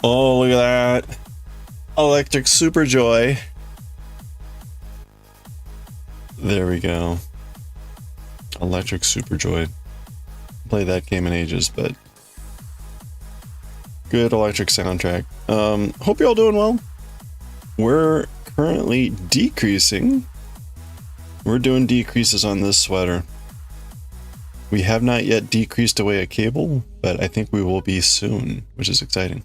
Oh, look at that. Electric Super Joy. There we go. Electric Super Joy. Played that game in ages, but good electric soundtrack. Hope you're all doing well. We're currently decreasing. We're doing decreases on this sweater. We have not yet decreased away a cable, but I think we will be soon, which is exciting.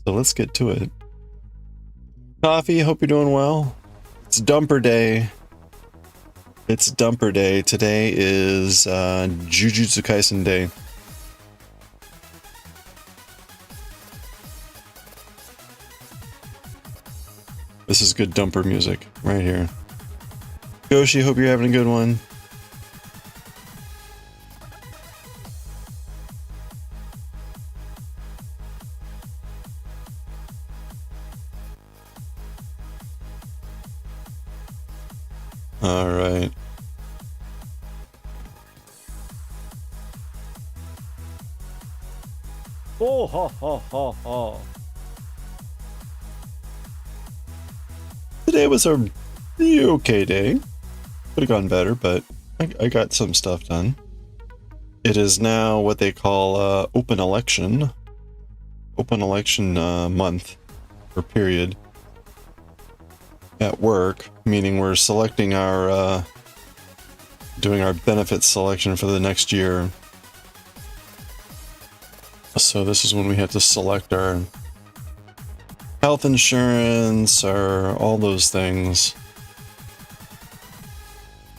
So let's get to it. Coffee, hope you're doing well. It's dumper day. It's dumper day. Today is Jujutsu Kaisen day. This is good dumper music right here. Goshi, hope you're having a good one. All right. Oh, ha, ha, ha, ha. Today was a okay day. Could have gone better, but I got some stuff done. It is now what they call open election month or period at work, meaning we're selecting our doing our benefits selection for the next year. So this is when we have to select our health insurance or all those things.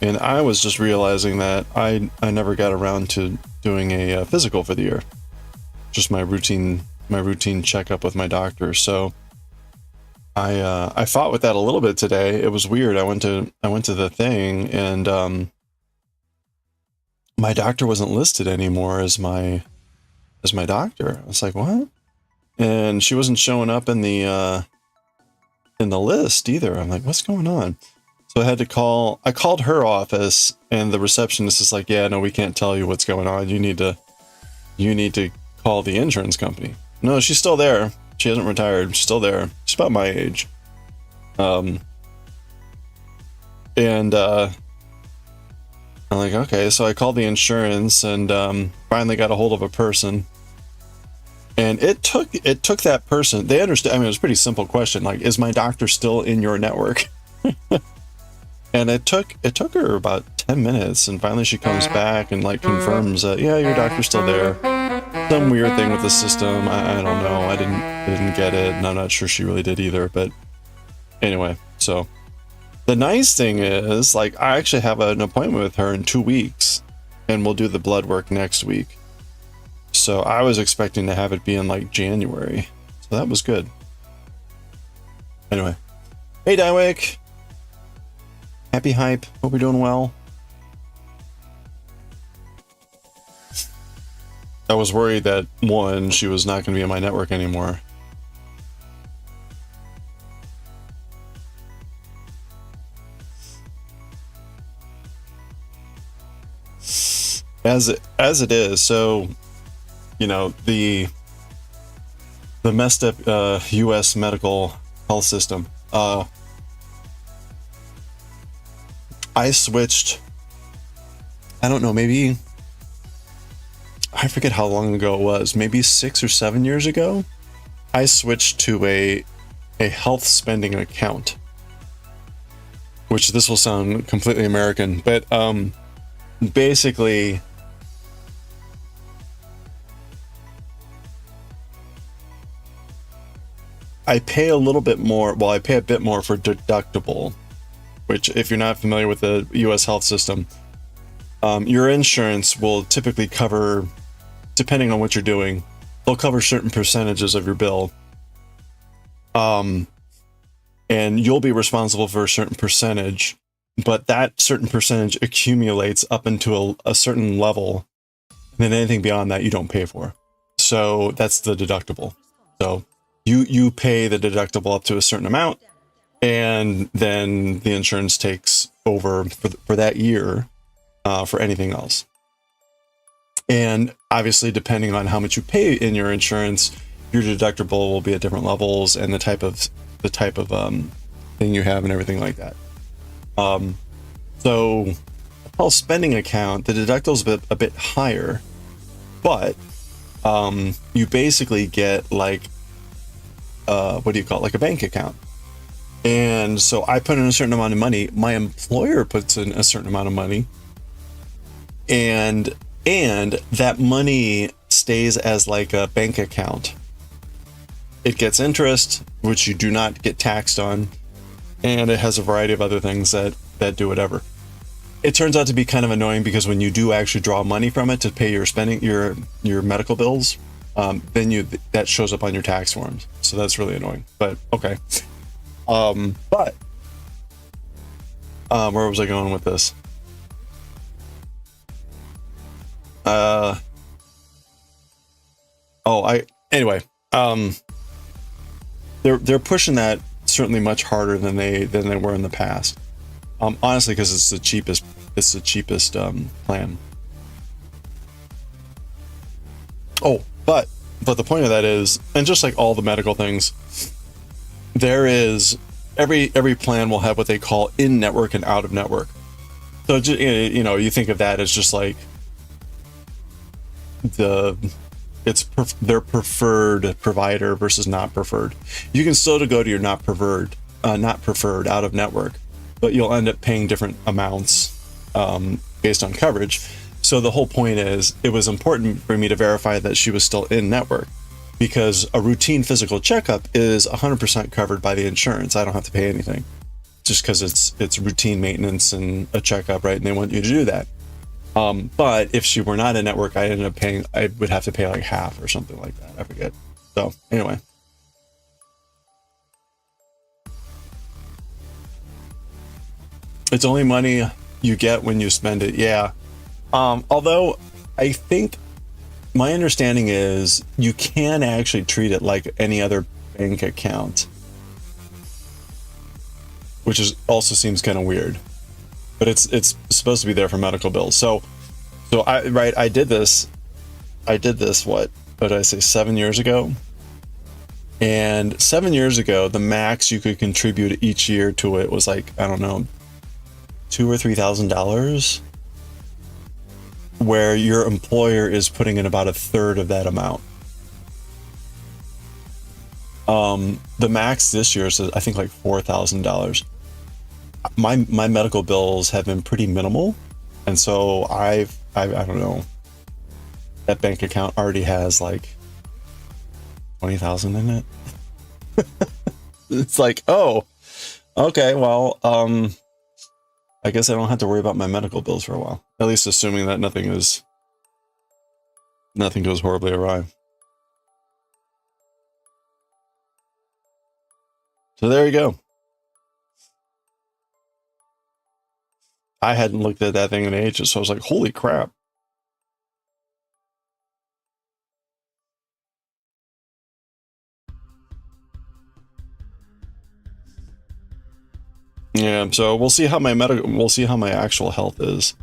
And I was just realizing that I never got around to doing a physical for the year. Just my routine checkup with my doctor. So I fought with that a little bit today. It was weird. I went to the thing, and my doctor wasn't listed anymore as my doctor. I was like, what? And she wasn't showing up in the list either. I'm like, what's going on? So I had to call. I called her office, and the receptionist is like, yeah, no, we can't tell you what's going on. You need to call the insurance company. No, she's still there. She hasn't retired. She's still there. She's about my age. And I'm like, okay. So I called the insurance and finally got a hold of a person. And it took that person. They understood. I mean, it was a pretty simple question. Like, is my doctor still in your network? And it took her about 10 minutes, and finally she comes back and like confirms that, yeah, your doctor's still there. Some weird thing with the system. I don't know. I didn't get it, and I'm not sure she really did either. But anyway, so the nice thing is, like, I actually have an appointment with her in 2 weeks, and we'll do the blood work next week. So I was expecting to have it be in like January. So that was good. Anyway. Hey, Dywick. Happy hype. Hope you're doing well. I was worried that, one, she was not going to be in my network anymore. As it is, so, you know, the messed up U.S. medical health system. I switched, I don't know, maybe, I forget how long ago it was, maybe 6 or 7 years ago, I switched to a health spending account, which this will sound completely American, but basically, I pay a little bit more, well, I pay a bit more for deductible, which, if you're not familiar with the U.S. health system, your insurance will typically cover, depending on what you're doing, they'll cover certain percentages of your bill. And you'll be responsible for a certain percentage, but that certain percentage accumulates up into a certain level, and then anything beyond that you don't pay for. So that's the deductible. So you pay the deductible up to a certain amount, and then the insurance takes over for that year for anything else. And obviously, depending on how much you pay in your insurance, your deductible will be at different levels, and the type of thing you have and everything like that. So a health spending account, the deductible is a bit higher, but you basically get like what do you call it, like a bank account. And so I put in a certain amount of money, my employer puts in a certain amount of money, and that money stays as like a bank account. It gets interest, which you do not get taxed on, and it has a variety of other things that do whatever. It turns out to be kind of annoying because when you do actually draw money from it to pay your spending, your medical bills, then that shows up on your tax forms. So that's really annoying, but okay. But where was I going with this? Anyway, they're pushing that certainly much harder than they were in the past. Honestly, because it's the cheapest plan. Oh, but the point of that is, and just like all the medical things, there is every plan will have what they call in-network and out-of-network. So you think of that as just like their preferred provider versus not preferred. You can still go to your not preferred out-of-network, but you'll end up paying different amounts based on coverage. So the whole point is, it was important for me to verify that she was still in network, because a routine physical checkup is 100% covered by the insurance. I don't have to pay anything, just because it's routine maintenance and a checkup, right? And they want you to do that. But if she were not in network, I would have to pay like half or something like that. I forget. So anyway. It's only money you get when you spend it. Yeah. Although I think my understanding is you can actually treat it like any other bank account, which also seems kind of weird, but it's supposed to be there for medical bills. So I did this, what did I say, 7 years ago? And 7 years ago, the max you could contribute each year to it was like, I don't know, $2,000 or $3,000, where your employer is putting in about a third of that amount. The max this year is, I think, like $4,000. My medical bills have been pretty minimal, and so I don't know, that bank account already has like 20,000 in it. It's like, oh, okay, well, I guess I don't have to worry about my medical bills for a while. At least assuming that nothing goes horribly awry. So there you go. I hadn't looked at that thing in ages, so I was like, holy crap. Yeah, so we'll see how my actual health is.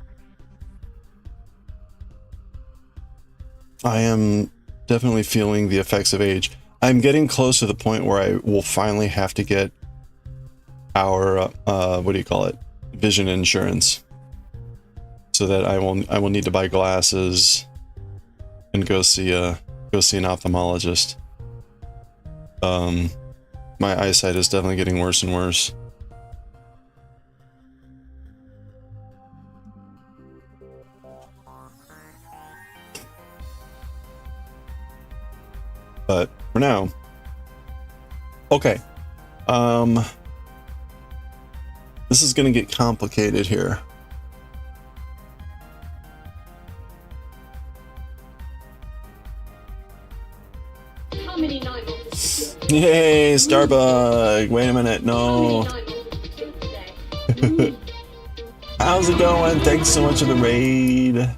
I am definitely feeling the effects of age. I'm getting close to the point where I will finally have to get our what do you call it, vision insurance, so that I will need to buy glasses and go see an ophthalmologist. My eyesight is definitely getting worse and worse. But for now, okay. This is gonna get complicated here. How many nights? Yay, Starbug! Wait a minute, no. How's it going? Thanks so much for the raid.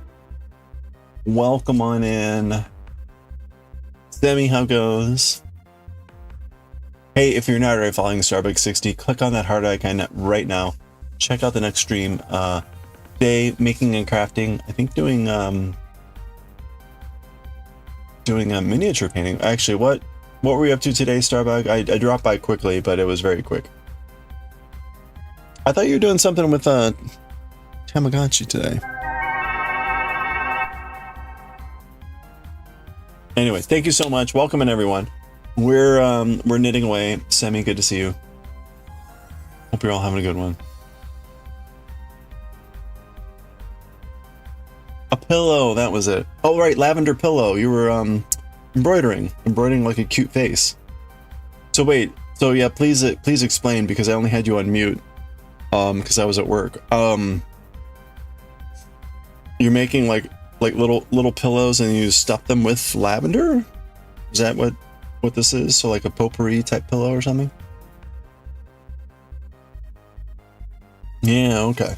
Welcome on in. Demi, how goes? Hey, if you're not already following Starbug60, click on that heart icon right now. Check out the next stream. Today, making and crafting. I think doing a miniature painting. Actually, what What were we up to today, Starbug? I dropped by quickly, but it was very quick. I thought you were doing something with Tamagotchi today. Anyway, thank you so much. Welcome in, everyone. We're knitting away. Sammy, good to see you. Hope you're all having a good one. A pillow, that was it. Oh, right, lavender pillow. You were embroidering like a cute face. So wait, so yeah, please explain, because I only had you on mute because I was at work. You're making like little pillows and you stuff them with lavender? Is that what this is? So like a potpourri type pillow or something? Yeah, okay.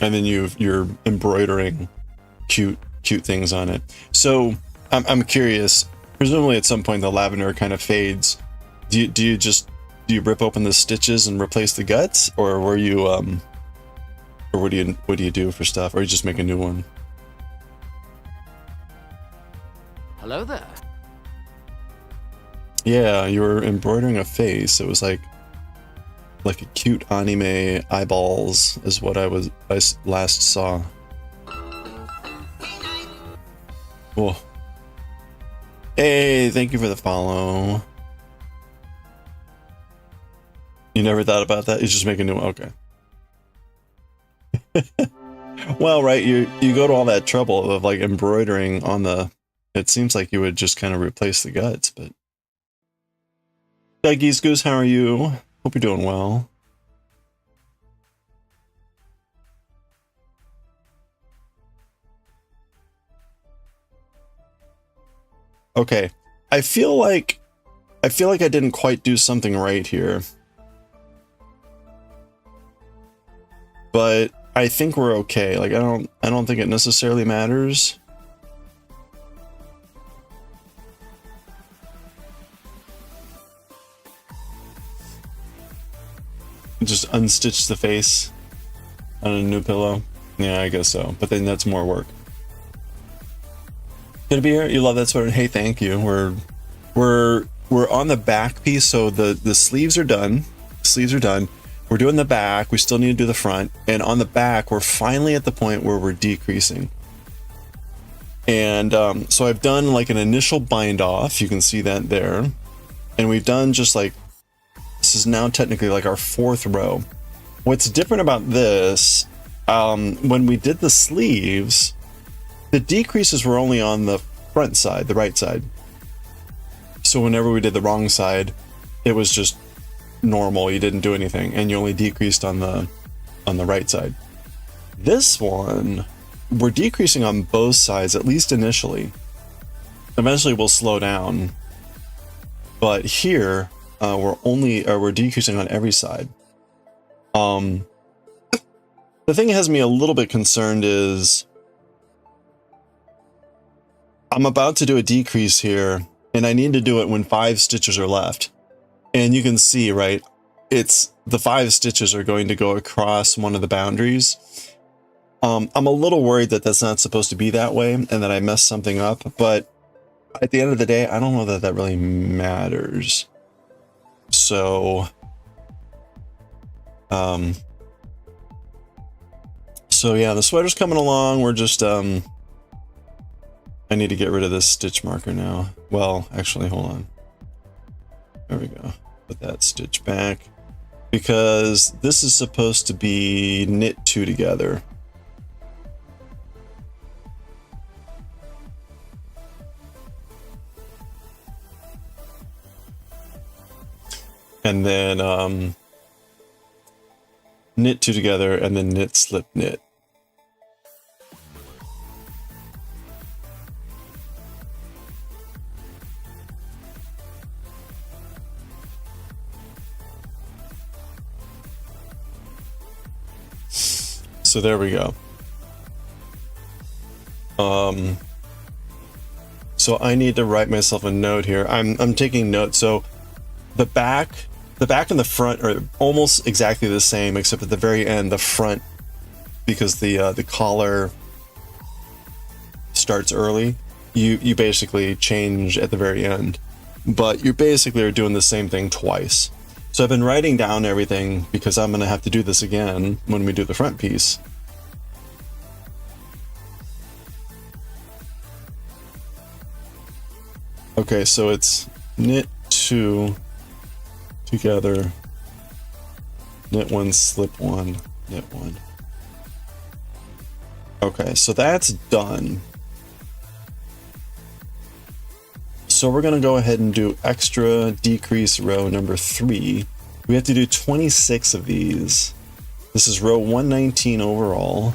And then you're embroidering cute things on it. So I'm curious. Presumably at some point the lavender kind of fades. Do you rip open the stitches and replace the guts, or were you or what do you do for stuff, or you just make a new one? Hello there. Yeah, you were embroidering a face. It was like a cute anime eyeballs is what I last saw. Cool. Hey, thank you for the follow. You never thought about that? You just make a new one. Okay. Well, right, you go to all that trouble of like embroidering on the, it seems like you would just kind of replace the guts, but Geese Goose, how are you? Hope you're doing well. Okay, I feel like I didn't quite do something right here, but I think we're okay. Like I don't think it necessarily matters. Just unstitch the face on a new pillow. Yeah, I guess so. But then that's more work. Good to be here. You love that sweater. Hey, thank you. We're on the back piece, so the sleeves are done. Sleeves are done. We're doing the back. We still need to do the front. And on the back, we're finally at the point where we're decreasing. And so I've done like an initial bind off. You can see that there. And we've done just like, this is now technically like our fourth row. What's different about this, when we did the sleeves, the decreases were only on the front side, the right side. So whenever we did the wrong side, it was just normal. You didn't do anything, and you only decreased on the right side. This one, we're decreasing on both sides, at least initially. Eventually we'll slow down, but here we're decreasing on every side. The thing that has me a little bit concerned is I'm about to do a decrease here, and I need to do it when 5 stitches are left. And you can see, right, it's the 5 stitches are going to go across one of the boundaries. I'm a little worried that that's not supposed to be that way and that I messed something up, but at the end of the day, I don't know that that really matters. So yeah, the sweater's coming along. We're just I need to get rid of this stitch marker now. Well, actually, hold on. There we go. Put that stitch back, because this is supposed to be knit 2 together. And then knit 2 together, and then knit, slip, knit. So there we go. So I need to write myself a note here. I'm taking notes. So the back and the front are almost exactly the same, except at the very end, the front, because the collar starts early, you basically change at the very end, but you basically are doing the same thing twice. So I've been writing down everything because I'm going to have to do this again when we do the front piece. Okay, so it's knit 2 together, knit 1, slip 1, knit 1. Okay, so that's done. So we're going to go ahead and do extra decrease row number 3. We have to do 26 of these. This is row 119 overall.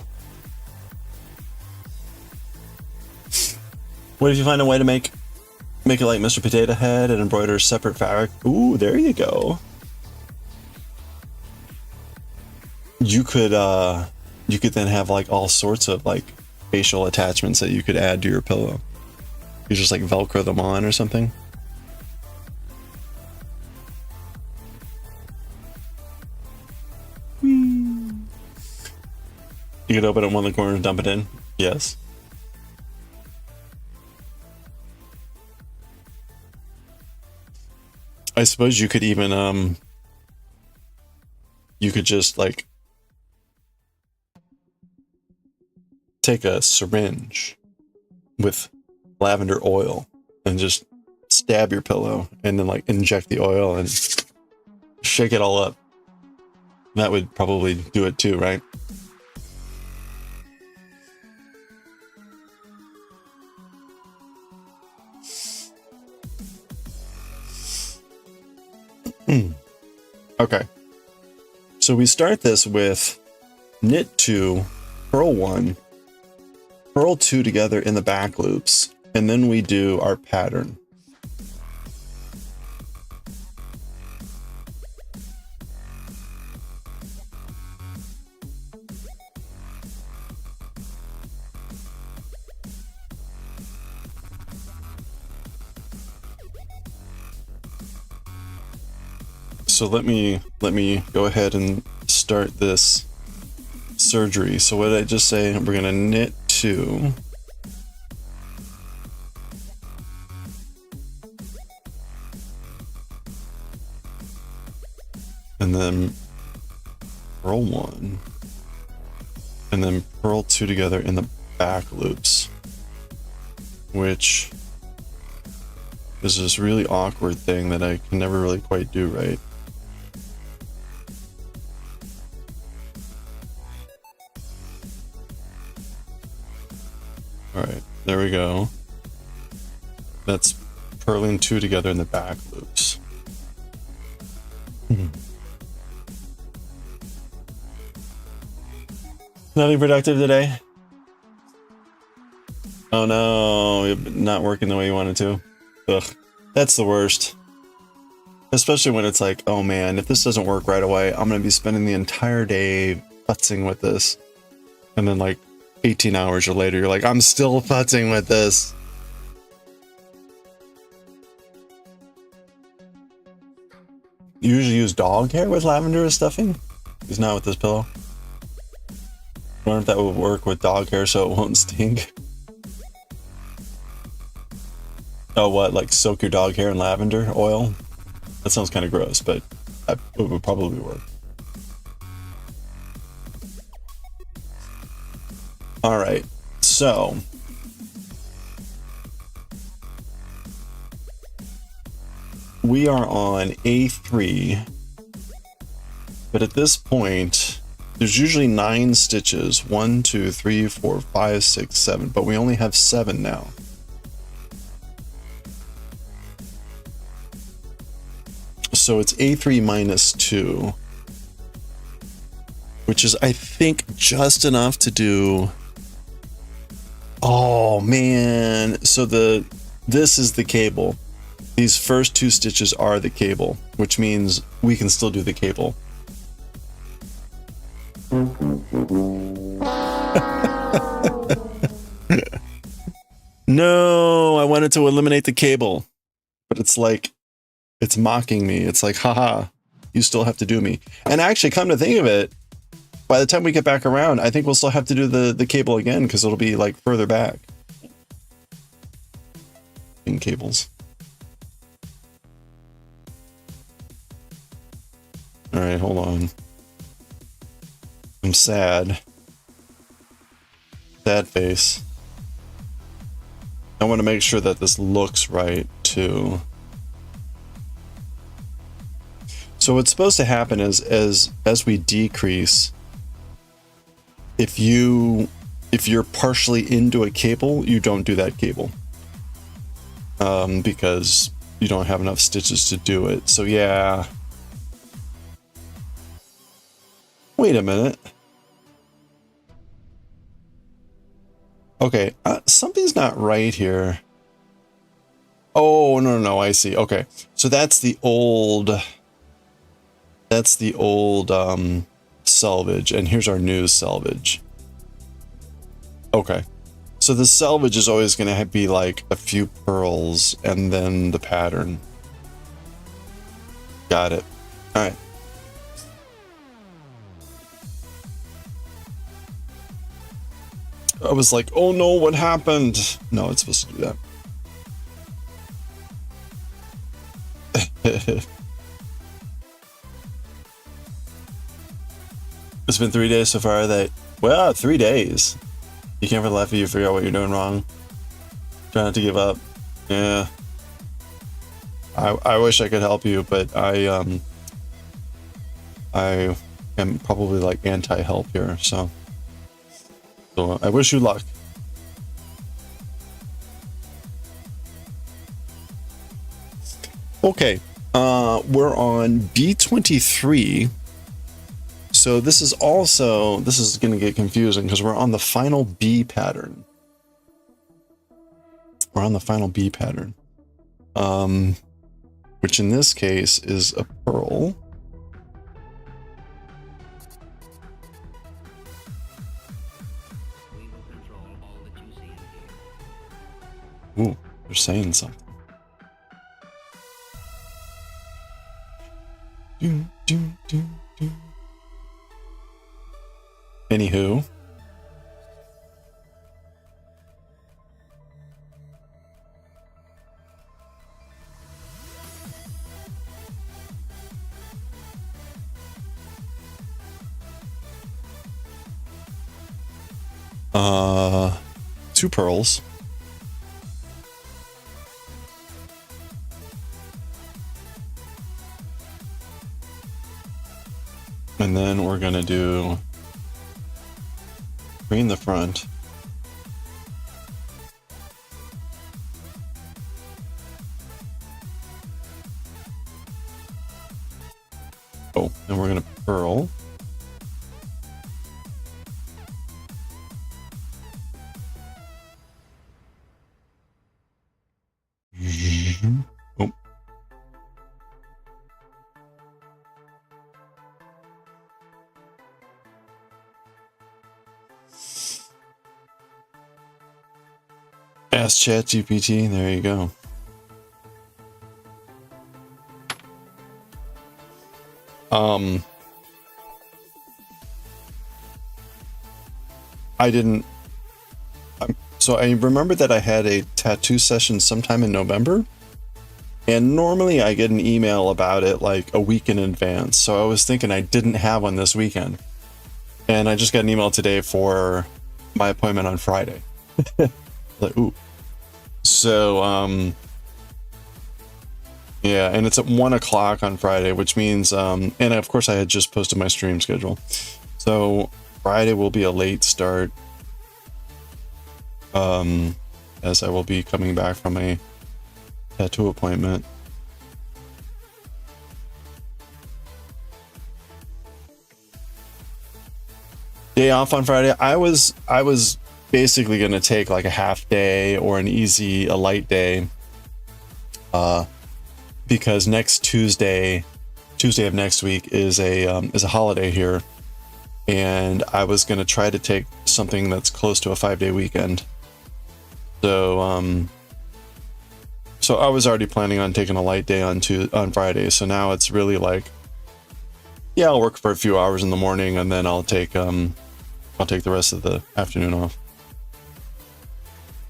What if you find a way to make it like Mr. Potato Head and embroider separate fabric? Ooh, there you go. You could then have like all sorts of like facial attachments that you could add to your pillow. You just like Velcro them on or something. You could open up one of the corners and dump it in. Yes. I suppose you could even you could just like take a syringe with lavender oil and just stab your pillow and then like inject the oil and shake it all up. That would probably do it too, right? Okay. So we start this with knit 2, purl 1, purl 2 together in the back loops, and then we do our pattern. So let me go ahead and start this surgery. So what did I just say? We're gonna knit 2. And then purl 1. And then purl 2 together in the back loops. Which is this really awkward thing that I can never really quite do right. Alright, there we go. That's purling 2 together in the back loops. Nothing productive today? Oh no, not working the way you wanted to. Ugh, that's the worst. Especially when it's like, oh man, if this doesn't work right away, I'm gonna be spending the entire day futzing with this. And then like 18 hours later, you're like, I'm still futzing with this. You usually use dog hair with lavender as stuffing? It's not with this pillow. I wonder if that would work with dog hair so it won't stink. Oh, what? Like soak your dog hair in lavender oil? That sounds kind of gross, but it would probably work. All right, so we are on A3, but at this point, there's usually 9 stitches. 1, 2, 3, 4, 5, 6, 7, but we only have 7 now. So it's A3 minus 2, which is, I think, just enough to do. Oh man, so this is the cable. These first 2 stitches are the cable, which means we can still do the cable. No, I wanted to eliminate the cable, but it's like, it's mocking me. It's like, haha, you still have to do me. And actually, come to think of it, by the time we get back around, I think we'll still have to do the cable again because it'll be like further back. pin cables. All right, hold on. I'm sad. Sad face. I want to make sure that this looks right too. So what's supposed to happen is as we decrease, if you're partially into a cable, you don't do that cable. Because you don't have enough stitches to do it. So yeah. Wait a minute. Okay, something's not right here. Oh, no, I see. Okay, so that's the old selvage, and here's our new selvage. Okay, so the selvage is always going to be like a few pearls and then the pattern. Got it. All right. I was like, oh no, what happened? No, it's supposed to do that. It's been 3 days so far that, well, 3 days. You can't for the life of you figure out what you're doing wrong. Try not to give up. Yeah. I wish I could help you, but I am probably like anti-help here, so I wish you luck. Okay, we're on B23. So this is going to get confusing because we're on the final B pattern. We're on the final B pattern. Which in this case is a pearl. Ooh, they're saying something. Anywho. Two pearls. And then we're gonna do three in the front. Oh, and we're gonna pearl. Oh. Ask ChatGPT, there you go. I didn't. So I remember that I had a tattoo session sometime in November, and normally I get an email about it like a week in advance. So I was thinking I didn't have one this weekend, and I just got an email today for my appointment on Friday. Like, ooh. So, yeah, and it's at 1 o'clock on Friday, which means, and of course I had just posted my stream schedule. So Friday will be a late start, as I will be coming back from a tattoo appointment. Day off on Friday. I was basically going to take like a half day or a light day, because next Tuesday of next week is a holiday here, and I was going to try to take something that's close to a 5-day weekend. So so I was already planning on taking a light day on Friday. So now it's really like, yeah, I'll work for a few hours in the morning, and then I'll take the rest of the afternoon off.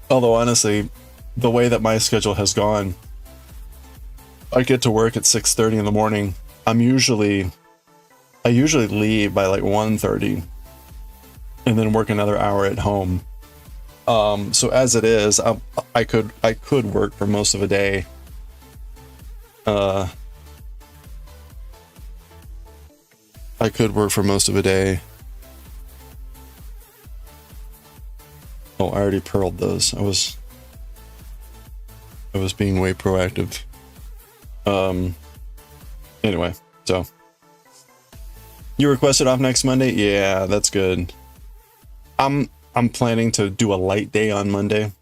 Although honestly, the way that my schedule has gone, I get to work at 6:30 in the morning. I usually leave by like 1:30 and then work another hour at home. So as it is, I could work for most of a day. I could work for most of a day. Oh, I already pearled those. I was being way proactive. Anyway, so you requested off next Monday? Yeah, that's good. I'm planning to do a light day on Monday,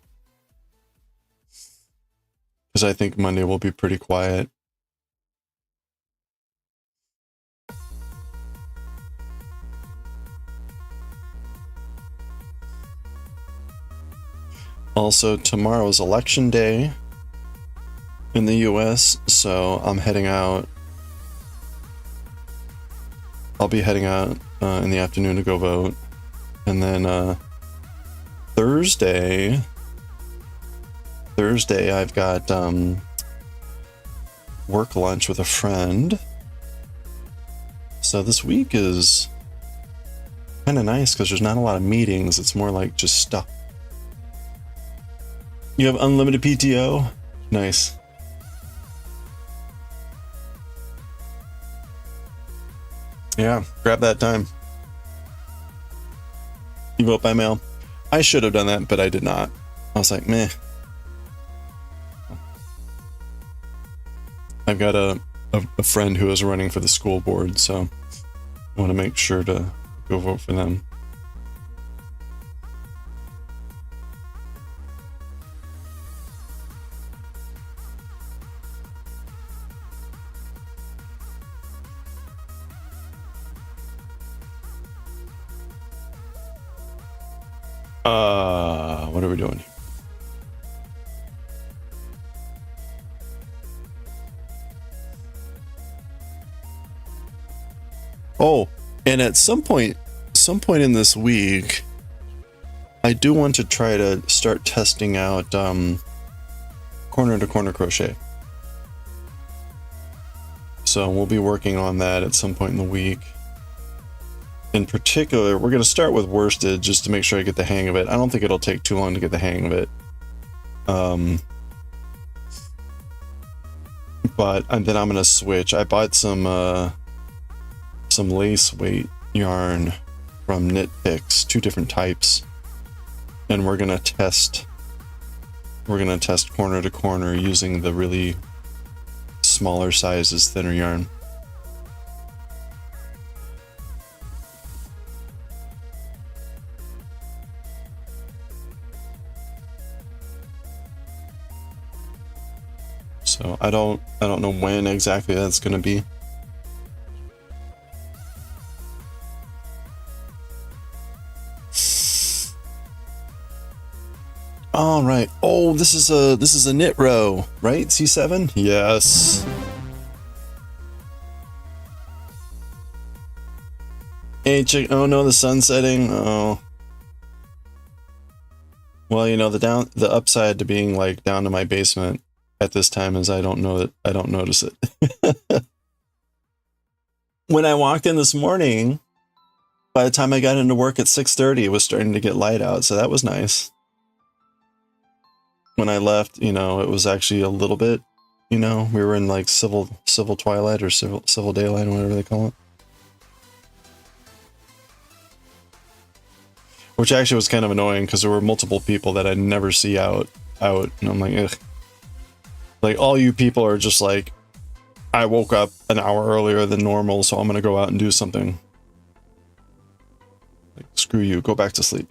because I think Monday will be pretty quiet. Also, tomorrow is election day in the US, so I'm heading out. I'll be heading out in the afternoon to go vote. And then Thursday I've got work lunch with a friend. So this week is kind of nice because there's not a lot of meetings. It's more like just stuff. You have unlimited PTO? Nice. Yeah, grab that time. You vote by mail? I should have done that, but I did not. I was like, meh. I've got a friend who is running for the school board, so I want to make sure to go vote for them. What are we doing here? Oh, and at some point in this week, I do want to try to start testing out corner to corner crochet. So we'll be working on that at some point in the week. In particular, we're going to start with worsted just to make sure I get the hang of it. I don't think it'll take too long to get the hang of it. But and then I'm going to switch. I bought some lace weight yarn from Knit Picks, 2 different types. And we're going to test corner to corner using the really smaller sizes, thinner yarn. So I don't know when exactly that's going to be. All right. Oh, this is a knit row, right? C7? Yes. Hey, chick. Oh no, the sun's setting. Oh. Well, you know, the upside to being like down to my basement at this time is I don't notice it. When I walked in this morning, by the time I got into work at 6:30, it was starting to get light out, so that was nice. When I left, you know, it was actually a little bit, you know, we were in like civil twilight or civil daylight or whatever they call it. Which actually was kind of annoying because there were multiple people that I'd never see out, and I'm like, ugh. Like, all you people are just like, I woke up an hour earlier than normal, so I'm gonna go out and do something. Like, screw you, go back to sleep.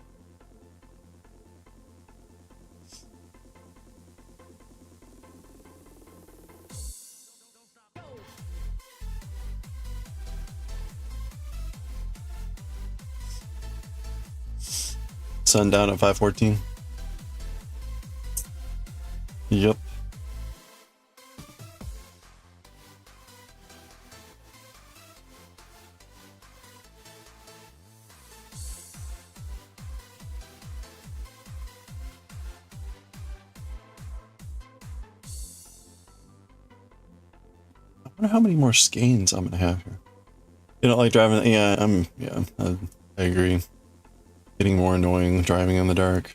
Sundown at 5:14. Yep. wonder how many more skeins I'm gonna have here. You know, like driving. Yeah, I agree. Getting more annoying driving in the dark.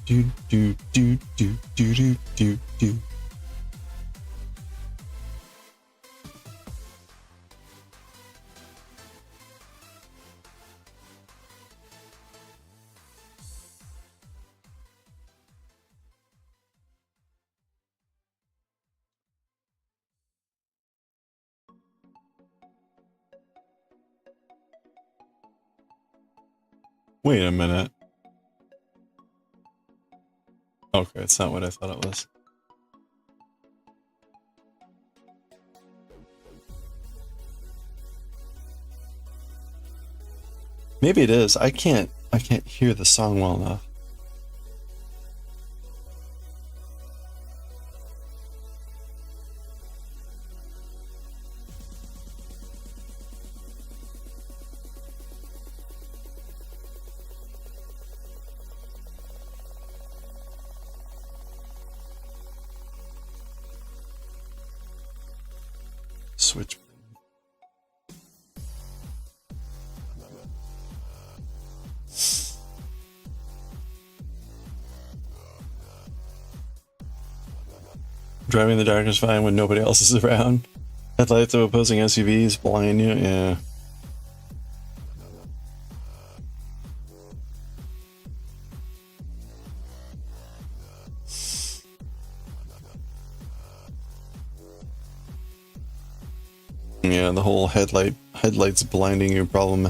Do do do do do do do do. Wait a minute. Okay, it's not what I thought it was. Maybe it is. I can't hear the song well enough. Switch. Driving in the dark is fine when nobody else is around. Headlights of opposing SUVs blind you, yeah. Yeah, the whole headlights blinding you problem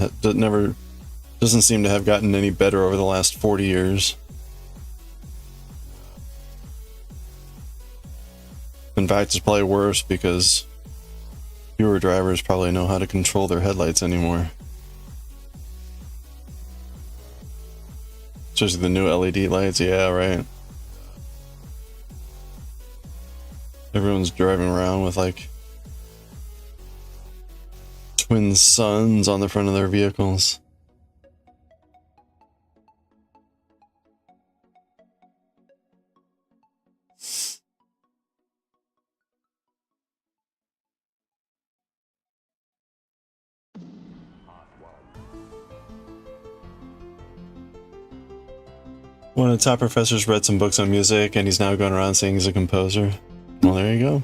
doesn't seem to have gotten any better over the last 40 years. In fact, it's probably worse because fewer drivers probably know how to control their headlights anymore. Especially the new LED lights, yeah, right. Everyone's driving around with like twin suns on the front of their vehicles. One of the top professors read some books on music and he's now going around saying he's a composer. Well, there you go.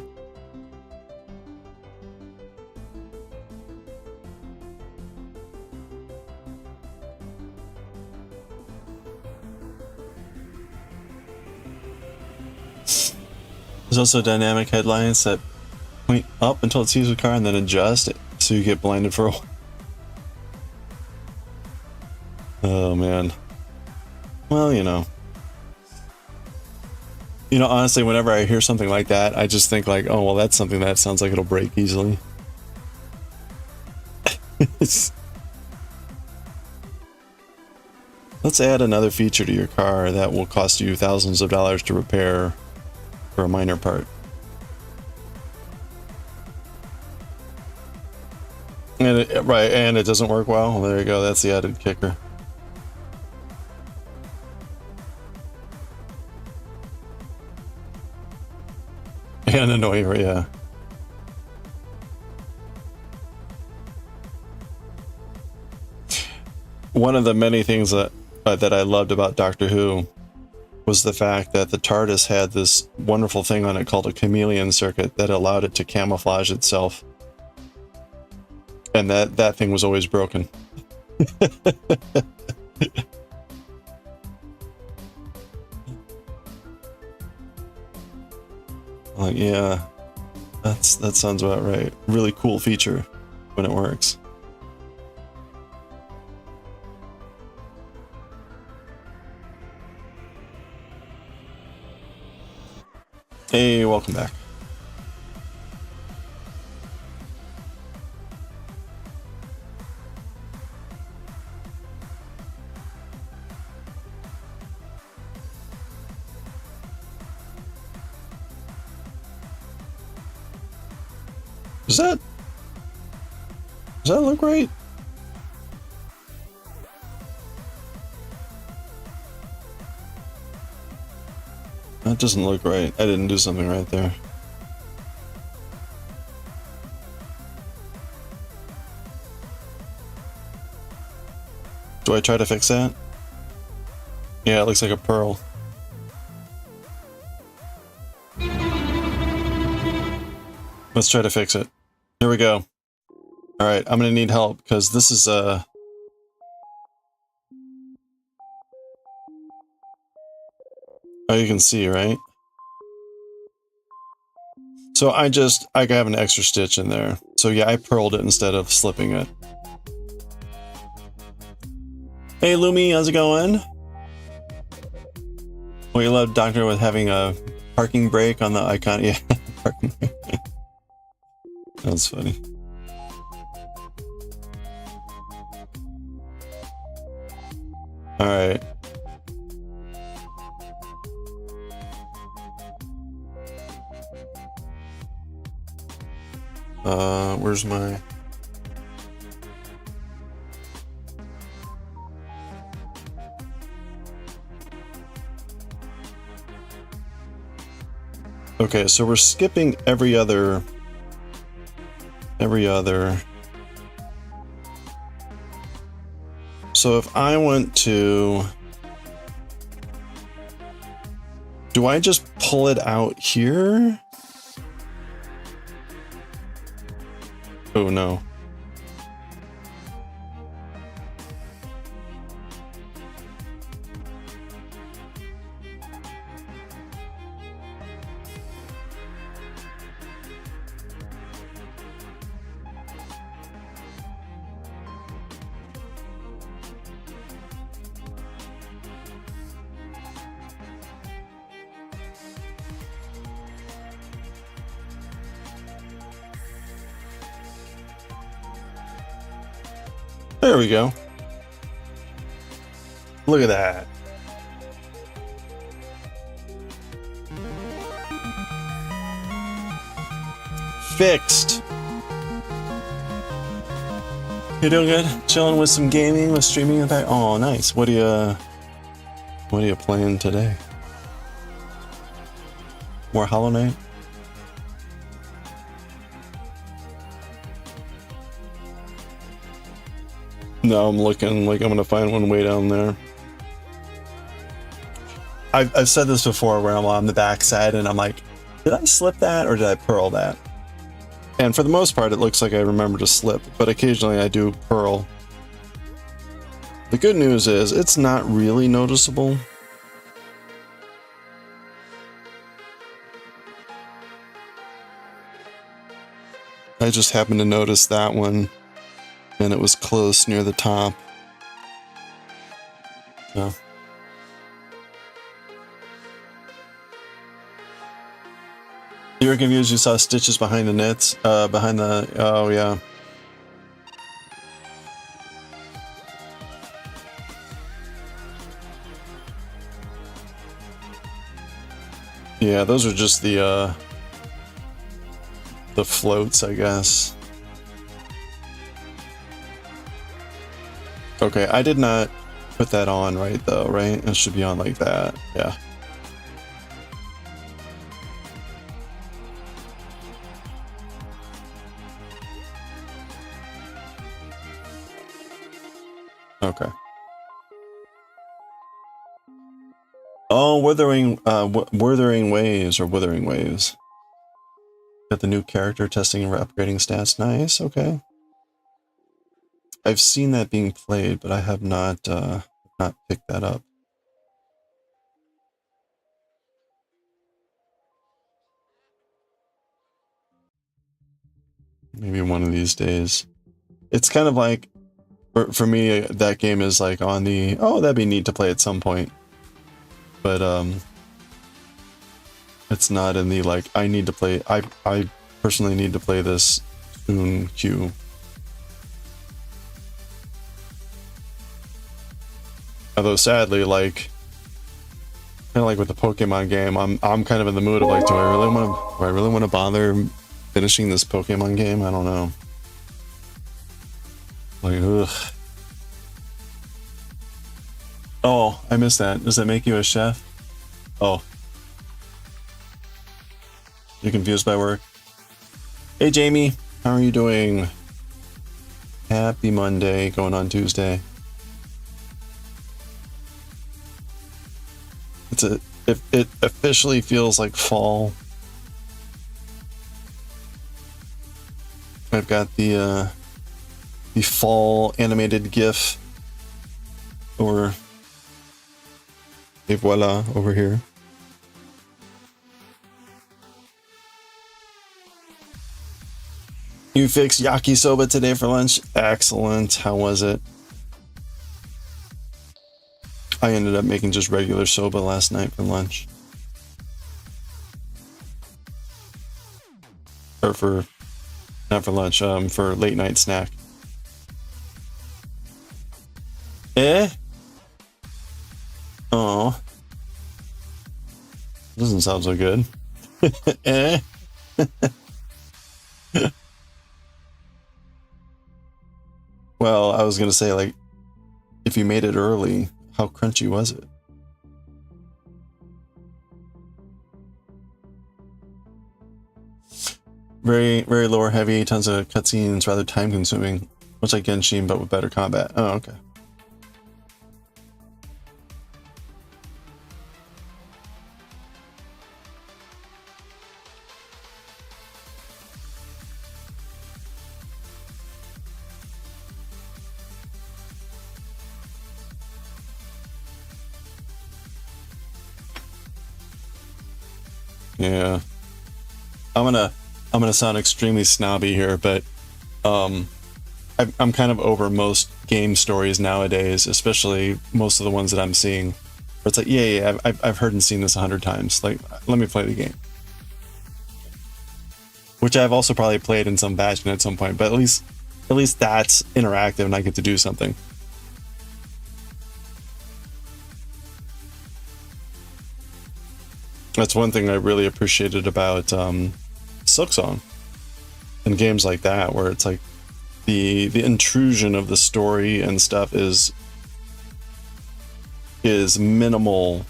There's also dynamic headlights that point up until it sees the car and then adjust it so you get blinded for a while. Oh man. Well, you know, honestly, whenever I hear something like that, I just think like, oh, well, that's something that sounds like it'll break easily. Let's add another feature to your car that will cost you thousands of dollars to repair for a minor part. And it doesn't work well. Well, there you go. That's the added kicker. And annoy her, yeah. One of the many things that I loved about Doctor Who was the fact that the TARDIS had this wonderful thing on it called a chameleon circuit that allowed it to camouflage itself. And that thing was always broken. Like, yeah, that sounds about right. Really cool feature when it works. Hey, welcome back. Does that look right? That doesn't look right. I didn't do something right there. Do I try to fix that? Yeah, it looks like a pearl. Let's try to fix it. Here we go. Alright, I'm gonna need help, because this is, oh, you can see, right? So I have an extra stitch in there. So yeah, I pearled it instead of slipping it. Hey Lumi, how's it going? Well, you love Doctor with having a parking brake on the icon. Yeah, parking brake. That was funny. Alright. Where's my... Okay, so we're skipping every other... So if I went to... Do I just pull it out here? Oh no. There we go. Look at that. Fixed. You doing good? Chilling with some gaming, with streaming in the back. Oh, nice. What are you playing today? More Hollow Knight? No, I'm looking like I'm gonna find one way down there. I've said this before where I'm on the backside and I'm like, did I slip that or did I pearl that? And for the most part, it looks like I remember to slip, but occasionally I do pearl. The good news is it's not really noticeable. I just happened to notice that one. And it was close near the top. So. You were confused, you saw stitches behind the knits? Behind the... Oh, yeah. Yeah, those are just the floats, I guess. Okay, I did not put that on right though, right? It should be on like that, yeah. Okay. Oh, Wuthering Waves or Withering Waves. Got the new character testing and upgrading stats. Nice, okay. I've seen that being played, but I have not picked that up. Maybe one of these days. It's kind of like, for me, that game is like on the, oh, that'd be neat to play at some point. But it's not in the like, I need to play, I personally need to play this soon queue. Although sadly, like, kind of like with the Pokemon game, I'm kind of in the mood of like, do I really want to bother finishing this Pokemon game? I don't know. Like, ugh. Oh, I missed that. Does that make you a chef? Oh, You confused by work? Hey Jamie, how are you doing? Happy Monday, going on Tuesday. It officially feels like fall. I've got the fall animated GIF, or et voila over here. You fixed yakisoba today for lunch? Excellent. How was it? I ended up making just regular soba last night for lunch. Or for, not for lunch, for late night snack. Oh. Doesn't sound so good. Well, I was gonna say, like, if you made it early, how crunchy was it? Very, very lore heavy, tons of cutscenes, rather time consuming. Much like Genshin, but with better combat. Oh, okay. Yeah. I'm gonna sound extremely snobby here, but I'm kind of over most game stories nowadays, especially most of the ones that I'm seeing. Where it's like, yeah, I've heard and seen this 100 times. Like, let me play the game. Which I've also probably played in some fashion at some point, but at least that's interactive and I get to do something. That's one thing I really appreciated about Silksong and games like that, where it's like the intrusion of the story and stuff is minimal,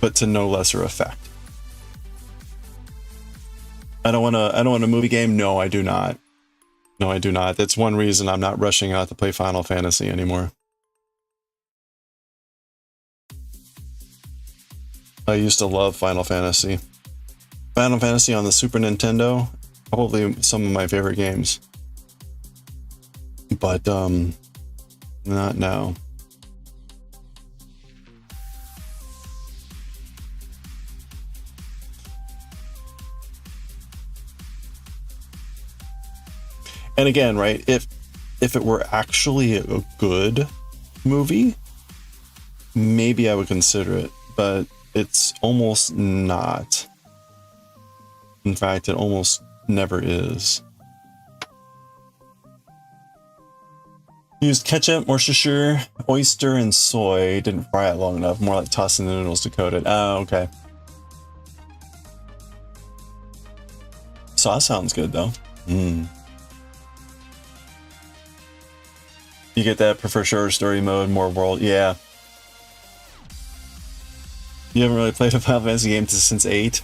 but to no lesser effect. I don't want a movie game. No, I do not. No, I do not. That's one reason I'm not rushing out to play Final Fantasy anymore. I used to love Final Fantasy. Final Fantasy on the Super Nintendo, probably some of my favorite games. But, not now. And again, right, if it were actually a good movie, maybe I would consider it, but it's almost not. In fact, it almost never is. Used ketchup, Worcestershire, oyster, and soy. Didn't fry it long enough. More like tossing the noodles to coat it. Oh, okay. Sauce sounds good, though. You get that? Prefer shorter story mode, more world. Yeah. You haven't really played a Final Fantasy game since 8?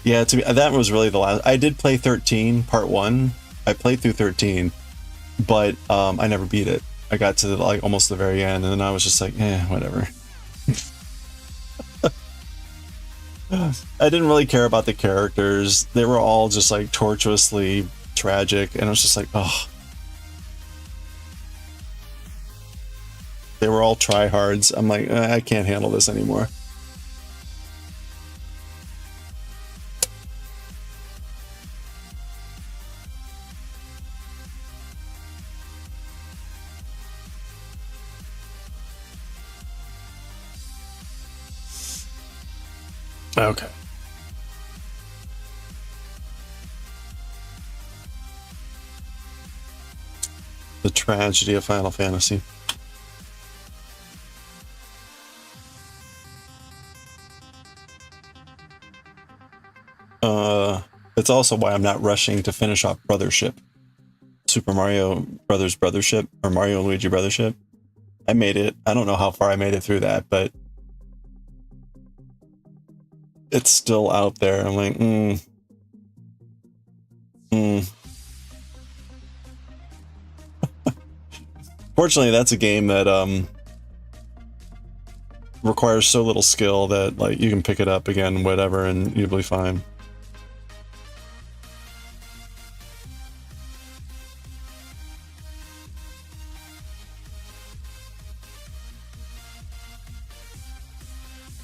Yeah, that was really the last. I did play 13, part 1. I played through 13, but I never beat it. I got to like almost the very end, and then I was just like, whatever. I didn't really care about the characters. They were all just like tortuously tragic, and I was just like, oh. They were all tryhards. I'm like, I can't handle this anymore. Okay. The tragedy of Final Fantasy. It's also why I'm not rushing to finish off Brothership. Super Mario Brothers Brothership, or Mario and Luigi Brothership. I made it. I don't know how far I made it through that, but it's still out there. I'm like, Fortunately, that's a game that requires so little skill that like you can pick it up again, whatever, and you'll be fine.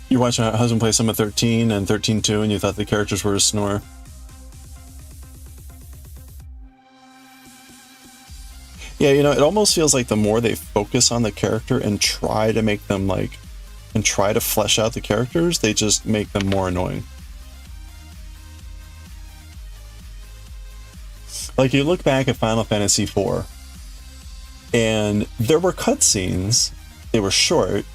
You watch your husband play some of 13 and 13-2 and you thought the characters were a snore. Yeah, you know, it almost feels like the more they focus on the character and try to make them like, and try to flesh out the characters, they just make them more annoying. Like you look back at Final Fantasy IV and there were cutscenes, they were short,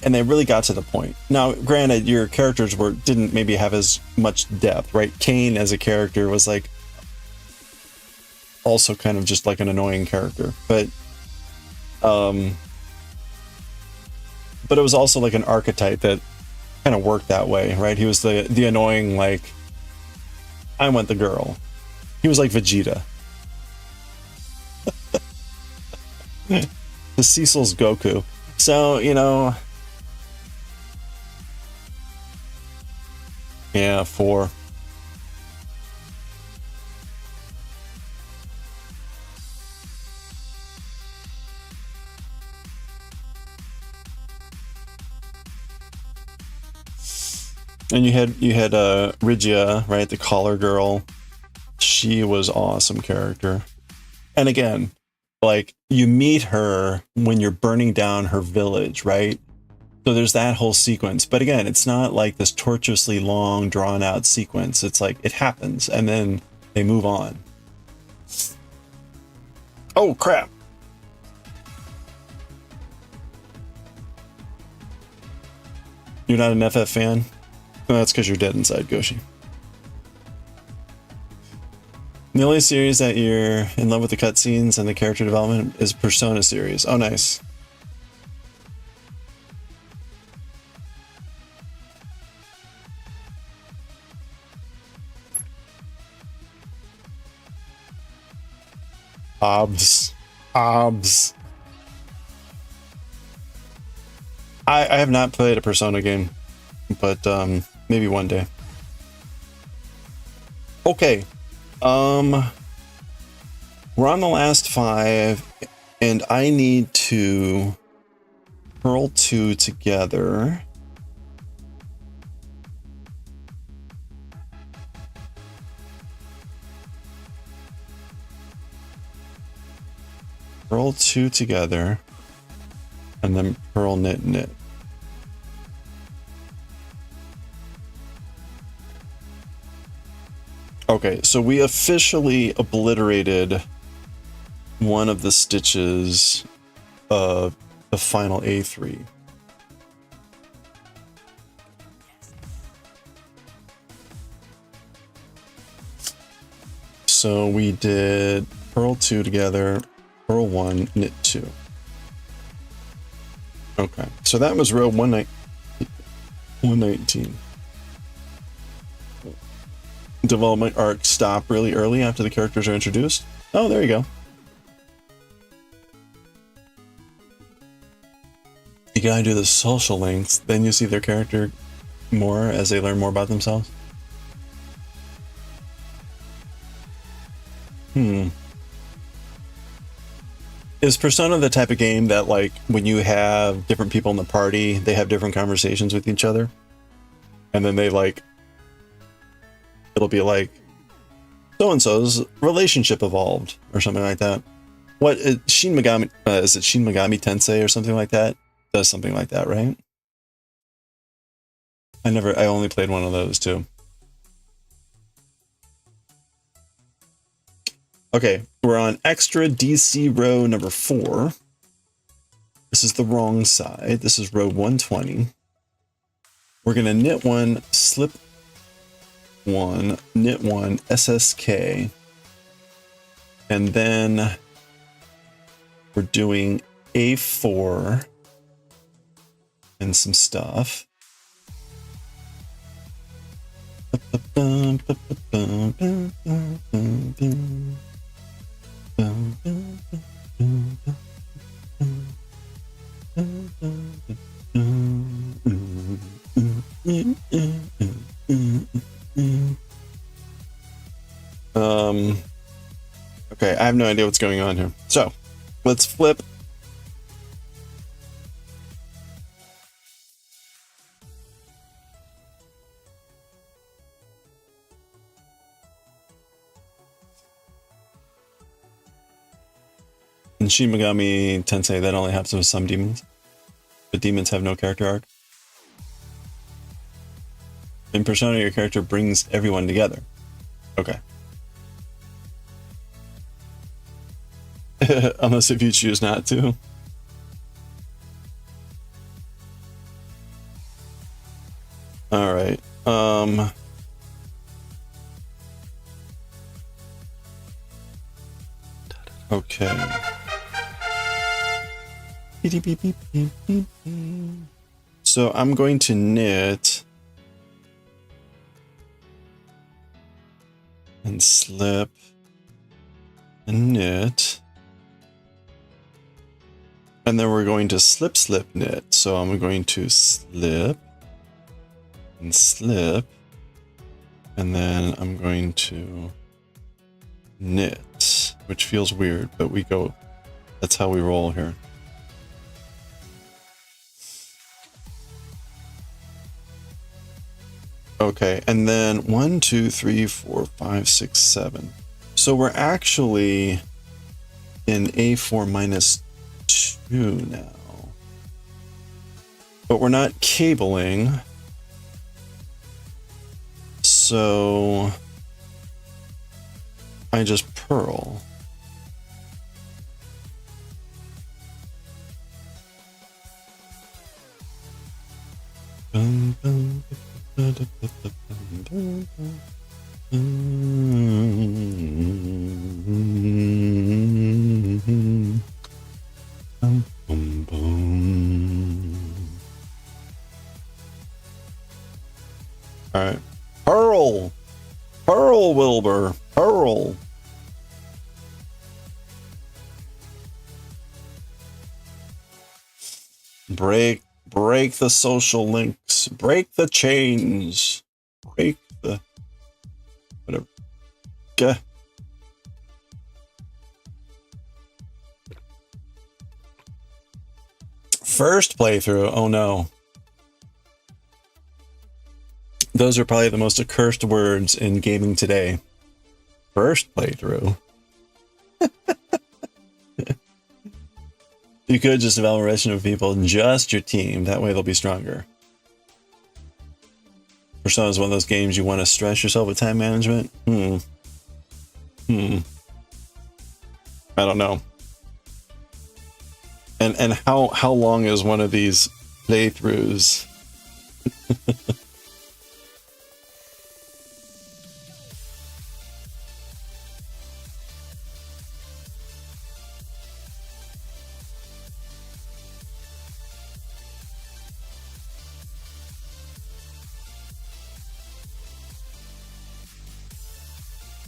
and they really got to the point. Now, granted, your characters didn't maybe have as much depth, right? Kain as a character was like also kind of just like an annoying character, but it was also like an archetype that kind of worked that way, right? He was the annoying, like, I want the girl. He was like Vegeta. The Cecil's Goku. So, you know, yeah, 4. And you had Rygia, right? The collar girl. She was awesome character. And again, like you meet her when you're burning down her village, right? So there's that whole sequence. But again, it's not like this tortuously long, drawn out sequence. It's like it happens and then they move on. Oh, crap. You're not an FF fan? No, that's because you're dead inside, Goshi. The only series that you're in love with the cutscenes and the character development is Persona series. Oh, nice. Obs. I have not played a Persona game, but maybe one day. Okay. We're on the last 5, and I need to curl 2 together. Purl 2 together, and then purl knit. Okay, so we officially obliterated one of the stitches of the final A3. So we did purl 2 together, purl 1, knit 2. Okay, so that was row 119. Development arc stop really early after the characters are introduced. Oh, there you go. You gotta do the social links, then you see their character more as they learn more about themselves. Is Persona the type of game that, like, when you have different people in the party, they have different conversations with each other? And then they, like, it'll be like, so-and-so's relationship evolved, or something like that. What, Shin Megami, is it Shin Megami Tensei or something like that? Does something like that, right? I only played one of those, too. Okay, we're on extra DC row number 4. This is the wrong side. This is row 120. We're gonna knit 1, slip 1, knit 1, SSK, and then we're doing A4 and some stuff. Okay, I have no idea what's going on here. So, let's flip. In Shin Megami Tensei, that only happens with some demons. But demons have no character arc. In Persona, your character brings everyone together. Okay. Unless if you choose not to. All right. Okay. So I'm going to knit and slip and knit. And then we're going to slip, slip, knit. So I'm going to slip and slip. And then I'm going to knit, which feels weird, but we go, that's how we roll here. Okay, and then 1, 2, 3, 4, 5, 6, 7. So we're actually in A4 minus 2 now. But we're not cabling. So I just purl. All right. Pearl. Pearl, Wilbur. Pearl. Break the social links. Break the chains. Break the whatever. Gah. First playthrough. Oh no. Those are probably the most accursed words in gaming today. First playthrough. You could just develop a relation of people, just your team. That way they'll be stronger. Persona is one of those games you want to stress yourself with time management. I don't know. And how long is one of these playthroughs?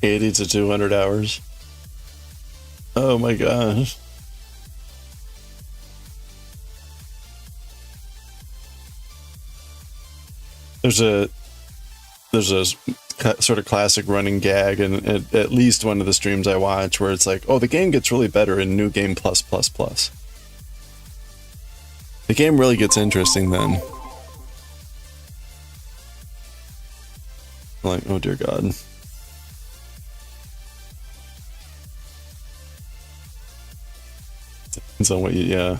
80 to 200 hours. Oh my gosh. There's a sort of classic running gag and at least one of the streams I watch where it's like, oh, the game gets really better in New Game Plus Plus Plus. The game really gets interesting then. Like, oh dear God. Depends on what you, yeah.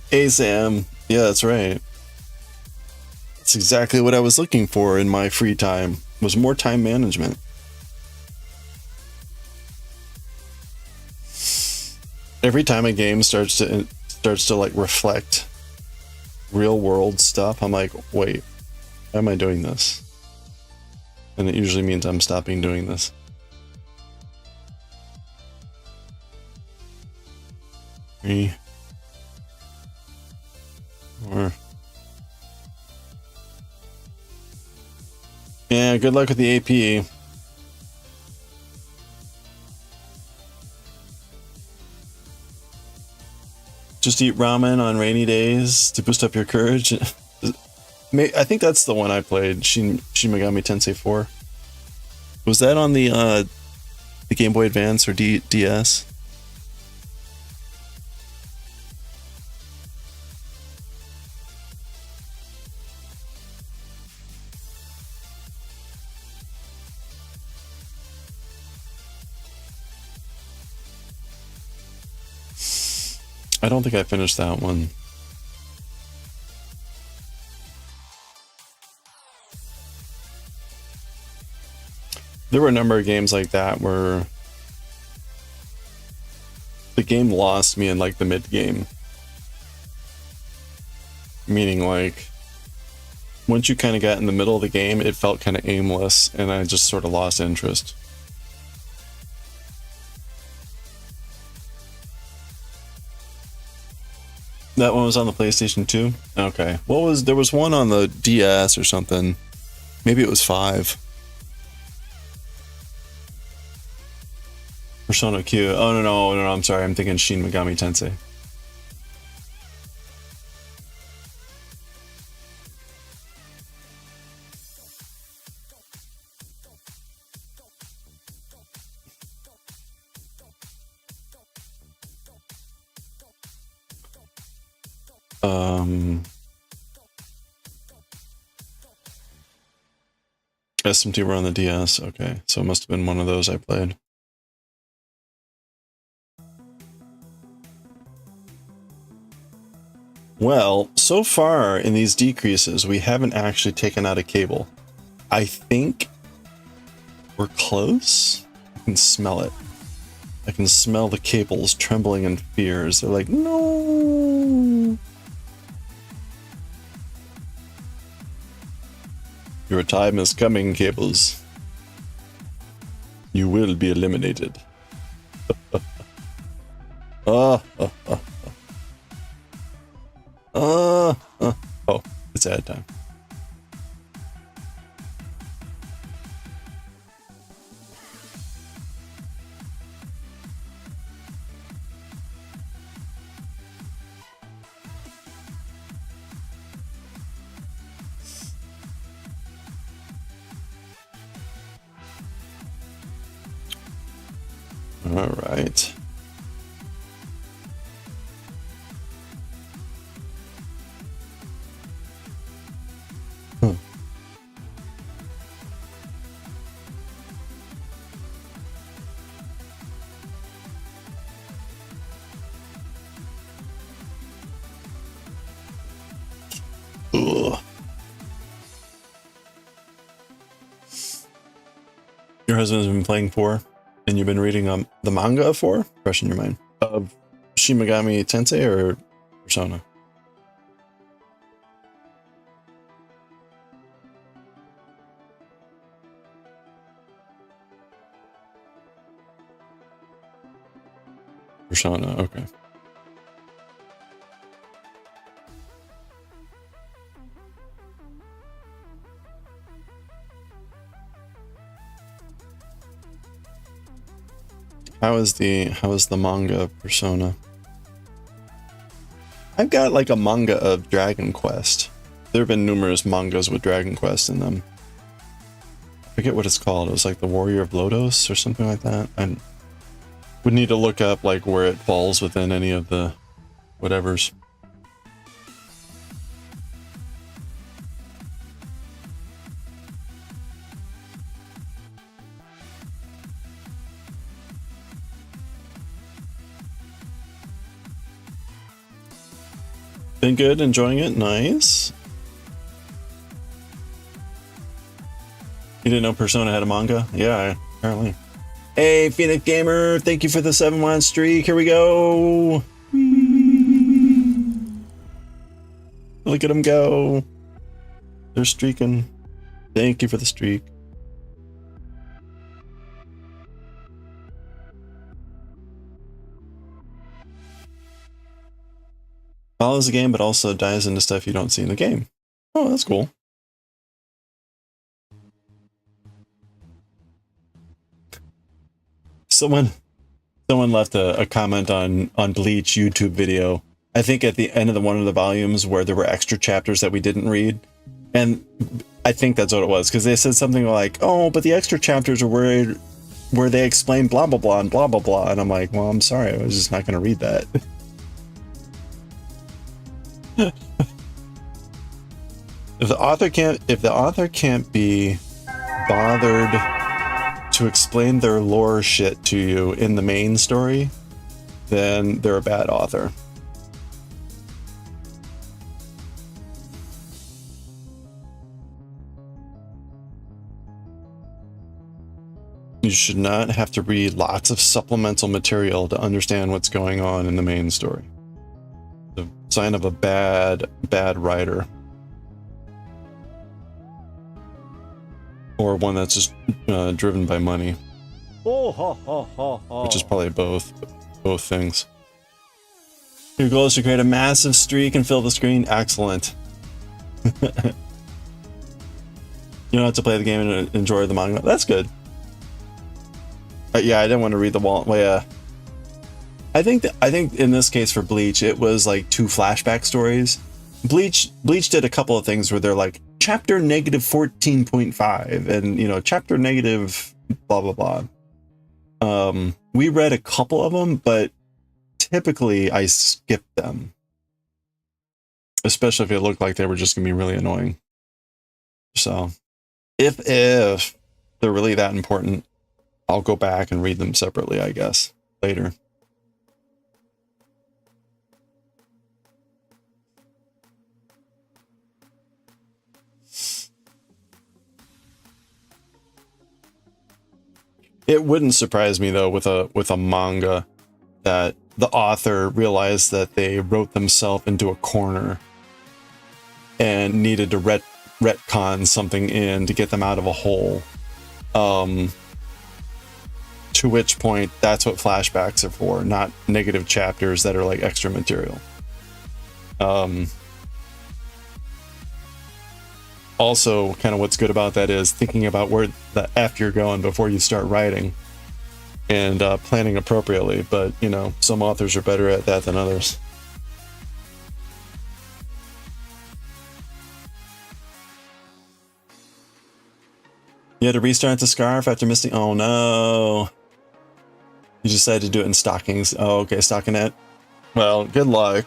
Hey Sam, yeah, that's right. That's exactly what I was looking for in my free time, was more time management. Every time a game starts to like reflect real world stuff, I'm like, wait, why am I doing this? And it usually means I'm stopping doing this. 3, 4, Yeah, good luck with the AP. Just eat ramen on rainy days to boost up your courage. I think that's the one I played, Shin Megami Tensei 4. Was that on the Game Boy Advance or DS? I don't think I finished that one. There were a number of games like that where the game lost me in like the mid game. Meaning like once you kind of got in the middle of the game, it felt kind of aimless and I just sort of lost interest. That one was on the PlayStation 2? Okay. There was one on the DS or something. Maybe it was 5. Persona Q. Oh, no, I'm sorry. I'm thinking Shin Megami Tensei. SMT were on the DS. Okay. So it must have been one of those I played. Well, so far in these decreases, we haven't actually taken out a cable. I think we're close. I can smell it. I can smell the cables trembling in fears. They're like, no. Your time is coming, cables. You will be eliminated. Oh, it's ad time. All right. Ugh. Your husband's been playing 4, and you've been reading the manga of 4? Fresh in your mind. Of Shin Megami Tensei or Persona? Persona, okay. How is the manga of Persona? I've got like a manga of Dragon Quest. There have been numerous mangas with Dragon Quest in them. I forget what it's called. It was like the Warrior of Lodos or something like that. I would need to look up like where it falls within any of the whatevers. Been good, enjoying it, nice. You didn't know Persona had a manga? Yeah, apparently. Hey, Phoenix Gamer, thank you for the 7-1 streak. Here we go. Look at them go. They're streaking. Thank you for the streak. Follows the game, but also dives into stuff you don't see in the game. Oh, that's cool. Someone left a comment on Bleach YouTube video. I think at the end of one of the volumes where there were extra chapters that we didn't read, and I think that's what it was, because they said something like, "Oh, but the extra chapters are where they explain blah blah blah and blah blah blah," and I'm like, "Well, I'm sorry, I was just not going to read that." If the author can't be bothered to explain their lore shit to you in the main story, then they're a bad author. You should not have to read lots of supplemental material to understand what's going on in the main story. The sign of a bad writer. Or one that's just driven by money. Oh, ha, ha, ha, ha. Which is probably both things. Your goal is to create a massive streak and fill the screen. Excellent. You don't have to play the game and enjoy the manga. That's good. Yeah, I didn't want to read the wall. Well, yeah. I think in this case for Bleach, it was like 2 flashback stories. Bleach did a couple of things where they're like chapter negative 14.5 and, you know, chapter negative blah blah blah. We read a couple of them, but typically I skipped them, especially if it looked like they were just gonna be really annoying. So if they're really that important, I'll go back and read them separately, I guess, later. It wouldn't surprise me though with a manga that the author realized that they wrote themselves into a corner and needed to retcon something in to get them out of a hole. To which point, that's what flashbacks are for, not negative chapters that are like extra material. Also, kind of what's good about that is thinking about where the F you're going before you start writing and planning appropriately. But, you know, some authors are better at that than others. You had to restart the scarf after missing. Oh no. You decided to do it in stockings. Oh, okay, stockinette. Well, good luck.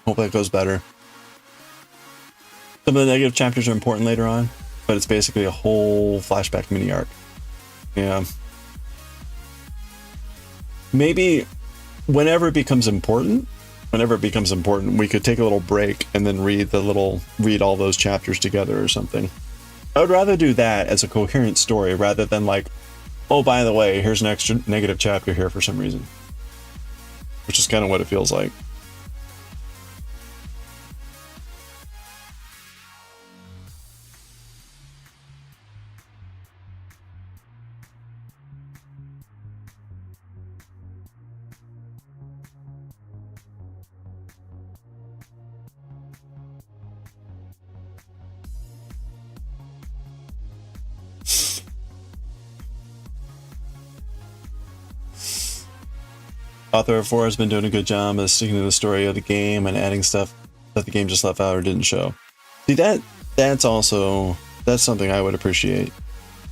Hope that goes better. Some of the negative chapters are important later on, but it's basically a whole flashback mini arc. Yeah. Maybe whenever it becomes important, we could take a little break and then read all those chapters together or something. I would rather do that as a coherent story rather than like, oh, by the way, here's an extra negative chapter here for some reason. Which is kind of what it feels like. Author of 4 has been doing a good job of sticking to the story of the game and adding stuff that the game just left out or didn't show. See, that's something I would appreciate,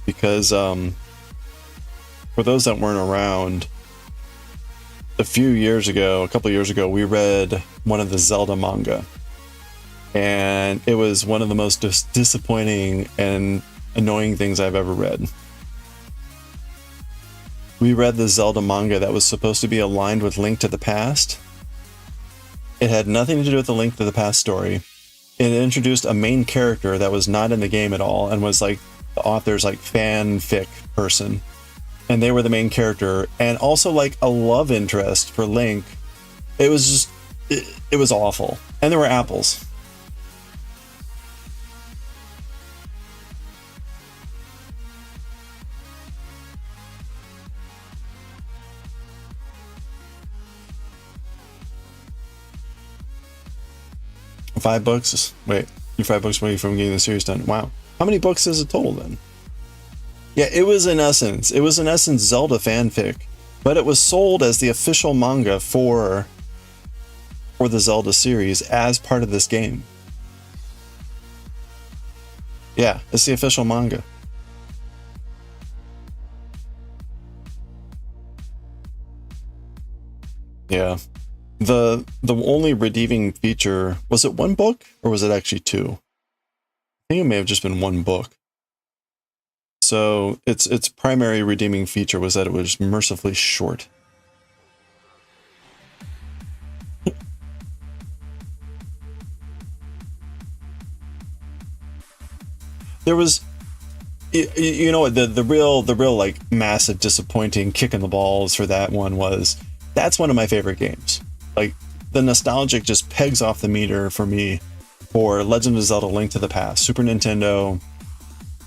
because for those that weren't around, a couple years ago, we read one of the Zelda manga, and it was one of the most disappointing and annoying things I've ever read. We read the Zelda manga that was supposed to be aligned with Link to the Past. It had nothing to do with the Link to the Past story. It introduced a main character that was not in the game at all and was like the author's like fanfic person. And they were the main character and also like a love interest for Link. It was just, it was awful. And there were apples. $5 books? Wait, you're $5 away from getting the series done. Wow. How many books is it total then? Yeah, it was in essence Zelda fanfic, but it was sold as the official manga for the Zelda series as part of this game. Yeah, it's the official manga. Yeah. The only redeeming feature, was it one book or was it actually two? I think it may have just been one book. So its primary redeeming feature was that it was mercifully short. There was, you know, the real like massive disappointing kick in the balls for that one was, that's one of my favorite games. Like, the nostalgic just pegs off the meter for me for Legend of Zelda: Link to the Past, Super Nintendo,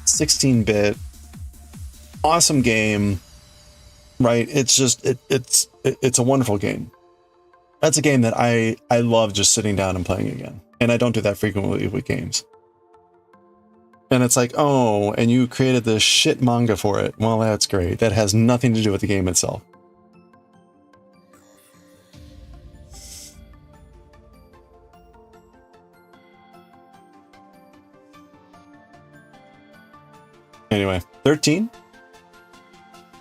16-bit, awesome game, right? It's just it's a wonderful game. That's a game that I love just sitting down and playing again, and I don't do that frequently with games. And it's like, oh, and you created this shit manga for it. Well, that's great. That has nothing to do with the game itself. Anyway, 13?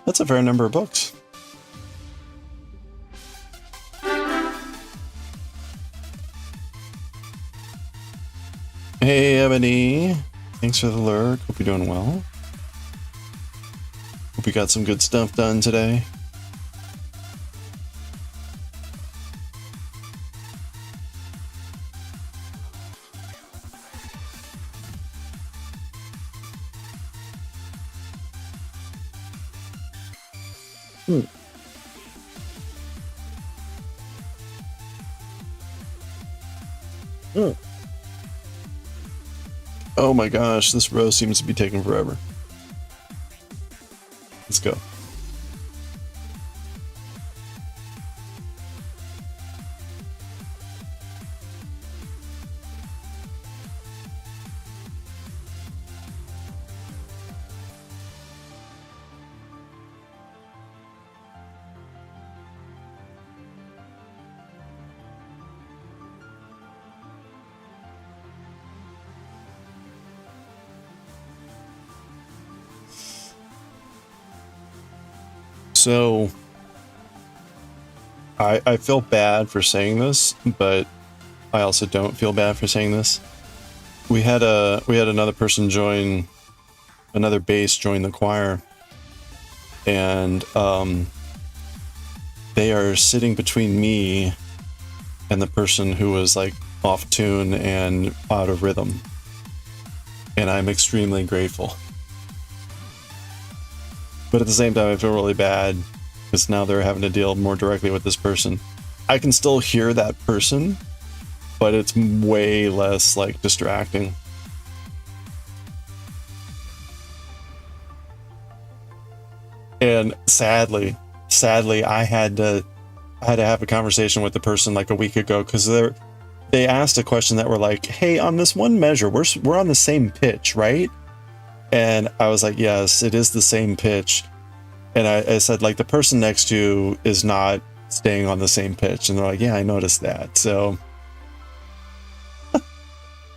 That's a fair number of books. Hey, Ebony. Thanks for the lurk. Hope you're doing well. Hope you got some good stuff done today. Oh my gosh, this row seems to be taking forever. Let's go. So I feel bad for saying this, but I also don't feel bad for saying this. We had another person join, another bass join the choir, and they are sitting between me and the person who was like off tune and out of rhythm, and I'm extremely grateful. But at the same time, I feel really bad because now they're having to deal more directly with this person. I can still hear that person, but it's way less like distracting. And sadly, I had to have a conversation with the person like a week ago because they asked a question that were like, "Hey, on this one measure, we're on the same pitch, right?" And I was like, yes, it is the same pitch. And I said, like, the person next to you is not staying on the same pitch. And they're like, yeah, I noticed that. So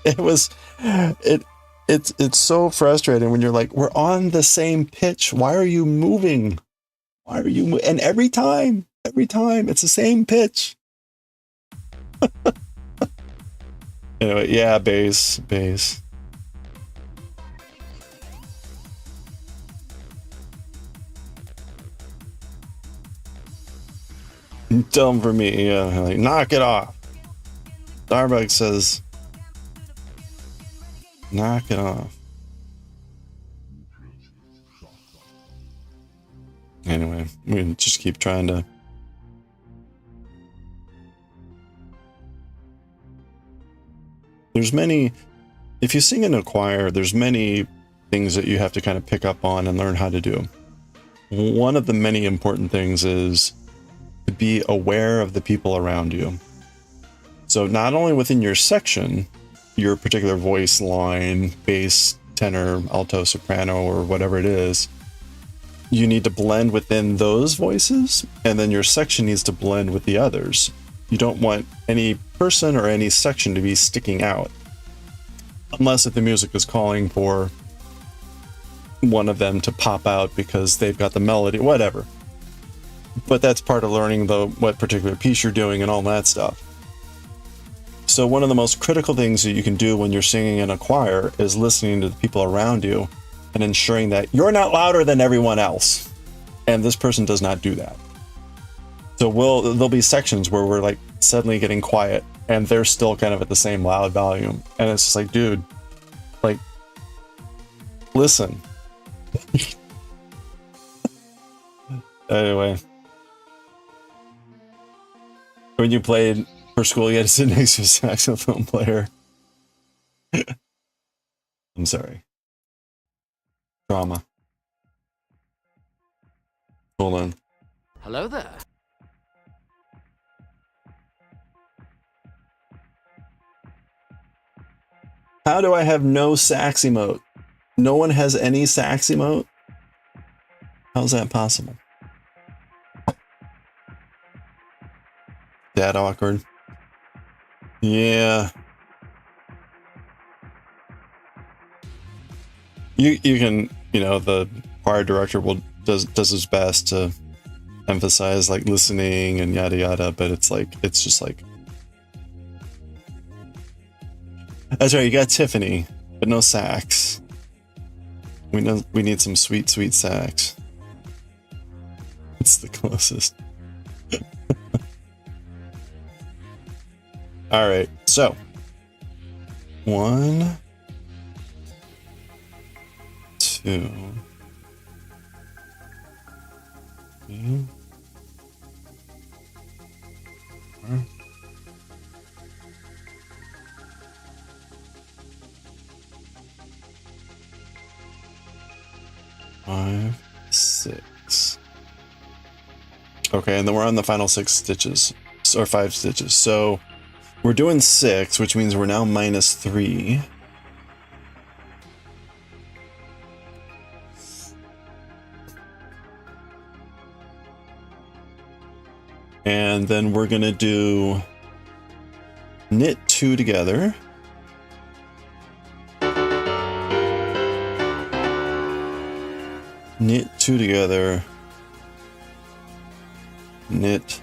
it's so frustrating when you're like, we're on the same pitch. Why are you moving? Why are you? And every time, it's the same pitch. Anyway, yeah, bass. Dumb for me, yeah. Like, knock it off. Starbucks says, knock it off. Anyway, we can just keep trying to. There's many, if you sing in a choir, there's many things that you have to kind of pick up on and learn how to do. One of the many important things is to be aware of the people around you. So not only within your section, your particular voice line, bass, tenor, alto, soprano, or whatever it is, you need to blend within those voices, and then your section needs to blend with the others. You don't want any person or any section to be sticking out, unless if the music is calling for one of them to pop out because they've got the melody, whatever. But that's part of learning what particular piece you're doing and all that stuff. So one of the most critical things that you can do when you're singing in a choir is listening to the people around you and ensuring that you're not louder than everyone else. And this person does not do that. So there'll be sections where we're like suddenly getting quiet and they're still kind of at the same loud volume. And it's just like, dude, like, listen. Anyway. When you played for school, you had to sit next to a saxophone player. I'm sorry. Drama. Hold on. Hello there. How do I have no sax emote? No one has any sax emote? How's that possible? That awkward. Yeah. You can, the choir director does his best to emphasize like listening and yada yada, but it's just like that's right, you got Tiffany, but no sax. We need some sweet sax. It's the closest. All right, so 1, 2, 3, 4, 5, 6. Okay, and then we're on the final 6 stitches, or 5 stitches. So we're doing 6, which means we're now -3. And then we're gonna do knit 2 together. Knit 2 together. Knit.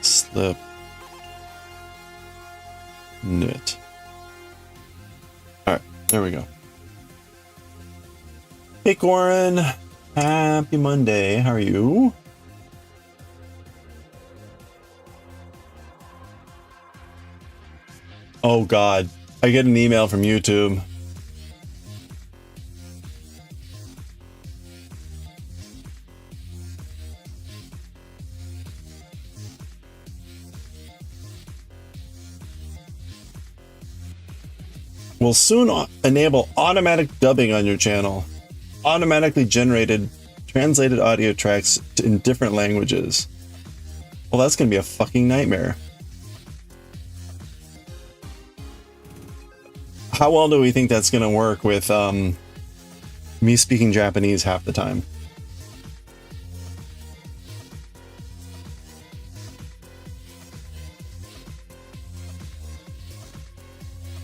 Slip. Knit. Alright, there we go. Hey Corin, happy Monday, how are you? Oh god, I get an email from YouTube. Will soon enable automatic dubbing on your channel. Automatically generated, translated audio tracks in different languages. Well, that's going to be a fucking nightmare. How well do we think that's going to work with me speaking Japanese half the time?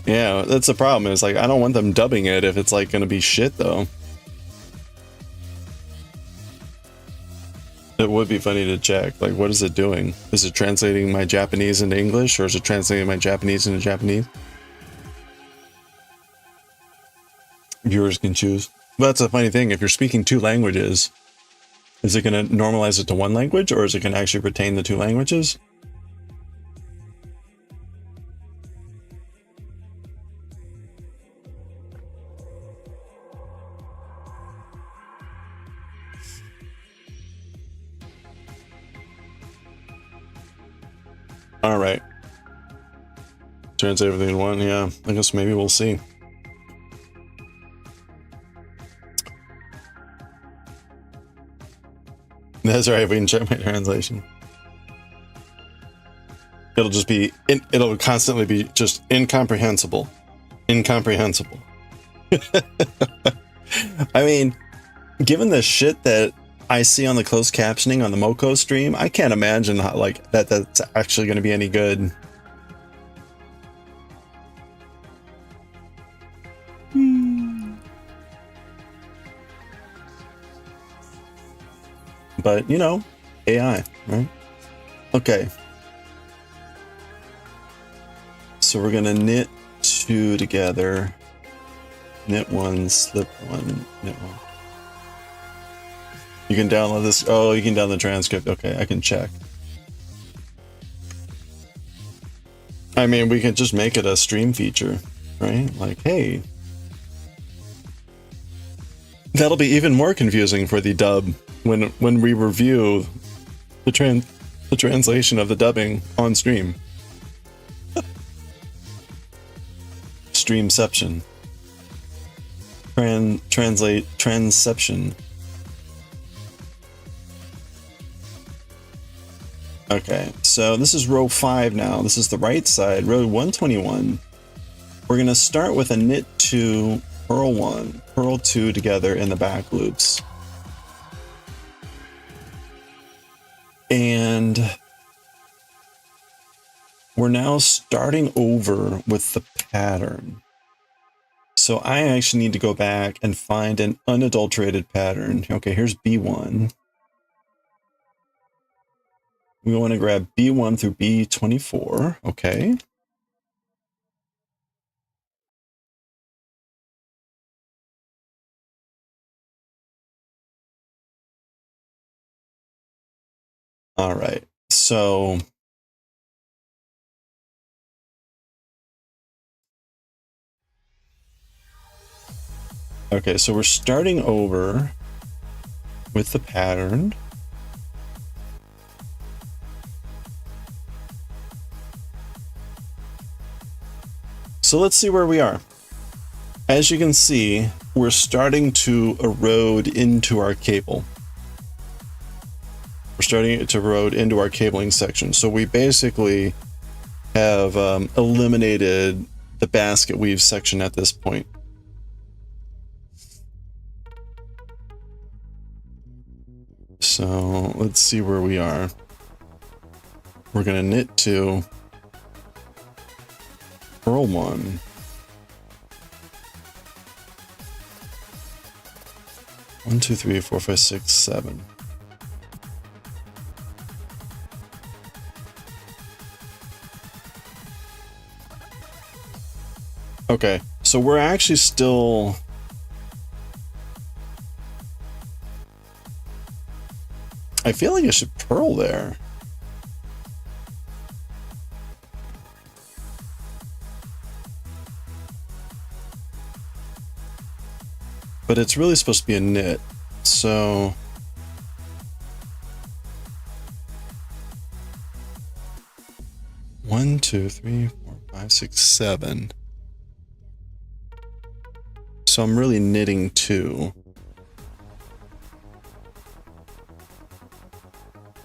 Yeah, that's the problem. Is like I don't want them dubbing it if it's like going to be shit though. It would be funny to check. Like, what is it doing? Is it translating my Japanese into English, or is it translating my Japanese into Japanese? Viewers can choose. But that's a funny thing. If you're speaking 2 languages, is it going to normalize it to 1 language, or is it going to actually retain the 2 languages? All right. Translate everything in 1. Yeah, I guess maybe we'll see. That's right. We can check my translation. It'll just be. It'll constantly be just incomprehensible. Incomprehensible. I mean, given the shit that I see on the closed captioning on the Moko stream, I can't imagine how, like that's actually going to be any good. But you know, AI, right? Okay. So we're gonna knit 2 together. Knit 1, slip 1, knit 1. You can download this. Oh, you can download the transcript. Okay, I can check. I mean, we could just make it a stream feature, right? Like, hey. That'll be even more confusing for the dub when we review the translation of the dubbing on stream. Streamception. Translate transception. Okay, so this is row 5 now. This is the right side, row 121. We're gonna start with a knit 2, purl 1, purl 2 together in the back loops. And we're now starting over with the pattern. So I actually need to go back and find an unadulterated pattern. Okay, here's B1. We want to grab B1 through B24. Okay. All right. So okay, so we're starting over with the pattern. So let's see where we are. As you can see, we're starting to erode into our cable. We're starting to erode into our cabling section. So we basically have eliminated the basket weave section at this point. So let's see where we are. We're going to knit 2, purl 1. One, two, three, four, five, six, 7. Okay, so we're actually still... I feel like I should purl there. But it's really supposed to be a knit, so... One, two, three, four, five, six, 7. So I'm really knitting 2.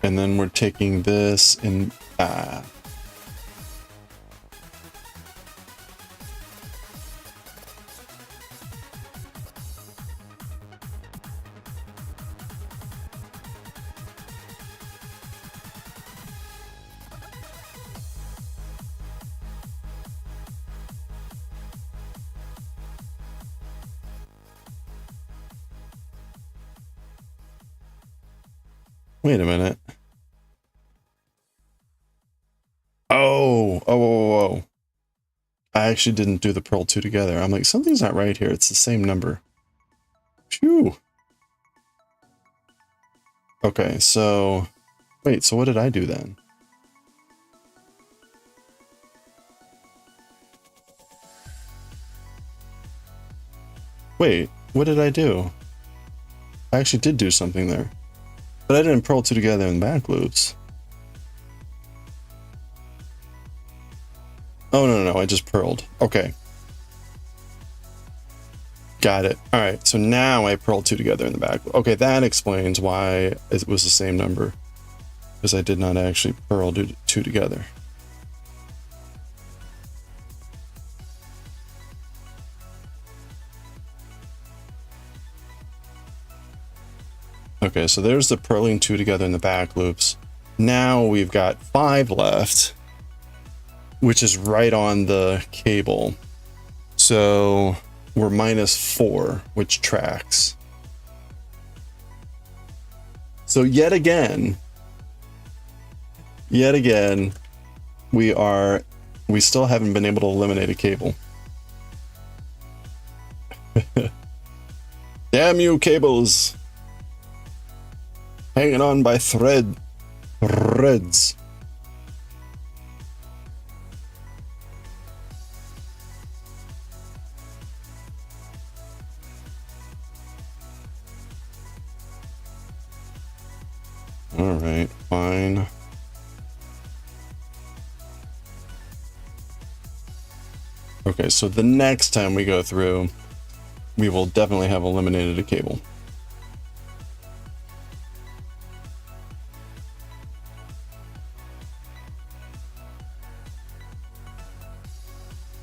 And then we're taking this and wait a minute. Oh. I actually didn't do the purl 2 together. I'm like, something's not right here. It's the same number. Phew. Okay, so... Wait, so what did I do then? Wait, what did I do? I actually did do something there. But I didn't purl 2 together in back loops. Oh, no, I just purled. Okay. Got it. All right, so now I purled 2 together in the back. Okay, that explains why it was the same number. Because I did not actually purl 2 together. Okay, so there's the purling two together in the back loops. Now we've got 5 left, which is right on the cable. So we're -4, which tracks. So yet again, we still haven't been able to eliminate a cable. Damn you, cables! Hanging on by threads. All right, fine. Okay, so the next time we go through, we will definitely have eliminated a cable.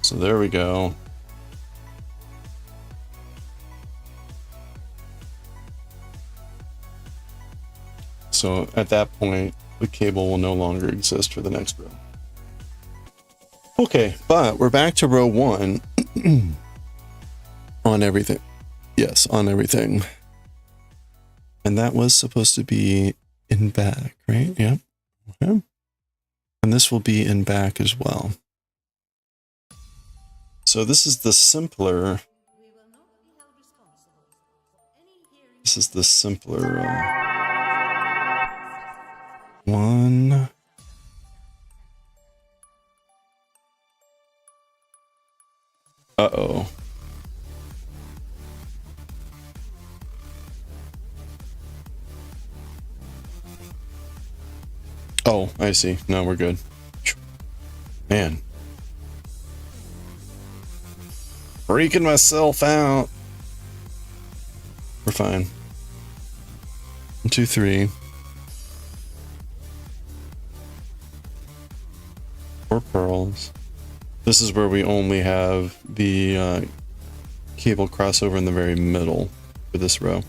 So there we go. So at that point, the cable will no longer exist for the next row. Okay, but we're back to row 1 on everything. Yes, on everything. And that was supposed to be in back, right? Yep. Okay. And this will be in back as well. So this is the simpler. This is the simpler one. Uh-oh. Oh, I see. No, we're good. Man. Freaking myself out. We're fine. 1, 2, 3. 4 pearls. This is where we only have the cable crossover in the very middle for this row,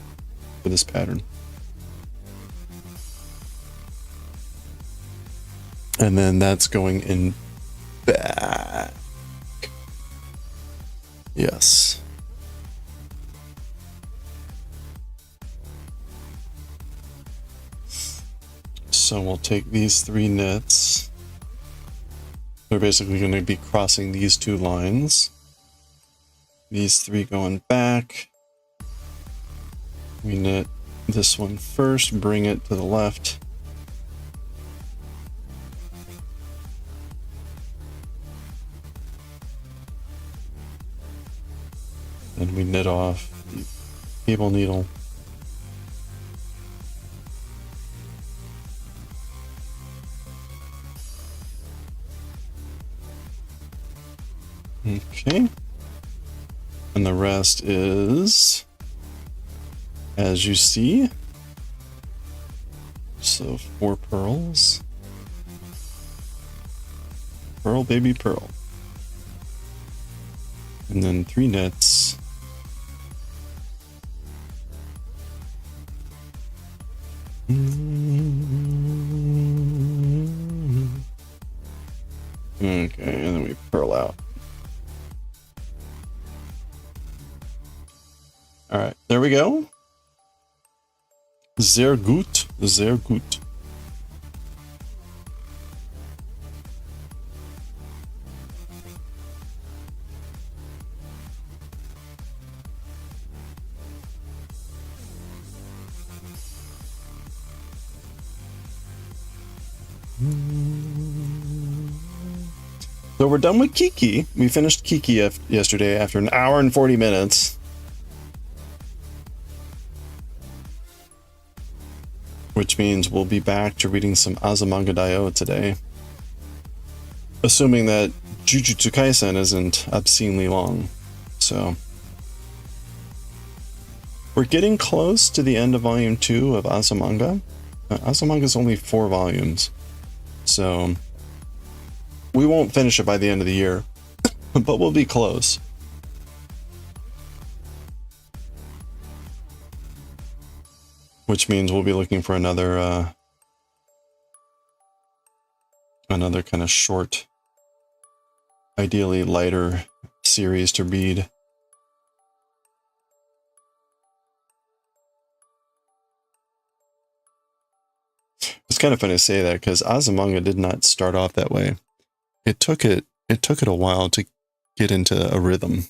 for this pattern. And then that's going in back. Yes. So we'll take these 3 knits. They're basically going to be crossing these 2 lines. These 3 going back. We knit this one first, bring it to the left. Then we knit off the cable needle. Okay. And the rest is, as you see, so 4 pearls. Pearl, baby, pearl. And then 3 knits. Okay, and then we pearl out. All right, there we go. Sehr gut, sehr gut. So we're done with Kiki. We finished Kiki yesterday after an hour and 40 minutes. Which means we'll be back to reading some Azumanga Daioh today. Assuming that Jujutsu Kaisen isn't obscenely long. So we're getting close to the end of volume 2 of Azumanga. Azumanga is only 4 volumes. So we won't finish it by the end of the year, but we'll be close. which means we'll be looking for another another kind of short, ideally lighter series to read. It's kind of funny to say that because Azumanga did not start off that way. It took it a while to get into a rhythm.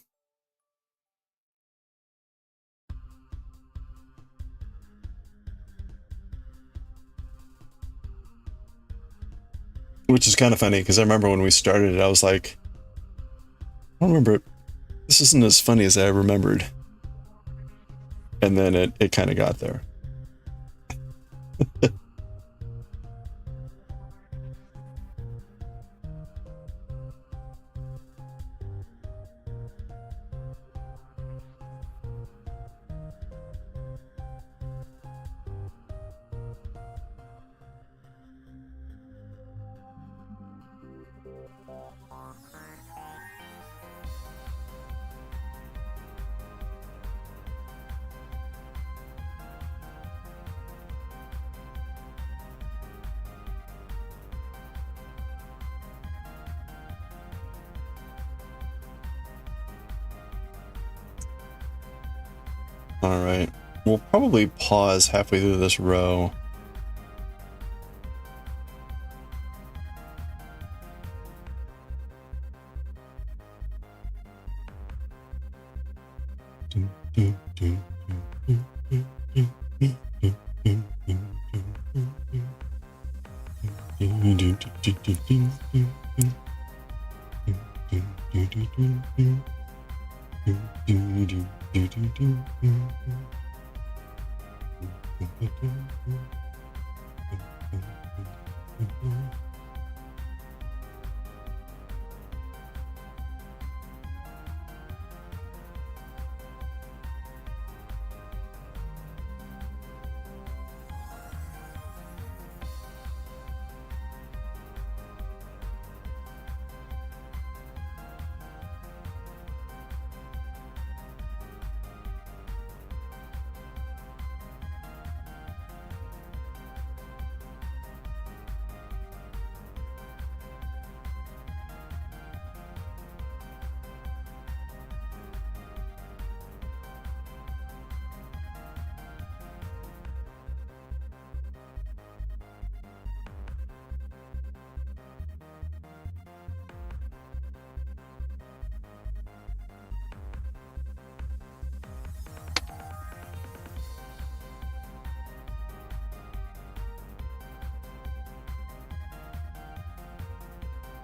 Which is kind of funny because I remember when we started it, I was like, I don't remember, this isn't as funny as I remembered. And then it kind of got there. All right, we'll probably pause halfway through this row.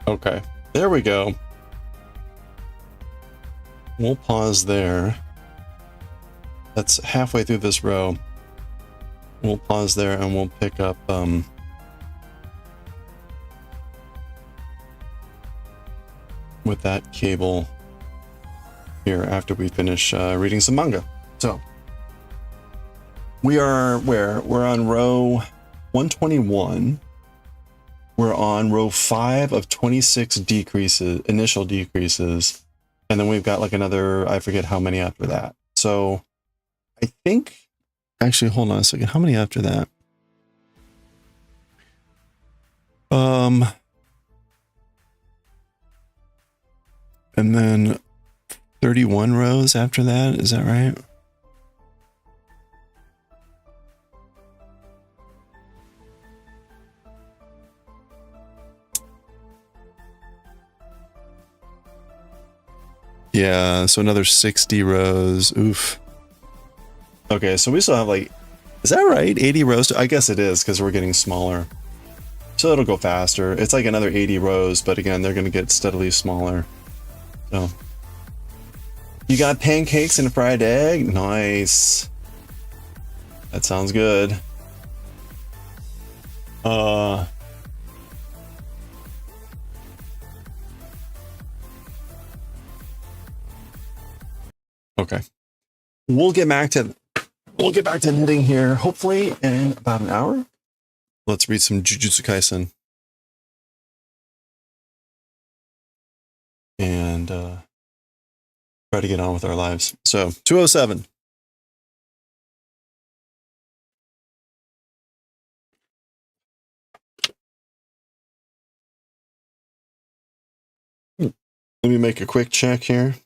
Okay, there we go. We'll pause there. That's halfway through this row. We'll pause there and we'll pick up with that cable here after we finish reading some manga. So we are where? We're on row 121. We're on row 5 of 26 decreases, initial decreases. And then we've got like another, I forget how many after that. So I think, actually, hold on a second. How many after that? And then 31 rows after that. Is that right? Yeah, so another 60 rows. Oof. Okay, so we still have like, is that right? 80 rows? I guess it is because we're getting smaller. So it'll go faster. It's like another 80 rows, but again, they're going to get steadily smaller. So, you got pancakes and a fried egg? Nice. That sounds good. Okay. We'll get back to knitting here, hopefully in about an hour. Let's read some Jujutsu Kaisen. And try to get on with our lives. So, 207. Let me make a quick check here.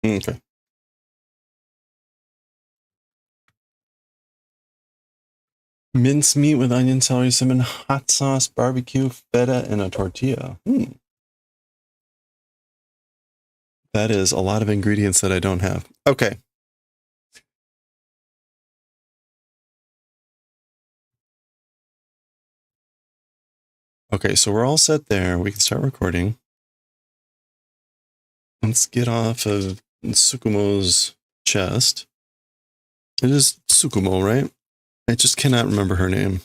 Okay. Mince meat with onion, celery, cinnamon, hot sauce, barbecue, feta, and a tortilla. That is a lot of ingredients that I don't have. Okay. Okay, so we're all set there. We can start recording. Let's get off of Tsukumo's chest. It is Tsukumo, right? I just cannot remember her name.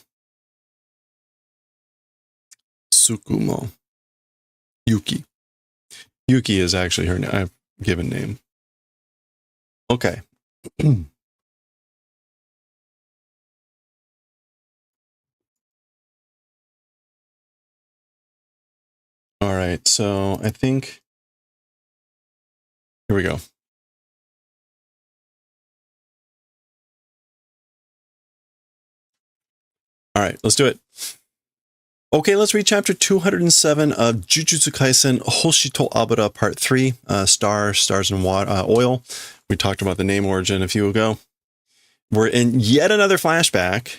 Tsukumo. Yuki. Yuki is actually her given name. Okay. All right, so I think... Here we go. All right, let's do it. Okay, let's read chapter 207 of Jujutsu Kaisen Hoshito Abura Part 3, Stars and Oil. We talked about the name origin a few ago. We're in yet another flashback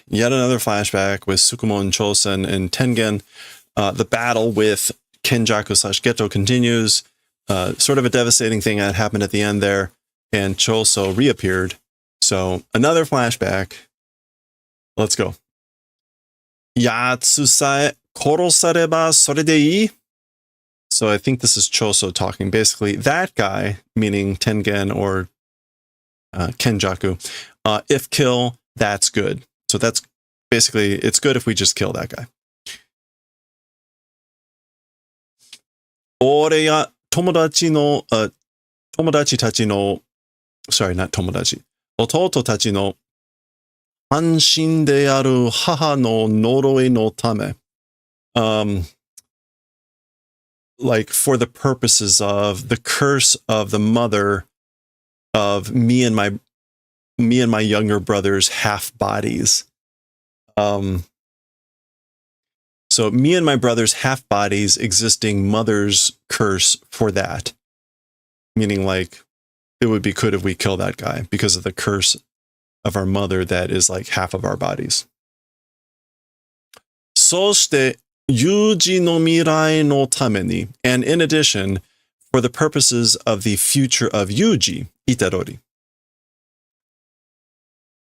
with Tsukumo and Chosen and Tengen. The battle with Kenjaku / Geto continues. Sort of a devastating thing that happened at the end there, and Choso reappeared. So another flashback. Let's go. Yatsusae korosareba soredei. So I think this is Choso talking. Basically, that guy, meaning Tengen or Kenjaku, if kill, that's good. So that's basically, it's good if we just kill that guy. Ore ya tomodachi tachi no, sorry, not tomodachi, ototo tachi no anshin de aru haha no noroi no tame. Like for the purposes of the curse of the mother of me and my younger brother's half bodies. So me and my brother's half bodies existing mother's curse for that. Meaning like it would be good if we kill that guy because of the curse of our mother that is like half of our bodies. Soshite yuji no mirai no tame ni. And in addition, for the purposes of the future of Yuji, Itarori.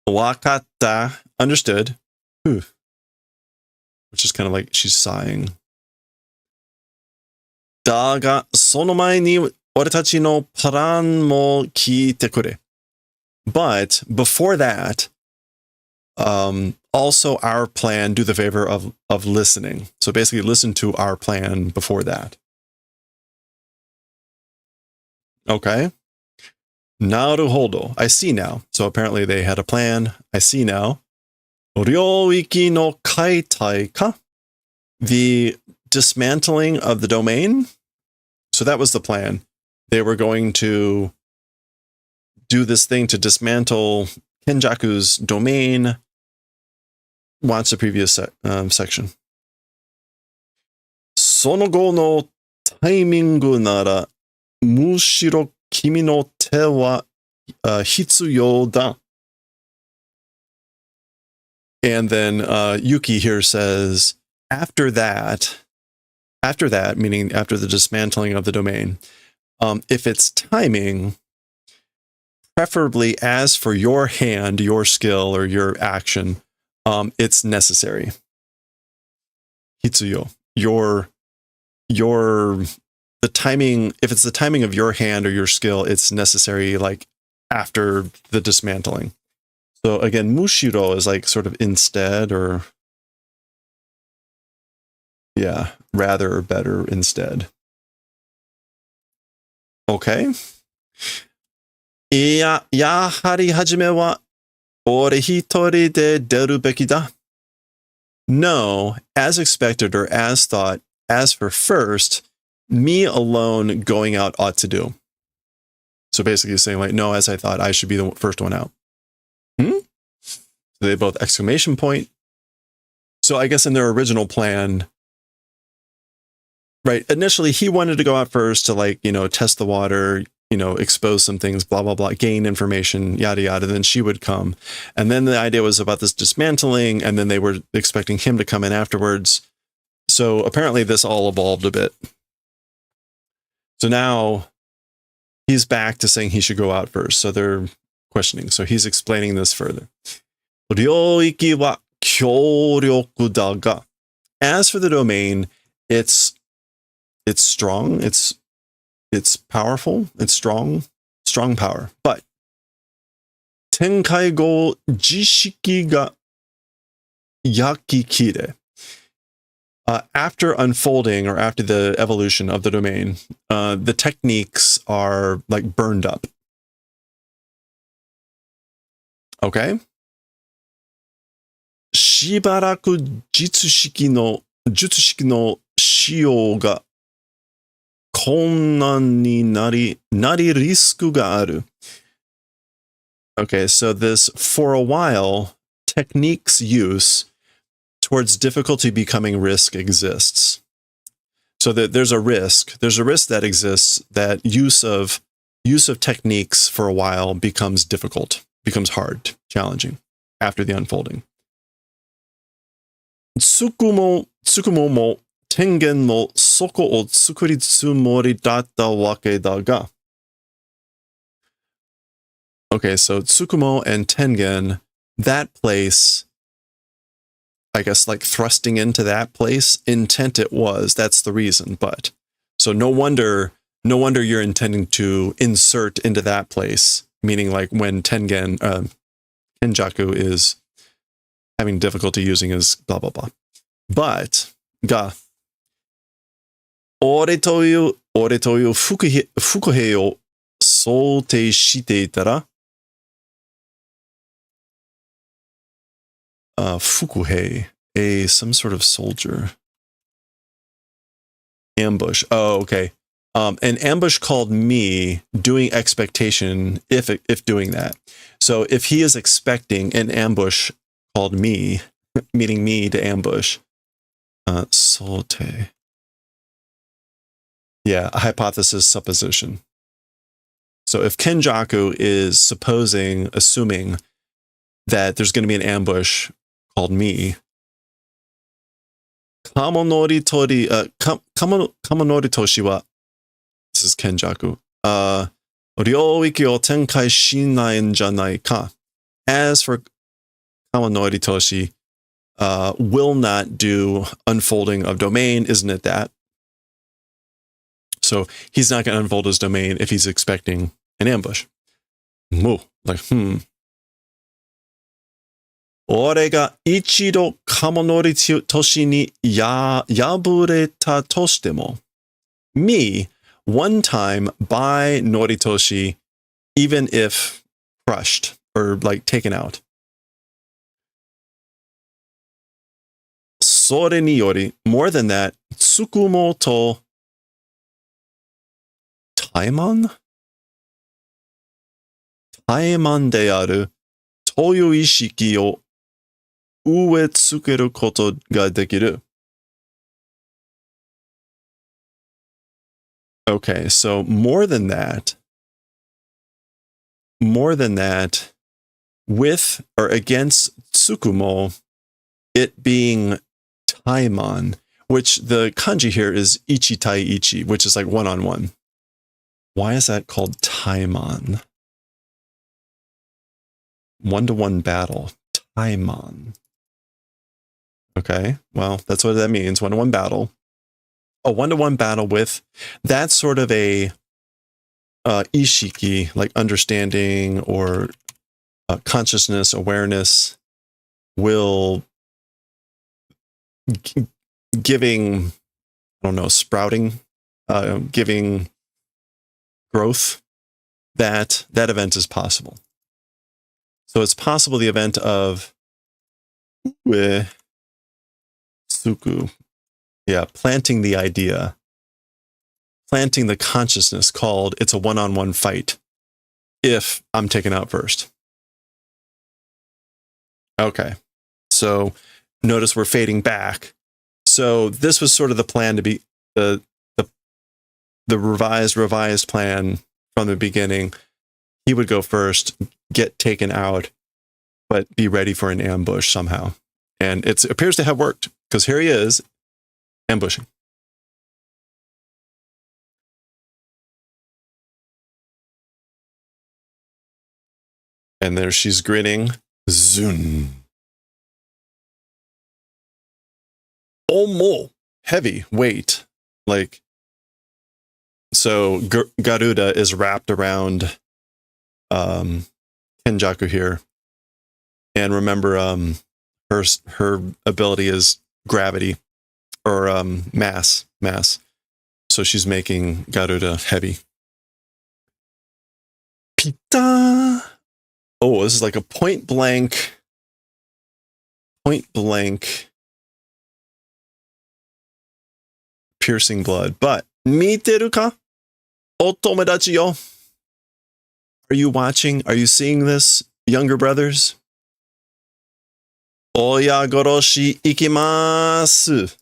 Wakatta, understood. Whew. Which is kind of like she's sighing. Daga sono mae ni oretachi no paran mo kiite kure. But before that, also our plan, do the favor of listening. So basically listen to our plan before that. Okay. Naruhodo. I see now. So apparently they had a plan. I see now. Ryoiki no kaitai ka? The dismantling of the domain. So that was the plan. They were going to do this thing to dismantle Kenjaku's domain. Watch the previous section. Sonogo no taimingu nara mushiro kimi no te wa hitsuyou da. And then Yuki here says, after that, meaning after the dismantling of the domain, if it's timing, preferably as for your hand, your skill, or your action, it's necessary. Hitsuyo, the timing, if it's the timing of your hand or your skill, it's necessary like after the dismantling. So again, mushiro is like sort of instead or yeah, rather or better instead. Okay. Iya, yahari hajime wa ore hitori de deru beki da. No, as expected or as thought, as for first, me alone going out ought to do. So basically saying like, no, as I thought, I should be the first one out. So they both exclamation point. So I guess in their original plan, right, initially he wanted to go out first to like, test the water, expose some things, blah, blah, blah, gain information, yada, yada. Then she would come. And then the idea was about this dismantling. And then they were expecting him to come in afterwards. So apparently this all evolved a bit. So now he's back to saying he should go out first. So they're questioning. So he's explaining this further. 領域は強力だが. As for the domain, it's strong, it's powerful, it's strong power. But 展開後知識が焼き切れ. After unfolding or after the evolution of the domain, the techniques are like burned up. Okay? しばらく術式の使用が困難になりリスクがある. Okay, so this, for a while, techniques use towards difficulty becoming risk exists. So that there's a risk that exists that use of techniques for a while becomes difficult, becomes hard, challenging after the unfolding. つくもも天元もそこを作りつもりだったわけだが. Okay, so Tsukumo and Tengen, that place, I guess like thrusting into that place, intent it was, that's the reason. But so no wonder you're intending to insert into that place, meaning like when Kenjaku is having difficulty using his blah blah blah. But が俺という伏兵を想定していたら、fukuhei, some sort of soldier. Ambush. Oh, okay. An ambush called me doing expectation if doing that. So if he is expecting an ambush called me, meaning me to ambush, sote. Yeah, a hypothesis supposition. So if Kenjaku is assuming that there's going to be an ambush called me, Kamonori Toshi wa, this is Kenjaku, ryōiki o tenkai shinai n janai ka. As for Kamonori Toshi, will not do unfolding of domain, isn't it that? So he's not going to unfold his domain if he's expecting an ambush. Like, 俺が一度Kamonori Toshiに破れたとしても, me, one time by Noritoshi, even if crushed or like taken out. それにより, more than that, Tsukumo to Taimon であるという意識を植え付けることができる. Okay, so more than that, with or against Tsukumo, it being Taimon, which the kanji here is ichi tai ichi, which is like one-on-one. Why is that called Taimon? One-to-one battle. Taimon. Okay, well, that's what that means. One-to-one battle. A one-to-one battle with that sort of a ishiki, like understanding or consciousness, awareness, will giving, I don't know, sprouting, giving growth, that event is possible. So it's possible the event of Suku. Yeah, planting the idea. Planting the consciousness called it's a one-on-one fight. If I'm taken out first. Okay. So notice we're fading back. So this was sort of the plan to be the revised plan from the beginning. He would go first, get taken out, but be ready for an ambush somehow. And it appears to have worked, because here he is, ambushing. And there she's grinning. Zun. Omo. Heavy weight. Like, so Garuda is wrapped around Kenjaku here. And remember, her ability is gravity or mass. So she's making Garuda heavy. Pita. Oh, this is like a point blank piercing blood. But miteru ka? Otomodachi yo. Are you watching? Are you seeing this, younger brothers? Oya goroshi ikimasu.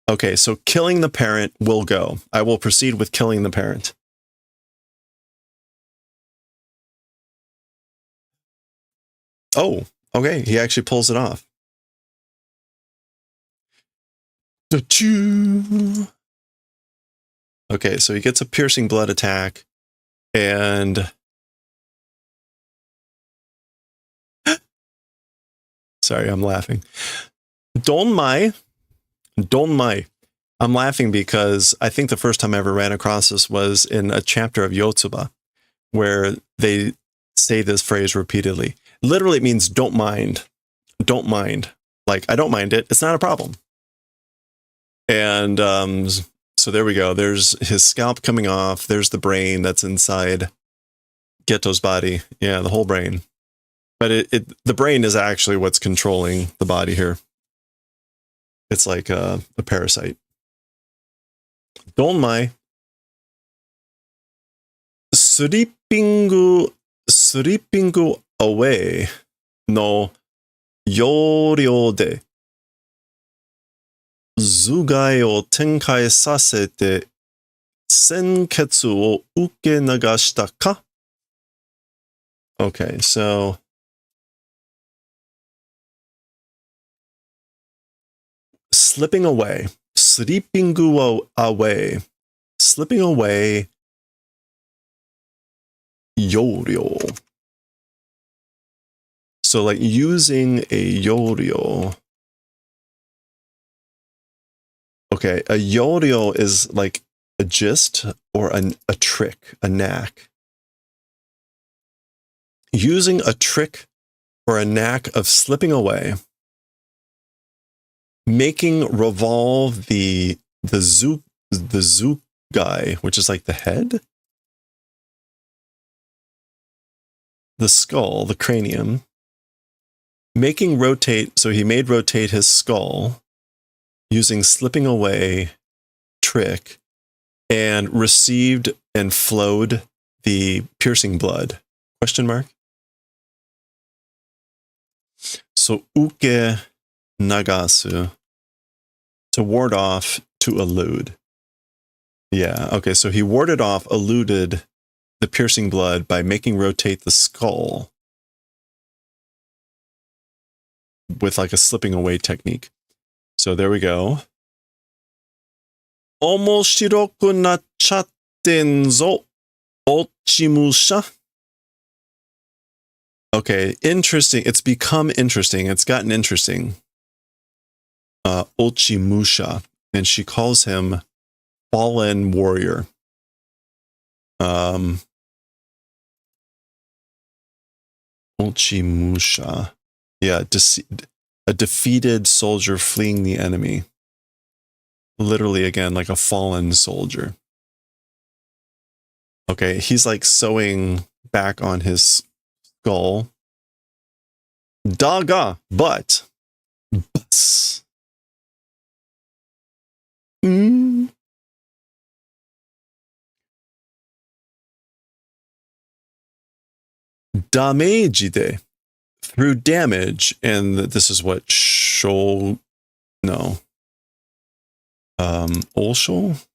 Okay, so killing the parent will go. I will proceed with killing the parent. Oh, okay. He actually pulls it off. Okay, so he gets a piercing blood attack, and sorry, I'm laughing. Donmai. I'm laughing because I think the first time I ever ran across this was in a chapter of Yotsuba, where they say this phrase repeatedly. Literally, it means don't mind. Don't mind. Like, I don't mind it. It's not a problem. And so there we go. There's his scalp coming off. There's the brain that's inside Geto's body. Yeah, the whole brain. But the brain is actually what's controlling the body here. It's like a parasite. Donmai. Sleeping away no yoryo de zugai o tenkai sasete senketsu o uke nagashita ka? Okay, so slipping away, slipping away, yoryo. So like using a yoryo. Okay, a yoryo is like a gist or a trick, a knack. Using a trick or a knack of slipping away, making revolve the guy, which is like the head, the skull, the cranium, making rotate. So he made rotate his skull using slipping away trick, and received and flowed the piercing blood. Question mark? So uke nagasu, to ward off, to elude. Yeah, okay, so he warded off, eluded the piercing blood by making rotate the skull with like a slipping away technique. So there we go. Omoshiroku nachatten zo, ochimusha. Okay, interesting. It's become interesting. It's gotten interesting. Ochimusha. And she calls him fallen warrior. Ochimusha. Yeah, a defeated soldier fleeing the enemy. Literally, again, like a fallen soldier. Okay, he's like sewing back on his skull. Daga, but Bus. Mm. Damage de. Through damage, and this is what Shol. No. Olshol?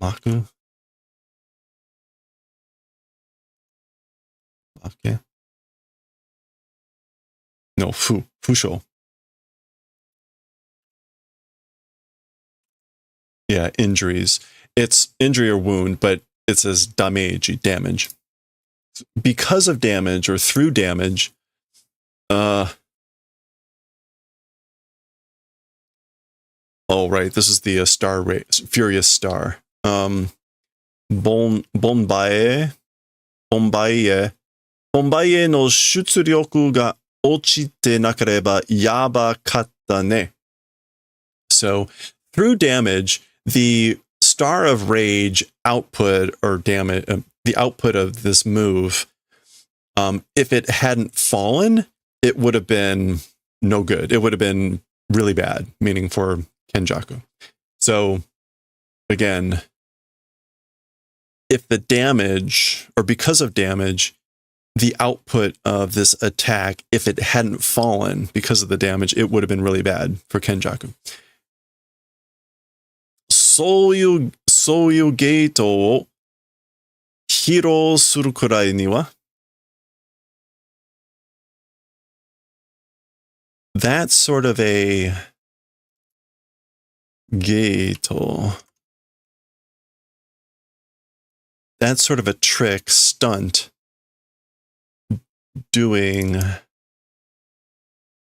Maku? Okay. No, Fusho. Yeah, injuries. It's injury or wound, but it says damage. Because of damage or through damage, oh, right. This is the star race, Furious Star. Bombaye no shutsuryoku ga ochite nakareba yabakatta ne. So, through damage, the Star of Rage output or damage, the output of this move, if it hadn't fallen, it would have been no good. It would have been really bad, meaning for Kenjaku. So, again, if the damage, or because of damage, the output of this attack, if it hadn't fallen because of the damage, it would have been really bad for Kenjaku. そういうゲートを披露するくらいには That's sort of a gate. That's sort of a trick, stunt, doing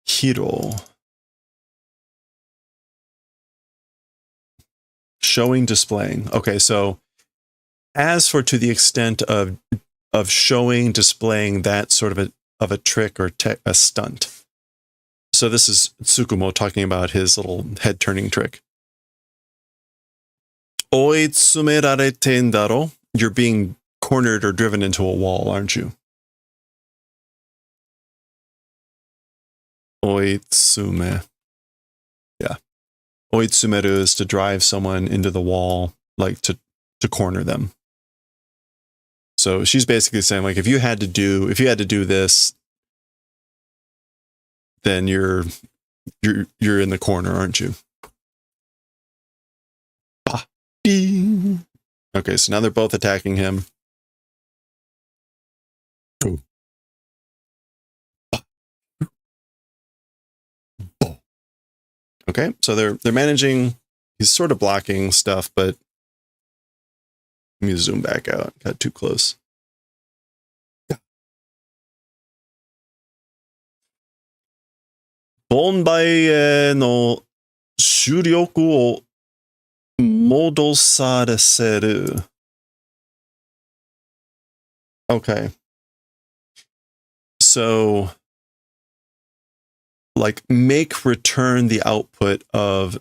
hero. Showing, displaying. Okay, so as for to the extent of showing, displaying that sort of a trick or a stunt. So this is Tsukumo talking about his little head turning trick. Oitsumerarete ndaro. You're being cornered or driven into a wall, aren't you? Oitsume. Yeah. Oitsumeru is to drive someone into the wall, like to corner them. So she's basically saying, like, if you had to do this, then you're in the corner, aren't you? Okay, so now they're both attacking him. Okay, so they're managing. He's sort of blocking stuff, but let me zoom back out. Got too close. Bonbai no shuryoku o modosareseru. Okay. So, like, make return the output of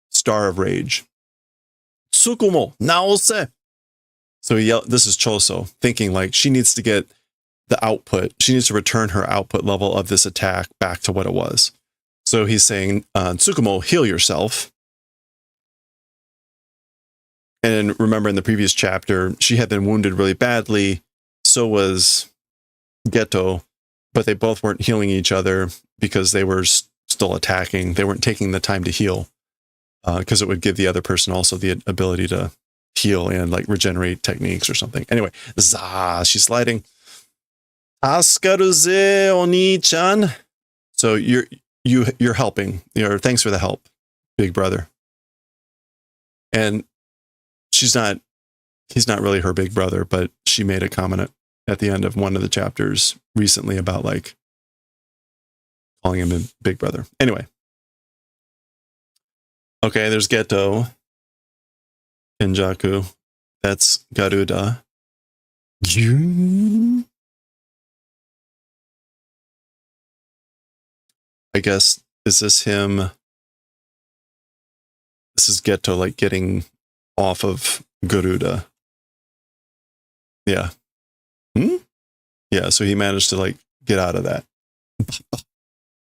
Star of Rage. Tsukumo, naose. So this is Choso, thinking like she needs to get the output. She needs to return her output level of this attack back to what it was. So he's saying, Tsukumo, heal yourself. And remember in the previous chapter, she had been wounded really badly. So was Geto, but they both weren't healing each other because they were still attacking. They weren't taking the time to heal because it would give the other person also the ability to heal and like regenerate techniques or something. Anyway, she's sliding. Asukaru ze, Oni-chan. So you're helping. Thanks for the help, big brother. And he's not really her big brother, but she made a comment at the end of one of the chapters recently about like calling him a big brother. Anyway. Okay, there's Geto. Kenjaku. That's Garuda. I guess, is this him? This is Geto like getting off of Garuda. Yeah. Yeah, so he managed to like get out of that.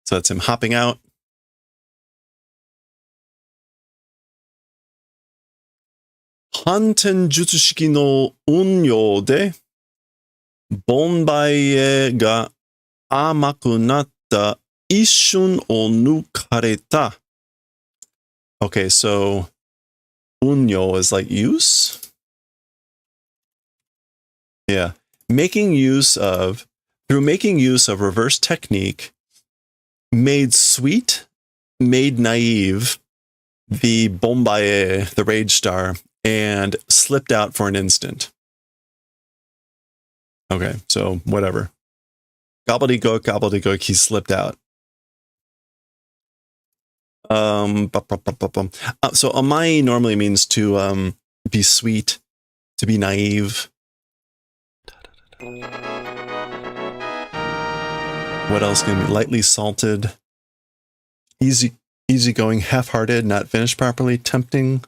So that's him hopping out. Hanten jutsushiki no unyō de bonbaie ga amaku natta ishun o nukareta. Okay, so unyo is like use. Yeah. Through making use of reverse technique, made sweet, made naive the Bombaye, the Rage Star, and slipped out for an instant. Okay, so whatever. Gobbledygook, gobbledygook, he slipped out. So amai normally means to be sweet, to be naive. What else can be? Lightly salted, easygoing, half-hearted, not finished properly, tempting.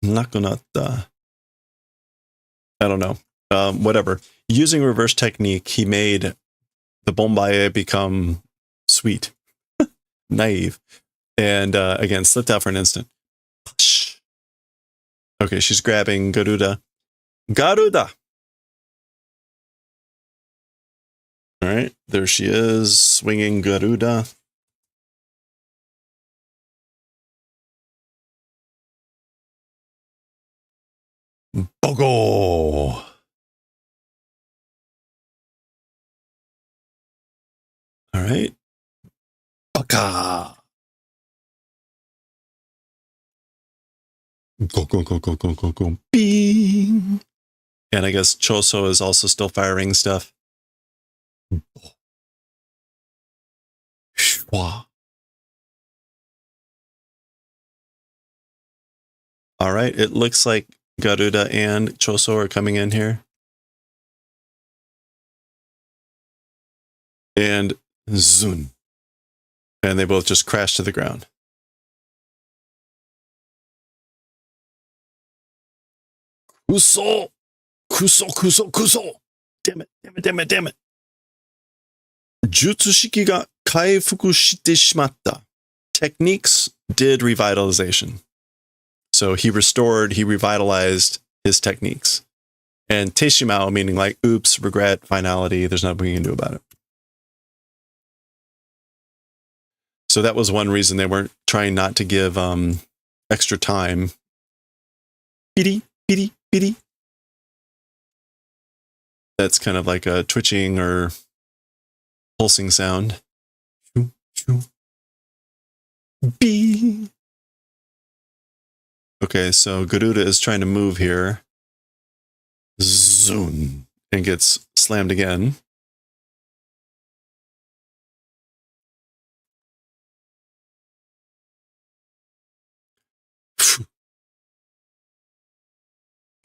Nakunatta. I don't know. Whatever. Using reverse technique, he made the Bombaye become sweet, naive, and again, slipped out for an instant. Okay, she's grabbing Garuda. Garuda! All right, there she is, swinging Garuda. Bogo! All right. Baka! Go, go, go, go, go, go, go. Bing! And I guess Choso is also still firing stuff. Shwa. All right, it looks like Garuda and Choso are coming in here. And Zun. And they both just crash to the ground. Kuso! Kuso, kuso, kuso! Damn it, damn it, damn it, damn it. Jutsushiki ga kaifuku shite shimatta. Techniques did revitalization. So he revitalized his techniques. And Teishimao, meaning like, oops, regret, finality, there's nothing we can do about it. So that was one reason they weren't trying not to give extra time. Piri, piri, piri. That's kind of like a twitching or pulsing sound. Shoo, shoo. Bee. Okay, so Garuda is trying to move here. Zoom. And gets slammed again.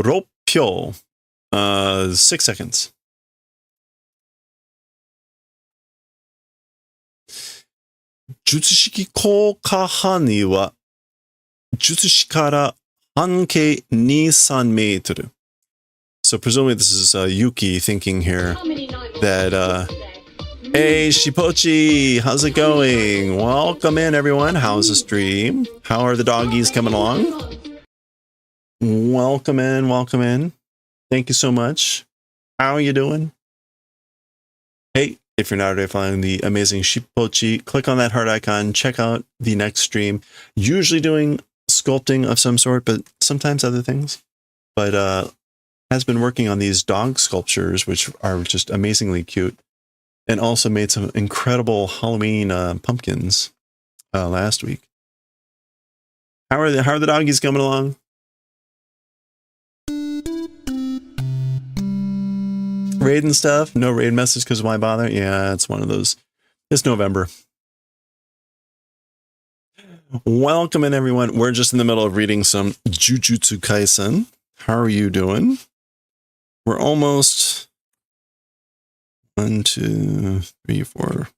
Ropyo. 6 seconds. Jutsushiki Kokaha ni wa Jutsushi kara hankei 2-3 meter. So presumably this is Yuki thinking here that hey Shippochi, how's it going? Welcome in everyone. How's the stream? How are the doggies coming along? Welcome in, welcome in. Thank you so much. How are you doing? Hey, if you're not already following the amazing Shippochi, click on that heart icon, check out the next stream. Usually doing sculpting of some sort, but sometimes other things. But has been working on these dog sculptures, which are just amazingly cute, and also made some incredible Halloween pumpkins last week. How are the doggies coming along? Raid and stuff? No raid message because why bother? Yeah, it's one of those. It's November. Welcome in everyone. We're just in the middle of reading some Jujutsu Kaisen. How are you doing? We're almost 1, 2, 3, 4,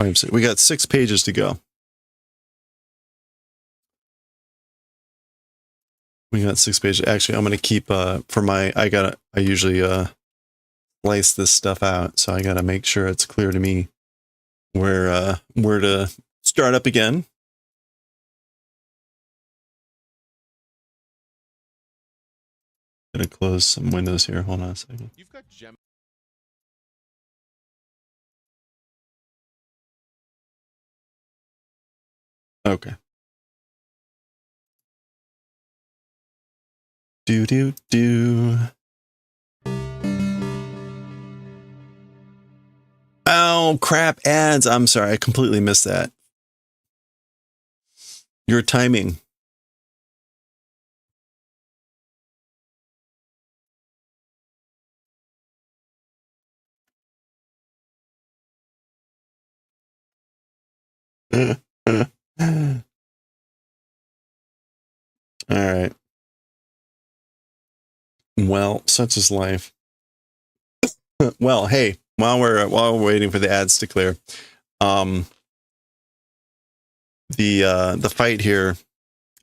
5, 6. We got 6 pages to go. We got 6 pages. Actually, I'm going to keep for my I usually splice this stuff out, so I gotta make sure it's clear to me where to start up again. Gonna close some windows here. Hold on a second. You've got gem. Okay. Do. Oh, crap. Ads. I'm sorry. I completely missed that. Your timing. All right. Well, such is life. Well, hey, while we're waiting for the ads to clear, the fight here.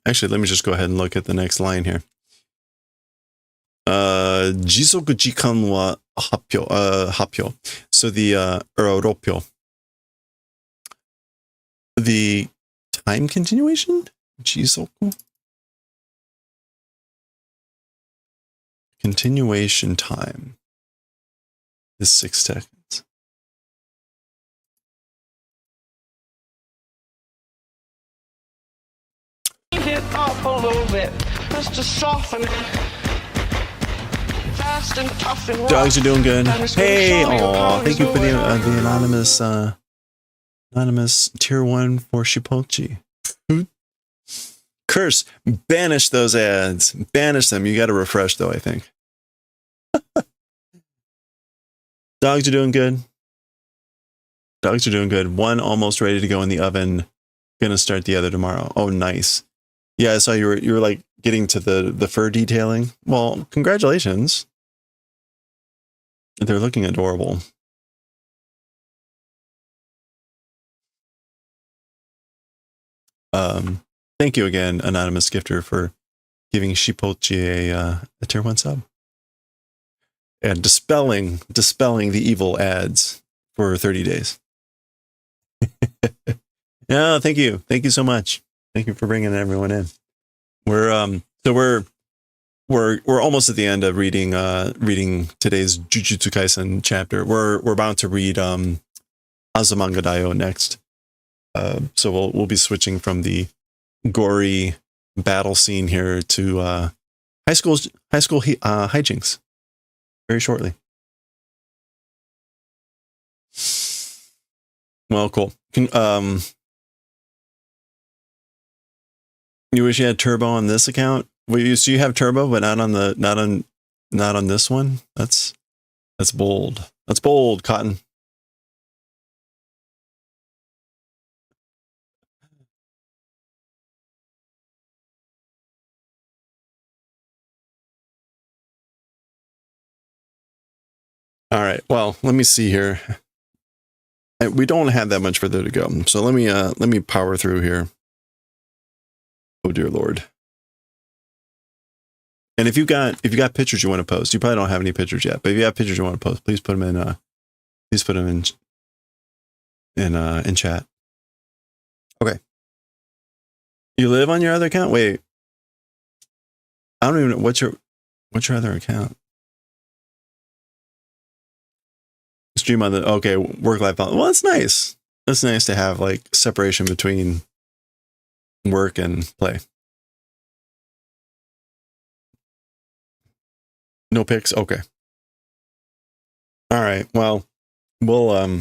Actually, let me just go ahead and look at the next line here. Jisoku jikan wa happyo. So the ropyo. The time continuation? Jisoku? Continuation time is 6 seconds. It up a little bit just to soften it. Fast and tough and rough. Dogs are doing good. I'm just gonna Hey, show you how aw, it's thank you for the going. anonymous tier 1 for Shipochi. Curse, banish those ads. Banish them. You got to refresh though, I think. Dogs are doing good. Dogs are doing good. One almost ready to go in the oven. Gonna start the other tomorrow. Oh, nice. Yeah, I saw you were like getting to the fur detailing. Well, congratulations. They're looking adorable. Thank you again, anonymous gifter, for giving Shipochi a tier 1 sub and dispelling the evil ads for 30 days. No, thank you so much. Thank you for bringing everyone in. We're almost at the end of reading today's Jujutsu Kaisen chapter. We're about to read Azumanga Daioh next. So we'll be switching from the gory battle scene here to high school hijinks very shortly. Well, cool. You wish you had turbo on this account? Well, so you have turbo, but not on this one. That's bold. That's bold, Cotton. All right. Well, let me see here. We don't have that much further to go, so let me power through here. Oh dear Lord! And if you got pictures you want to post, you probably don't have any pictures yet. But if you have pictures you want to post, please put them in. Please put them in chat. Okay. You live on your other account? Wait. I don't even know what's your other account. Stream on the work-life balance. Well, that's nice. That's nice to have like separation between work and play. No pics? Okay. All right. Well, we'll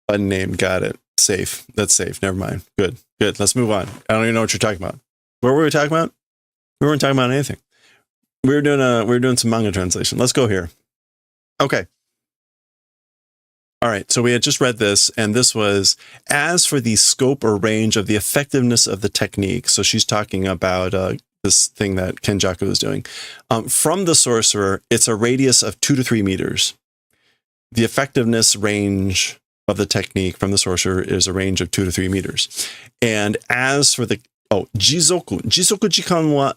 unnamed. Got it. Safe. That's safe. Never mind. Good. Let's move on. I don't even know what you're talking about. What were we talking about? We weren't talking about anything. We were doing some manga translation. Let's go here. Okay. All right. So we had just read this, and this was as for the scope or range of the effectiveness of the technique. So she's talking about this thing that Kenjaku is doing. From the sorcerer, it's a radius of 2 to 3 meters. The effectiveness range of the technique from the sorcerer is a range of 2 to 3 meters. And as for the jisoku jikan wa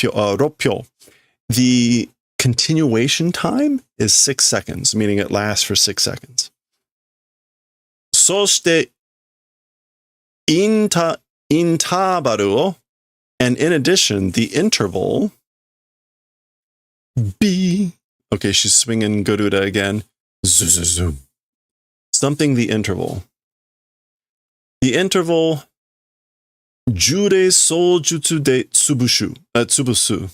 ropyo. The continuation time is 6 seconds, meaning it lasts for 6 seconds. そして、インターバルを and in addition, the interval B. Okay, she's swinging Garuda again. Zoom. Something the interval. The interval Jure Soujutsu de Tsubusu.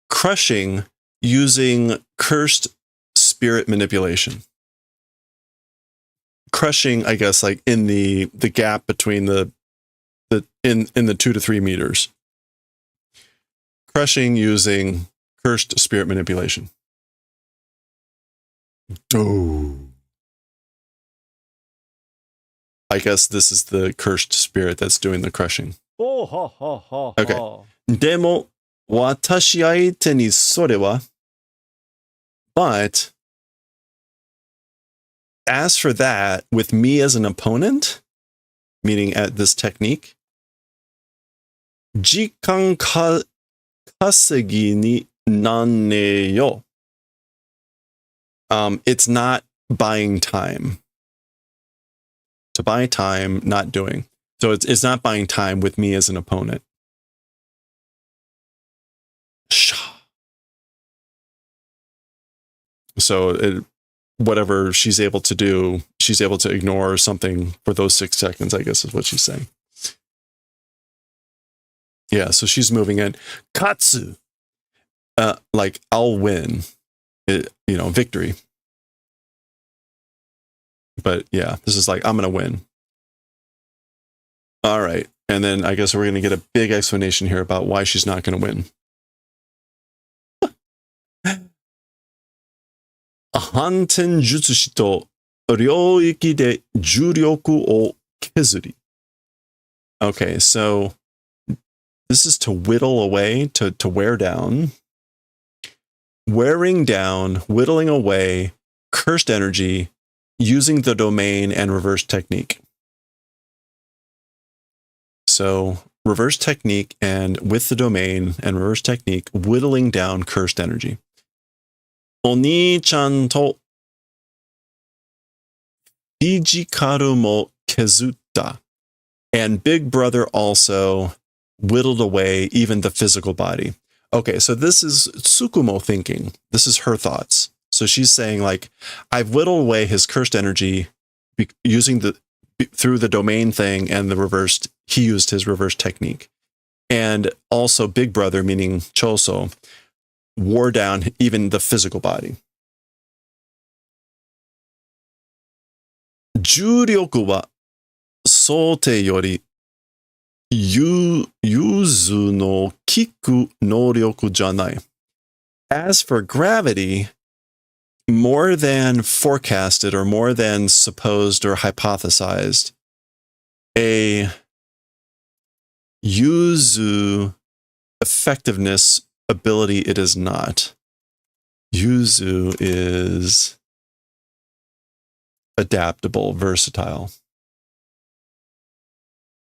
Crushing using cursed spirit manipulation. Crushing, I guess, like in the gap between in the 2 to 3 meters. Crushing using cursed spirit manipulation. Oh. I guess this is the cursed spirit that's doing the crushing. Oh, ha, ha, ha, Okay. ha. でも、私相手にそれは but as for that, with me as an opponent, meaning at this technique, 時間稼ぎになんねよ. It's not buying time. To buy time, not doing. So it's not buying time with me as an opponent. So whatever she's able to do, she's able to ignore something for those 6 seconds, I guess is what she's saying. Yeah, so she's moving in. Katsu. Like, I'll win. Victory. But yeah, this is like, I'm going to win. All right. And then I guess we're going to get a big explanation here about why she's not going to win. 反転術師と領域で重力を削り. Okay, so this is to whittle away, to wear down. Wearing down, whittling away, cursed energy, using the domain and reverse technique. So reverse technique and with the domain and reverse technique, whittling down cursed energy. お兄ちゃんとフィジカルも削った. And Big Brother also whittled away even the physical body. Okay, so this is Tsukumo thinking. This is her thoughts. So she's saying, like, I've whittled away his cursed energy using through the domain thing and he used his reverse technique. And also Big Brother, meaning Choso, wore down even the physical body. 重力は想定より融通の利く能力じゃない. As for gravity, more than forecasted or more than supposed or hypothesized, a yuzu effectiveness ability it is not. Yuzu is adaptable, versatile.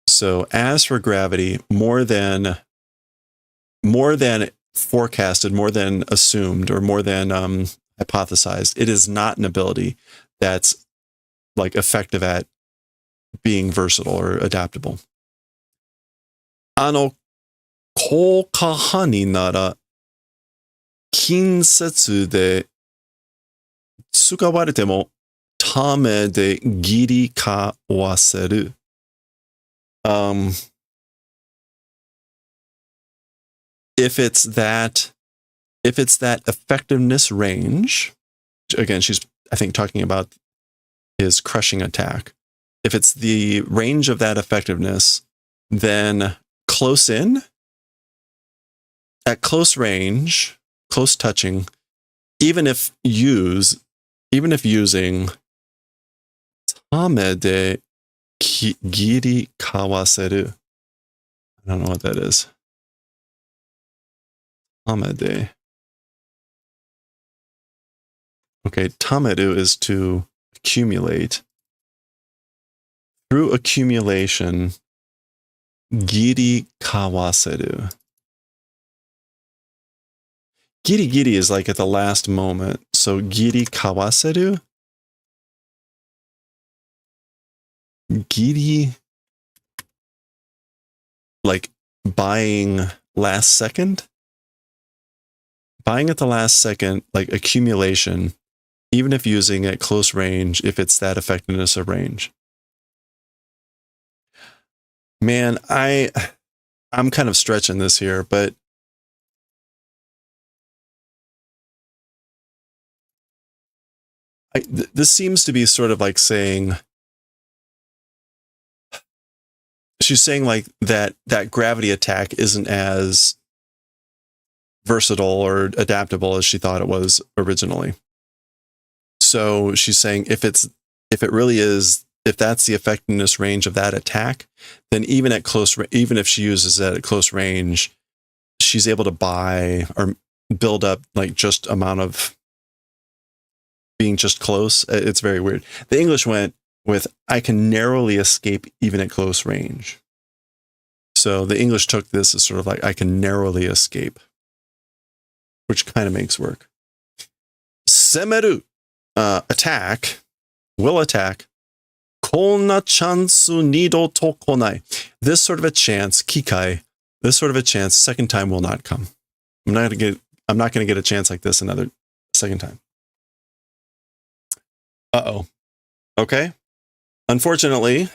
So as for gravity, more than forecasted, more than assumed, or more than hypothesized, it is not an ability that's like effective at being versatile or adaptable. 効果派になら近接で使われてもためで切り交わせる. If it's that effectiveness range, again, she's, I think, talking about his crushing attack. If it's the range of that effectiveness, then at close range, close touching, even if using tame de giri kawaseru. I don't know what that is. Tamede. Okay, tameru is to accumulate. Through accumulation, giri kawaseru. Giri giri is like at the last moment. So giri kawaseru? Giri, like buying last second? Buying at the last second, like accumulation, even if using at close range, if it's that effectiveness of range. Man, I'm kind of stretching this here, but this seems to be sort of like saying, she's saying like that gravity attack isn't as versatile or adaptable as she thought it was originally. So she's saying if that's the effectiveness range of that attack, then even if she uses it at close range, she's able to buy or build up like just amount of being just close. It's very weird. The English went with, I can narrowly escape even at close range. So the English took this as sort of like, I can narrowly escape, which kind of makes work. Semeru, will attack. Konna chansu nido to konai. This sort of a chance, kikai, this sort of a chance, second time will not come. I'm not going to get a chance like this another second time. Uh-oh. Okay. Unfortunately,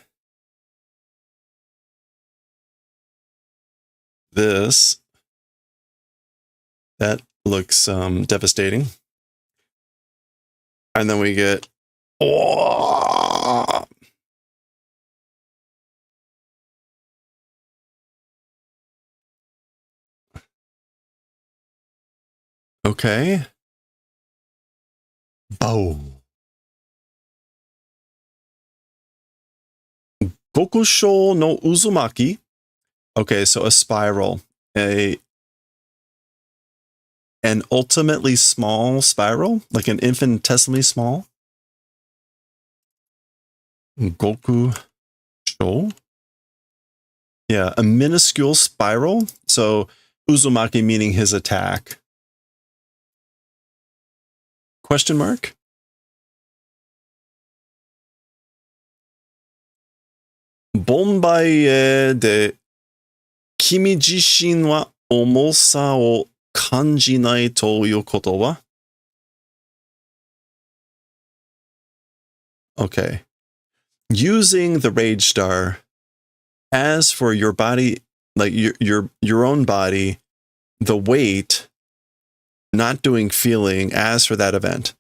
that looks devastating. And then we get, oh! Okay. Bow. Gokusho no Uzumaki. Okay, so a spiral. An ultimately small spiral, like an infinitesimally small. Gokusho. Yeah, a minuscule spiral. So Uzumaki meaning his attack. Question mark? Bonbaie de kimi jishin wa omosa o kanjinai to koto wa? Okay. Using the Rage Star as for your body, like your own body, the weight, not doing feeling as for that event.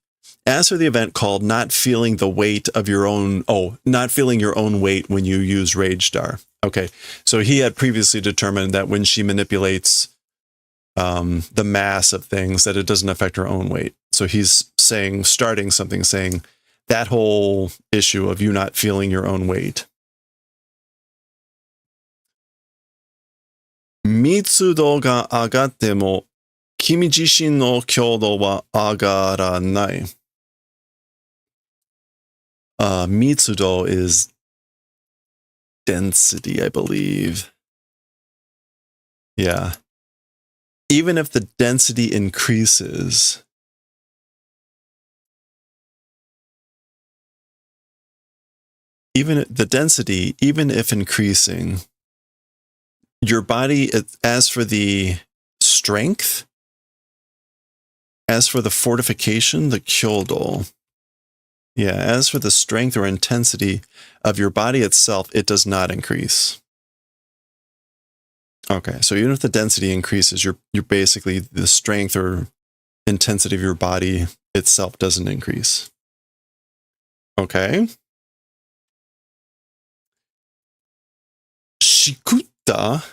As for the event called not feeling the weight of your own, not feeling your own weight when you use Rage Star. Okay, so he had previously determined that when she manipulates the mass of things, that it doesn't affect her own weight. So he's starting something saying that whole issue of you not feeling your own weight. Mitsudo ga agatte mo kimi jishin no kyodo wa agaranai. Mitsudo is density, I believe. Yeah. Even if the density increases, even if increasing, your body, as for the strength, as for the fortification, the kyodo, yeah, as for the strength or intensity of your body itself, it does not increase. Okay, so even if the density increases, you're basically, the strength or intensity of your body itself doesn't increase. Okay. Shikutta.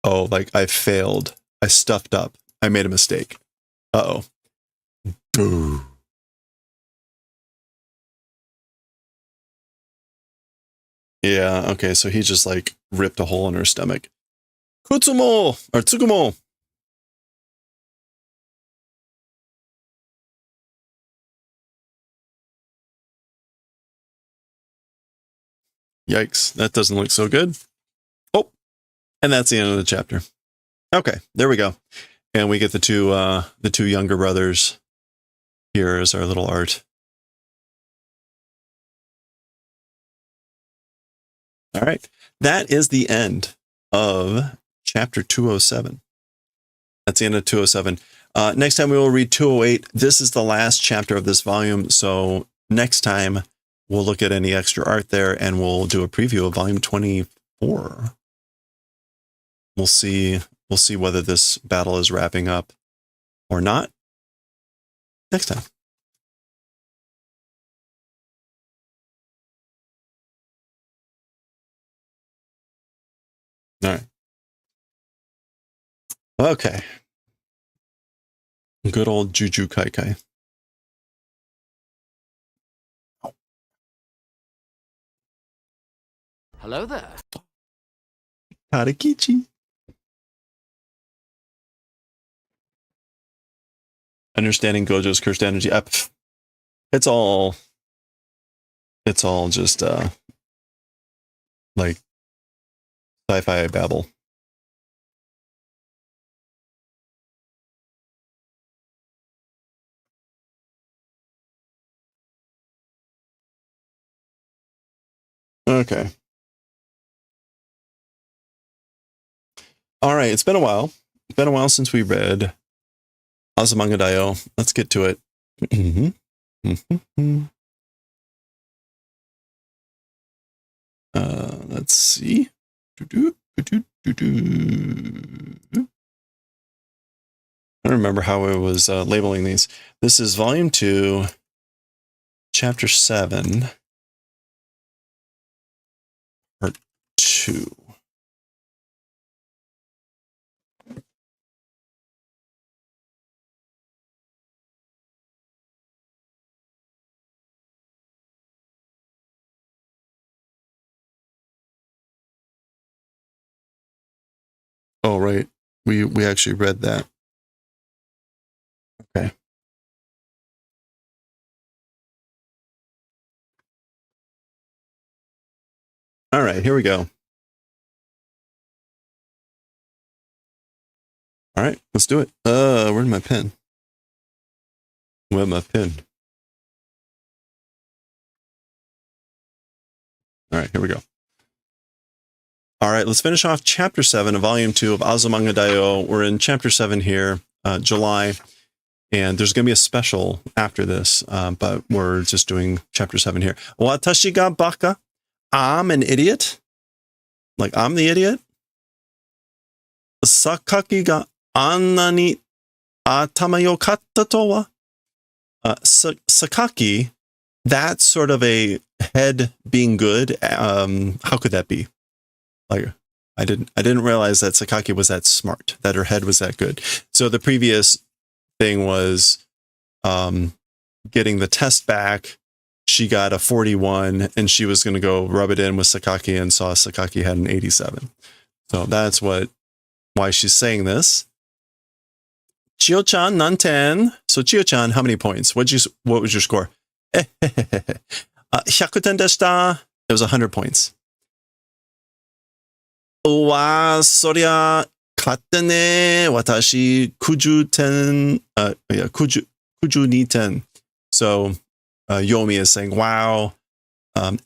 Oh, like I failed. I stuffed up. I made a mistake. Uh-oh. Boo. Yeah, okay, so he just like ripped a hole in her stomach. Kutsumo! Or Tsukumo! Yikes, that doesn't look so good. Oh! And that's the end of the chapter. Okay, there we go. And we get the two younger brothers here as our little art. All right. That is the end of chapter 207. That's the end of 207. Next time we will read 208. This is the last chapter of this volume. So next time we'll look at any extra art there and we'll do a preview of volume 24. We'll see whether this battle is wrapping up or not next time. All right. Okay. Good old Jujutsu Kaisen. Hello there. Tadakichi. Understanding Gojo's cursed energy. It's all just like sci-fi babble. Okay. All right. It's been a while. It's been a while since we read Azumanga Daioh. Let's get to it. Let's see. I don't remember how I was labeling these. This is volume 2, chapter 7, part 2. Oh, right. We actually read that. Okay. All right, here we go. All right, let's do it. Where's my pen? Where's my pen? All right, here we go. All right, let's finish off chapter 7 of volume 2 of Azumanga Daioh. We're in chapter 7 here, July, and there's going to be a special after this, but we're just doing chapter 7 here. Watashi ga baka? I'm an idiot? Like, I'm the idiot? Sakaki ga anna ni atama yokatta to wa? Sakaki, that's sort of a head being good. How could that be? Like, I didn't realize that Sakaki was that smart, that her head was that good. So the previous thing was getting the test back. She got a 41 and she was going to go rub it in with Sakaki and saw Sakaki had an 87. So that's why she's saying this. Chio-chan, nanten. So Chio-chan, how many points? What was your score? 100 点でした. It was 100 points. うわ、そりゃ、勝ってね。私、90点、92点. So, Yomi is saying, wow,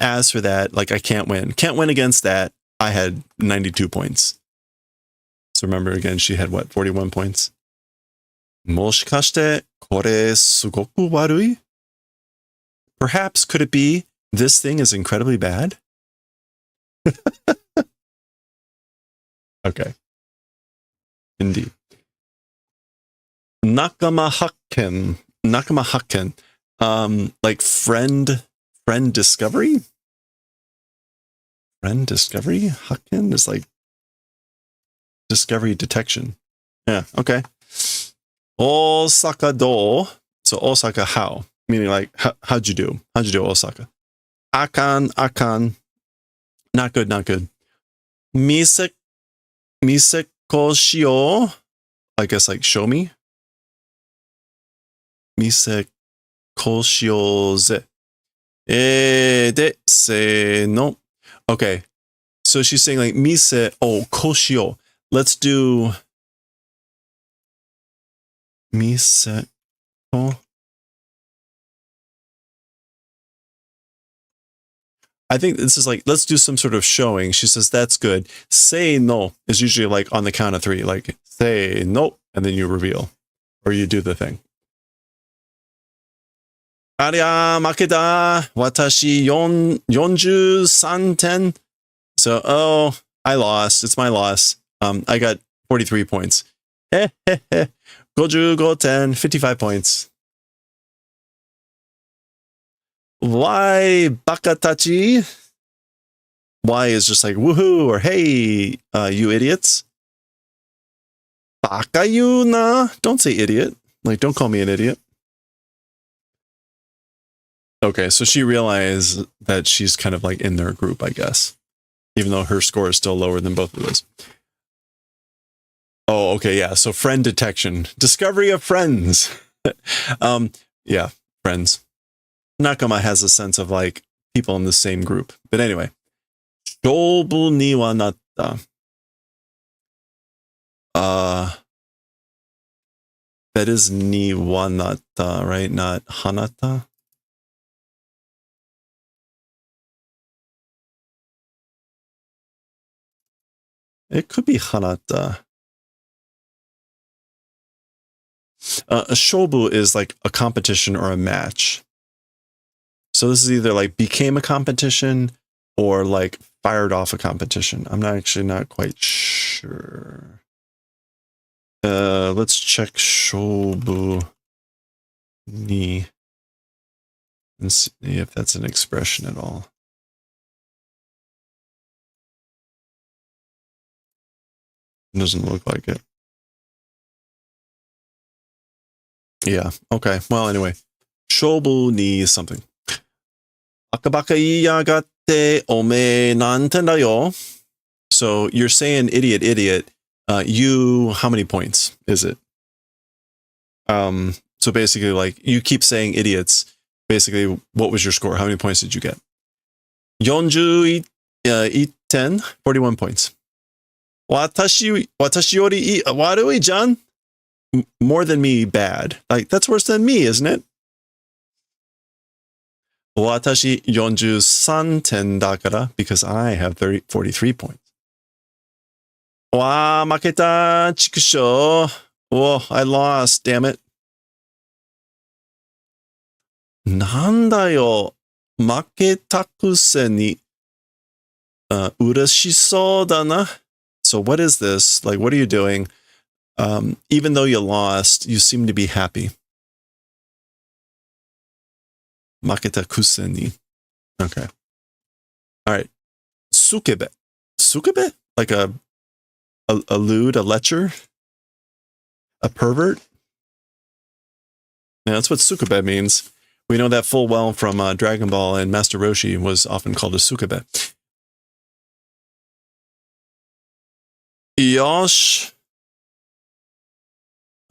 as for that, like, I can't win. Can't win against that. I had 92 points. So remember, again, she had, what, 41 points? もしかして、これ、すごく悪い? Perhaps, could it be, this thing is incredibly bad? Okay. Indeed. Nakama hakken. Like friend discovery? Friend discovery? Hakken is like discovery detection. Yeah, okay. Osaka do. So Osaka how? Meaning like, how'd you do? How'd you do, Osaka? Akan. Not good. Miseko shio. I guess like show me. Miseko shio ze. De se no. Okay. So she's saying like mise o koshio. Let's do mise o. I think this is like, let's do some sort of showing. She says, that's good. Say no is usually like on the count of 3, like say no, and then you reveal or you do the thing. Aria makeda watashi 43 ten. So, oh, I lost. It's my loss. I got 43 points. 55 ten, 55 points. Why bakatachi? Why is just like woohoo or hey, you idiots. Baka you na. Don't say idiot. Like, don't call me an idiot. Okay, so she realized that she's kind of like in their group, I guess. Even though her score is still lower than both of those. Oh, okay, yeah. So friend detection. Discovery of friends. Yeah, friends. Nakama has a sense of like people in the same group. But anyway. Shobu ni wa natta. That is ni wa natta, right? Not hanata. It could be hanata. A shobu is like a competition or a match. So this is either like became a competition or like fired off a competition. I'm not quite sure. Let's check shobu ni and see if that's an expression at all. It doesn't look like it. Yeah, okay. Well, anyway. Shobu ni something. Akabaka iyagatte ome nanten da yo. So you're saying idiot. You, how many points is it? So basically, like, you keep saying idiots. Basically, what was your score? How many points did you get? 41 10, 41 points. Watashi yori warui jan? More than me, bad. Like, that's worse than me, isn't it? Watashi 43 ten dakara, because I have 43 points. Wa maketa chikusho. Oh, I lost, damn it. Nandayo maketakusei ni urashisou da na. So what is this? Like, what are you doing? Even though you lost, you seem to be happy. Maketa kuseni. Okay. All right. Sukebe. Sukebe? Like a lewd, a lecher? A pervert? Yeah, that's what sukebe means. We know that full well from Dragon Ball, and Master Roshi was often called a sukebe. Yosh.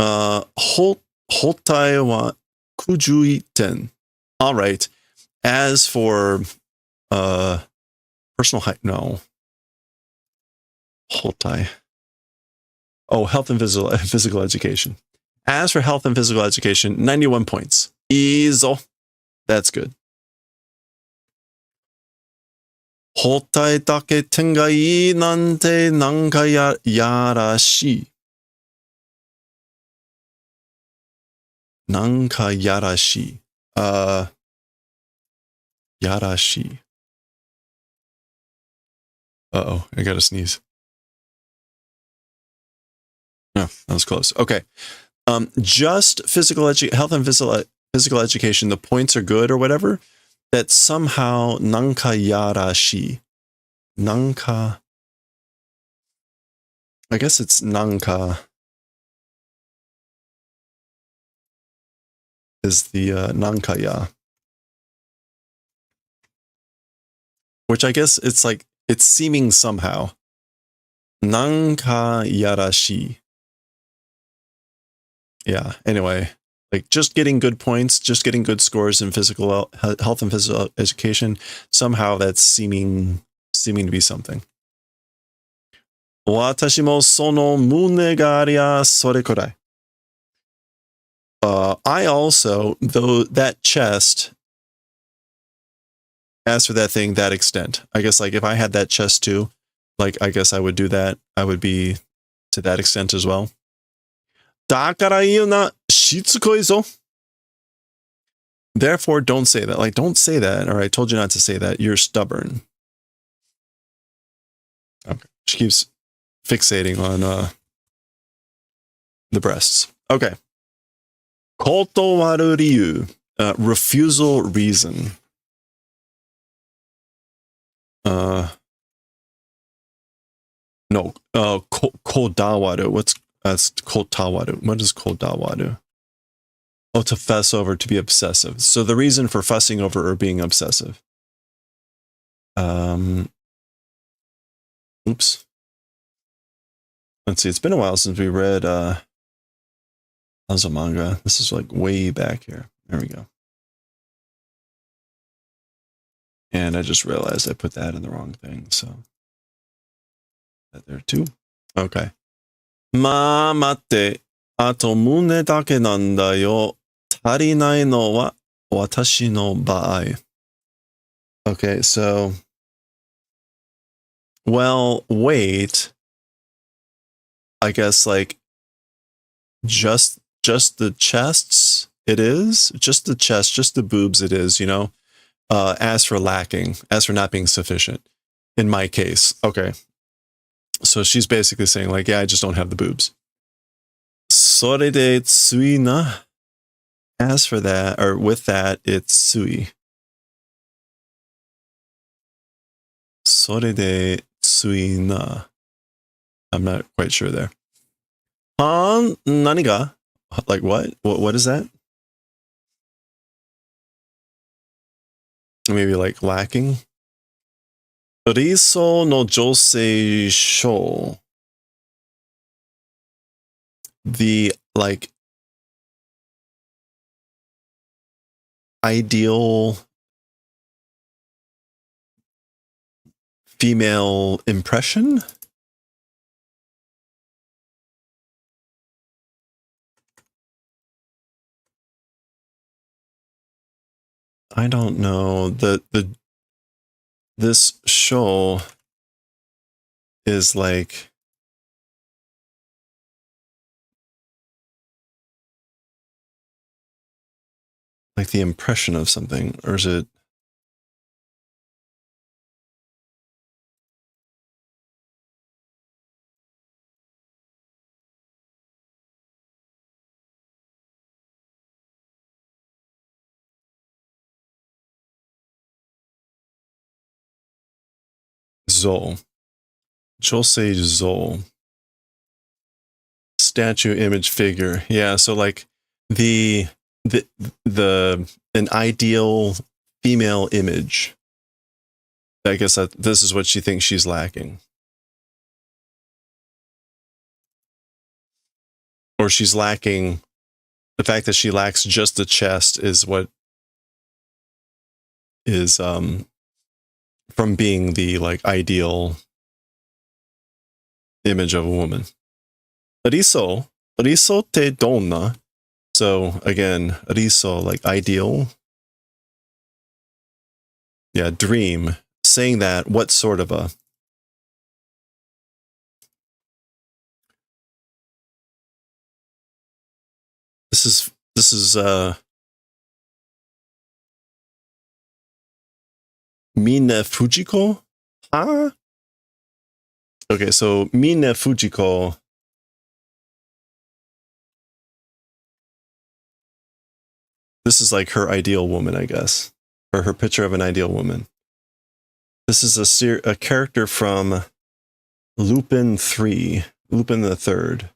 Hotai wa 91 ten. All right. As for personal height, no. Hotai. Oh, health and physical education. As for health and physical education, 91 points. Easy. That's good. Hotai dake tengai nante nanka yarashi. Nanka yarashi. Yarashi. Uh-oh, I gotta sneeze. No, that was close. Okay. Just health and physical education, the points are good or whatever, that somehow nanka yarashi. Nanka. I guess it's nanka. Is the nankaya. Which I guess it's like, it's seeming somehow. Nanka yarashi. Yeah, anyway, like just getting good points, just getting good scores in health and physical education, somehow that's seeming to be something. Watashi mo sono mune ga aria sore korai. I also, though that chest, as for that thing, that extent. I guess like if I had that chest too, like I guess I would do that. I would be to that extent as well. Dakara iyo na shitsukoi zo. Therefore, don't say that. Like, don't say that. Or I told you not to say that. You're stubborn. Okay. She keeps fixating on the breasts. Okay. Kotowaru ryu. Refusal reason. No. Kodawaru. That's kotawaru. What is kodawaru? Oh, to fuss over, to be obsessive. So the reason for fussing over or being obsessive. Oops. Let's see. It's been a while since we read Azumanga. This is like way back here. There we go. And I just realized I put that in the wrong thing. So that there too. Okay. Ma matte. Ato mune dake nanda yo. Tarinai no wa watashi no baai. Okay, so well, wait. I guess like just the chests it is, just the chest, just the boobs it is, you know. As for lacking, as for not being sufficient, in my case. Okay. So she's basically saying like, yeah, I just don't have the boobs. Sore de tsui na. As for that, or with that, it's sui. Sore de tsui na. I'm not quite sure there. Naniga? Like what? What is that? Maybe like lacking? Riso no josei sho. The like ideal female impression? I don't know. This show is like the impression of something, or is it Zo? Josei Zo. Statue, image, figure. Yeah, so like the an ideal female image. I guess that this is what she thinks she's lacking. Or she's lacking, the fact that she lacks just the chest is what is from being the like ideal image of a woman. Riso te donna. So again, riso, like ideal. Yeah, dream. Saying that, what sort of a? This is Mine Fujiko? Huh? Okay, so Mine Fujiko. This is like her ideal woman, I guess. Or her picture of an ideal woman. This is a character from Lupin 3. Lupin the Third.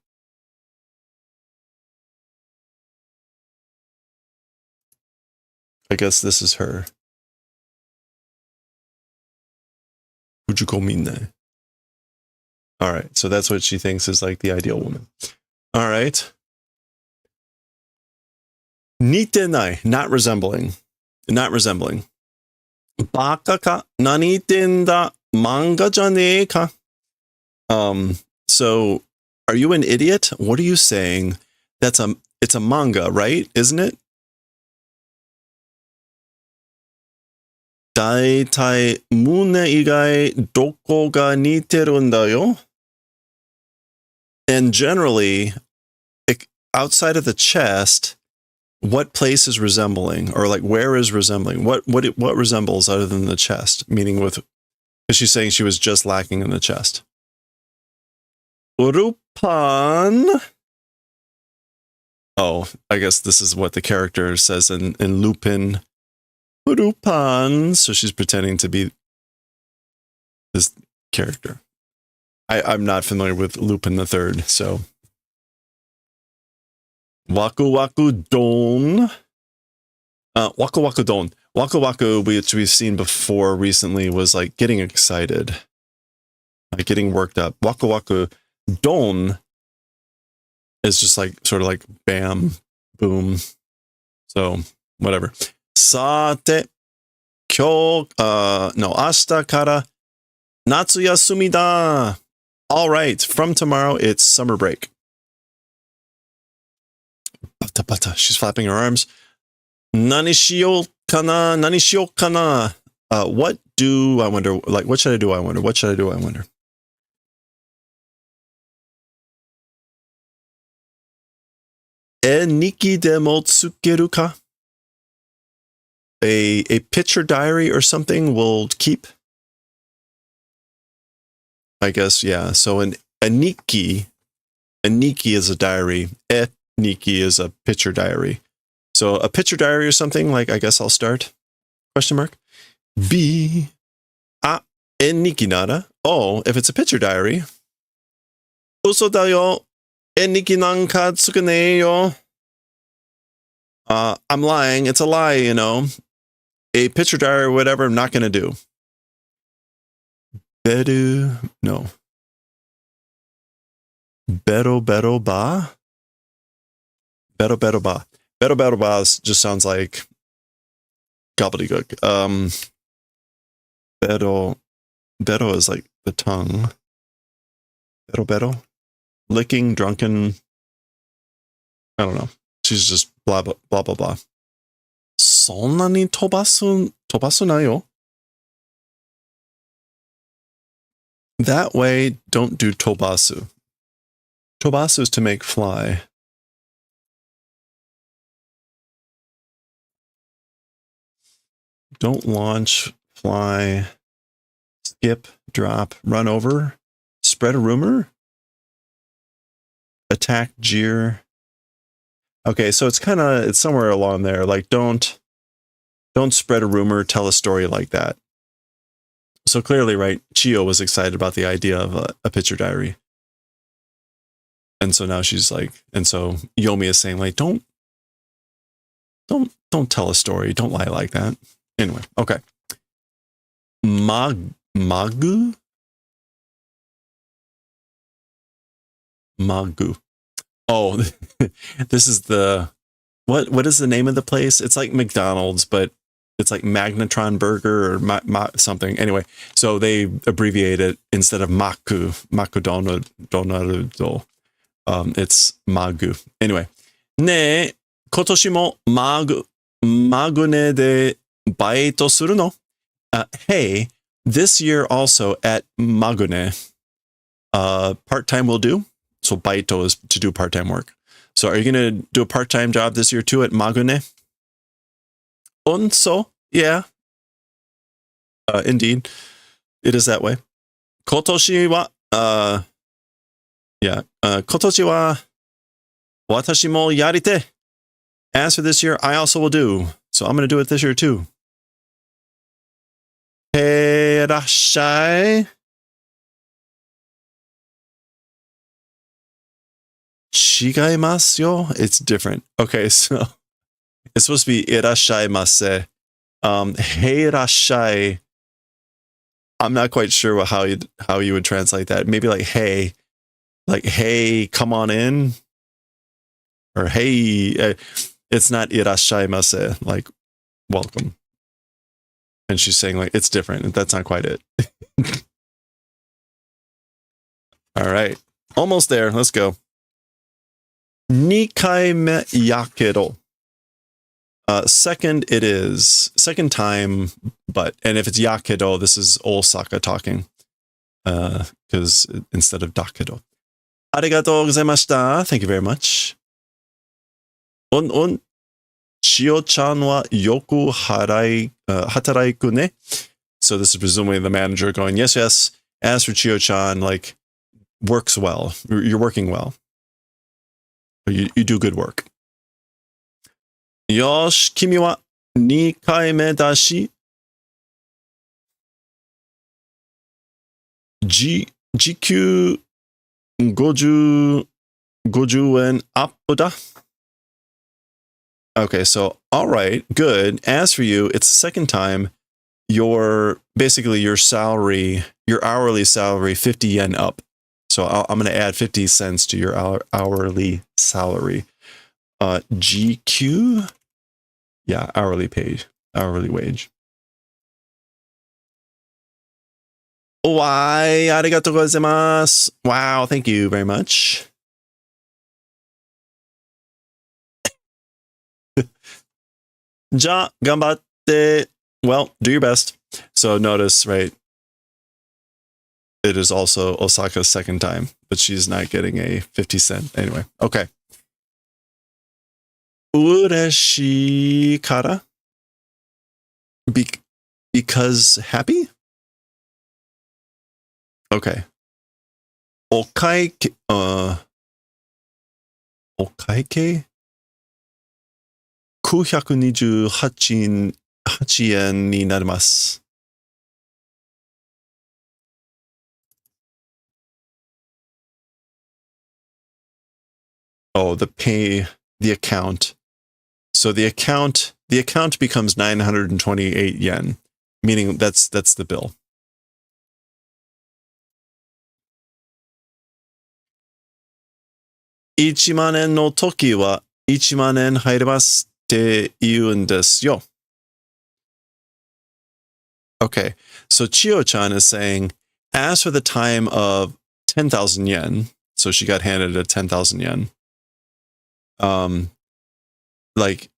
I guess this is her. Fujiko Mine. All right, so that's what she thinks is like the ideal woman. All right. Nitenai, not resembling. Not resembling. Baka ka, nani tenda, manga janee ka. So are you an idiot? What are you saying? It's a manga, right? Isn't it? Daitai mune igai doko ga niteru n da yo? And generally, outside of the chest, what place is resembling, or like where is resembling? What resembles other than the chest? Meaning with, because she's saying she was just lacking in the chest. Urupan. Oh, I guess this is what the character says in Lupin. Urupan. So she's pretending to be this character. I'm not familiar with Lupin the Third, so. Waku Waku Don. Waku Waku Don. Waku Waku, which we've seen before recently, was like getting excited. Like getting worked up. Waku Waku Don is just like, sort of like bam, boom. So, whatever. Sate, kyo, no, ashita kara, natsu yasumi da. All right, from tomorrow, it's summer break. Bata bata, she's flapping her arms. Nani shio kana, nani shio kana. What do I wonder? Like, what should I do? I wonder. What should I do? I wonder. E niki de mo tsukeru ka? A picture diary or something will keep. I guess, yeah. So a niki is a diary. E niki is a picture diary. So a picture diary or something, like, I guess I'll start. Question mark. B. A niki nara. Oh, if it's a picture diary. Uso da yo. Niki nanka tsukune yo. I'm lying. It's a lie, you know. A picture diary or whatever, I'm not going to do. Beru, no. Bero bero ba? Bero bero ba. Bero bero ba just sounds like gobbledygook. Bero is like the tongue. Bero bero? Licking, drunken. I don't know. She's just blah, blah, blah, blah, blah. Sonna ni tobasu nayo? That way, don't do tobasu. Tobasu is to make fly. Don't launch, fly, skip, drop, run over, spread a rumor, attack, jeer. Okay, so it's somewhere along there. Like, don't spread a rumor, tell a story like that. So clearly, right, Chiyo was excited about the idea of a picture diary. And so now she's like, and so Yomi is saying, like, don't tell a story. Don't lie like that. Anyway, okay. Magu? Magu. Oh, this is what is the name of the place? It's like McDonald's, but it's like Magnetron Burger or something. Anyway, so they abbreviate it instead of Maku Donarudo. It's Magu. Anyway, ne kotoshi mo magune de baito suru no? Hey, this year also at Magune, part-time will do. So baito is to do part-time work. So are you going to do a part-time job this year too at Magune? Onso, yeah. Indeed, it is that way. Kotoshi wa, yeah. Kotoshi wa watashi mo yarite. As for this year, I also will do. So I'm going to do it this year too. Herashai. Chigaimasu yo? It's different. Okay, so it's supposed to be irashaimase. Heirashai. I'm not quite sure how you would translate that. Maybe like hey, come on in, or hey. It's not irashaimase, like welcome. And she's saying like it's different. That's not quite it. All right. Almost there. Let's go. Nikaime yakedo. Second, it is. Second time, but. And if it's yakedo, this is Osaka talking. Because instead of dakedo. Arigatou gozaimashita. Thank you very much. Chio-chan wa yoku hataraiku ne. So this is presumably the manager going, yes, yes. As for Chio-chan, like, works well. You're working well. You do good work. Yosh, kimi wa 2回目だし、時給50円アップだ。Okay, so all right, good. As for you, it's the second time. Basically your salary, your hourly salary, 50 yen up. So I'm going to add 50 cents to your hourly salary. GQ? Yeah, hourly wage. Why? Arigatou gozaimasu. Wow, thank you very much. Ja, ganbatte. Well, do your best. So notice, right? It is also Osaka's second time, but she's not getting a 50 cent. Anyway, okay. Ureshi kara? Because happy? Okay. Okaike, Okaike? 928円になります。Oh, the account. So the account becomes 928 yen, meaning that's the bill. $1万円の時は1万円入りますって言うんですよ。Okay, so Chio-chan is saying, as for the time of 10,000 yen, so she got handed a 10,000 yen, like,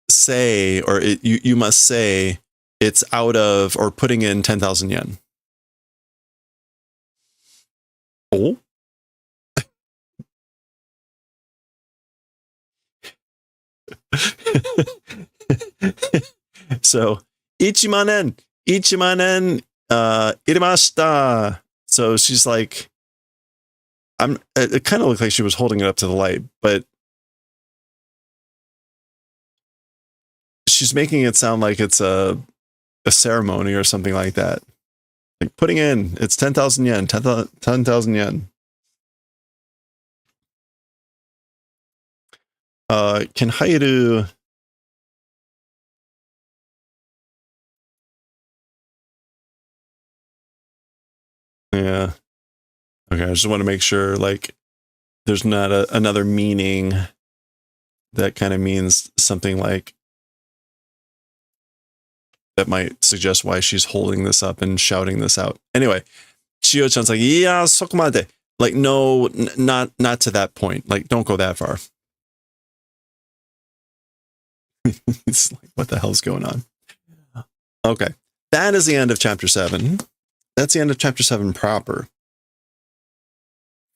say, or you must say, it's out of, or putting in 10,000 yen. Oh? So, 1万円 irimashita. So she's like, it kind of looked like she was holding it up to the light, but she's making it sound like it's a ceremony or something like that. Like putting in, it's 10,000 yen, 10,000 yen. Can Hairu... Yeah. Okay, I just want to make sure, like, there's not another meaning that kind of means something like that might suggest why she's holding this up and shouting this out. Anyway, Chio-chan's like, yeah, sokomade. Like, no, not to that point. Like, don't go that far. It's like, what the hell's going on? Okay, that is the end of chapter 7. That's the end of chapter 7 proper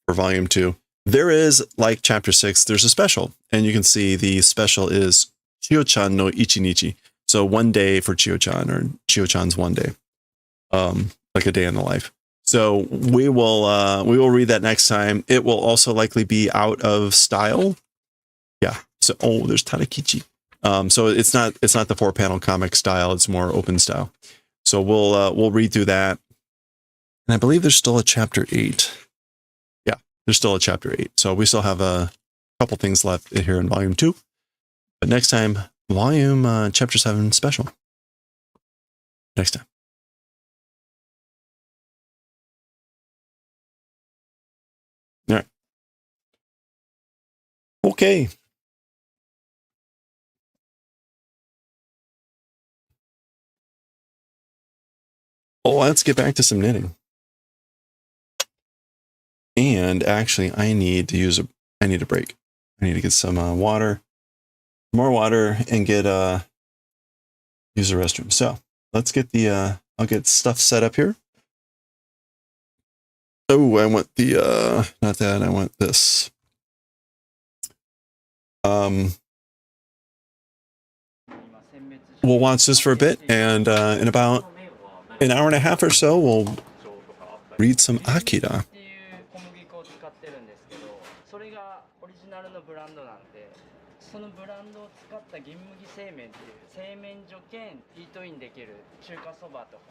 for volume 2. There is, like chapter 6, there's a special, and you can see the special is Chio-chan no Ichinichi. So 1 day for Chio-chan, or Chio-chan's 1 day, like a day in the life. So we will read that next time. It will also likely be out of style. Yeah. So there's Tadakichi. So it's not the 4-panel comic style. It's more open style. So we'll read through that. And I believe there's still a chapter 8. Yeah, there's still a chapter 8. So we still have a couple things left here in volume 2. But next time, volume chapter 7 special. Next time. All right. Okay. Oh, let's get back to some knitting. And actually, I need a break. I need to get some water, more water, and get use the restroom. So let's get the I'll get stuff set up here. Oh, I want the not that, I want this. We'll watch this for a bit, and in about an hour and a half or so, we'll read some Akira. そのブランドを使った銀麦製麺っていう製麺所兼イートインできる中華そばとか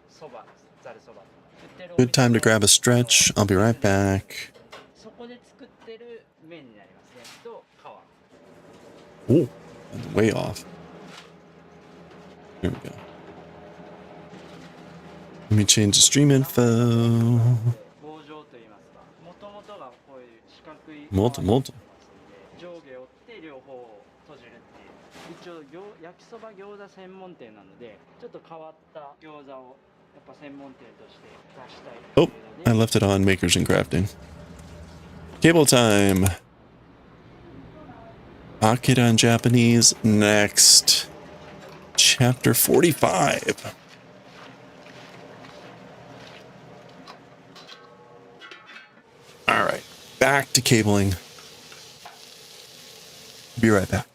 そばざるそばとか売ってるお店 Good time to grab a stretch. I'll be right back. そこで作ってる麺になりますねと皮 Oh, way off. Here we go. Let me change the stream info. 棒状と言いますか元々がこういう四角い Multiple. 上下折って両方を閉じるっていう一応焼きそば餃子専門店なのでちょっと変わった餃子をやっぱ専門店として出したいっていう Oh, I left it on Makers and Crafting. Cable time. Akira in Japanese next. Chapter 45. All right, back to cabling. Be right back.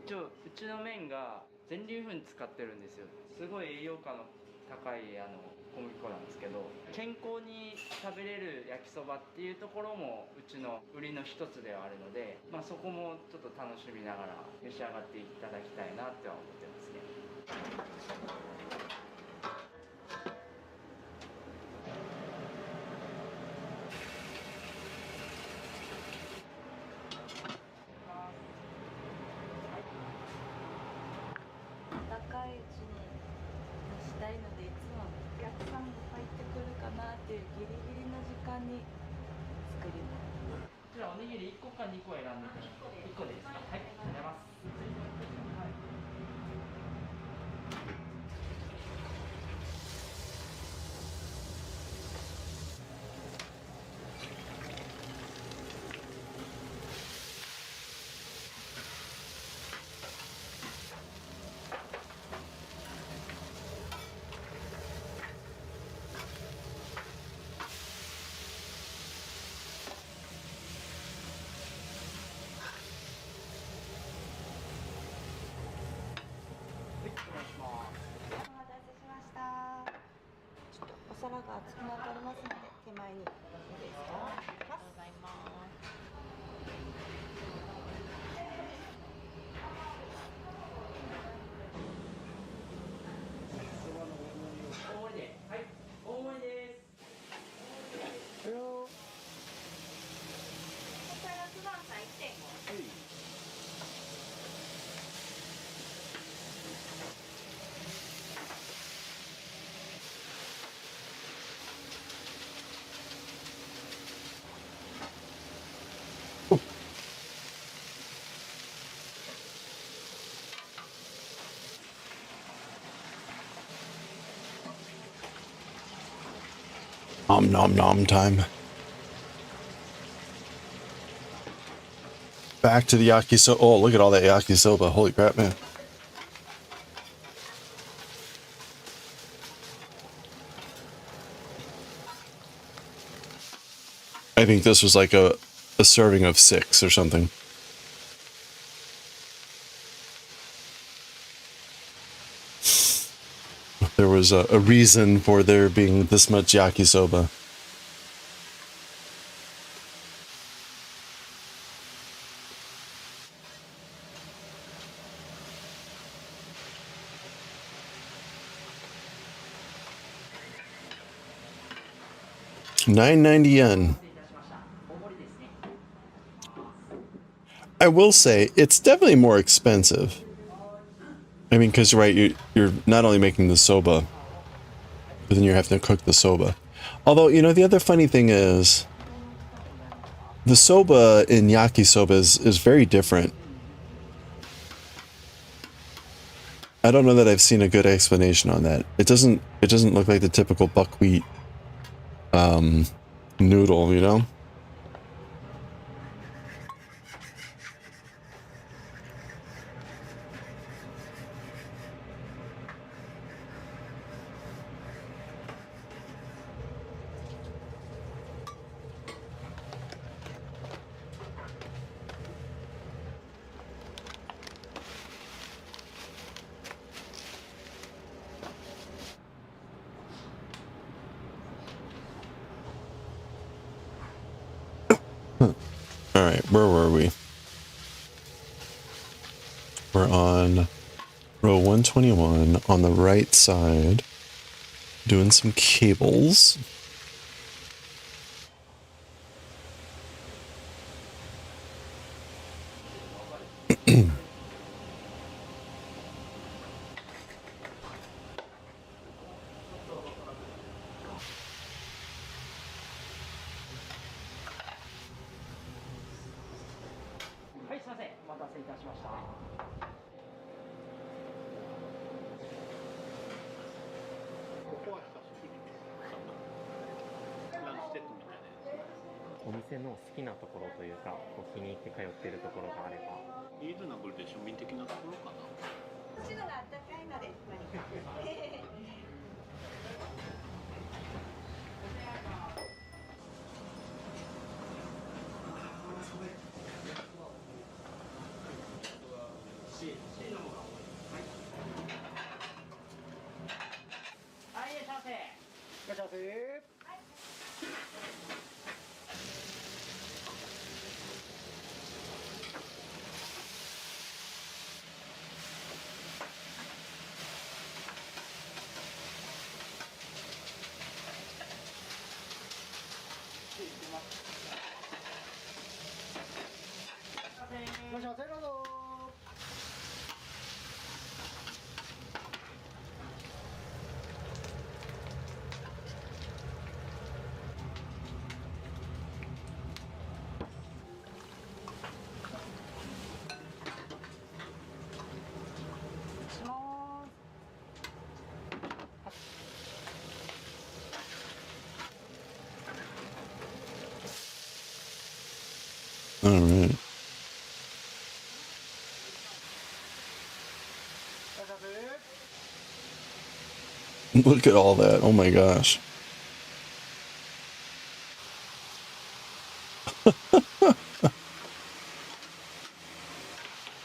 一応うちの麺が全粒粉使ってるんですよすごい栄養価の高い小麦粉なんですけど健康に食べれる焼きそばっていうところもうちの売りの一つではあるので、そこもちょっと楽しみながら召し上がっていただきたいなっては思ってますね。高いうちに出したいのでいつもお客さんが入ってくるかなっていうギリギリの時間に作ります。じゃあおにぎり1個か2個選んでください。1個でいいですか？はい、ありがとうございます。お待たせしました。ちょっとお皿が熱くなっておりますので手前にいいですか？ありがとうございます。大盛りで、はい、大盛りです。こちらが9番さん1.5。Nom nom nom time. Back to the yakisoba. Oh, look at all that yakisoba. Holy crap, man. I think this was like a serving of 6 or something. There was a reason for there being this much yakisoba. $9.90 yen. I will say it's definitely more expensive. I mean, because right, you're not only making the soba, but then you're having to cook the soba. Although, you know, the other funny thing is the soba in yakisoba is very different. I don't know that I've seen a good explanation on that. It doesn't look like the typical buckwheat noodle, you know? All right, where were we? We're on row 121 on the right side, doing some cables. All right. Look at all that. Oh my gosh.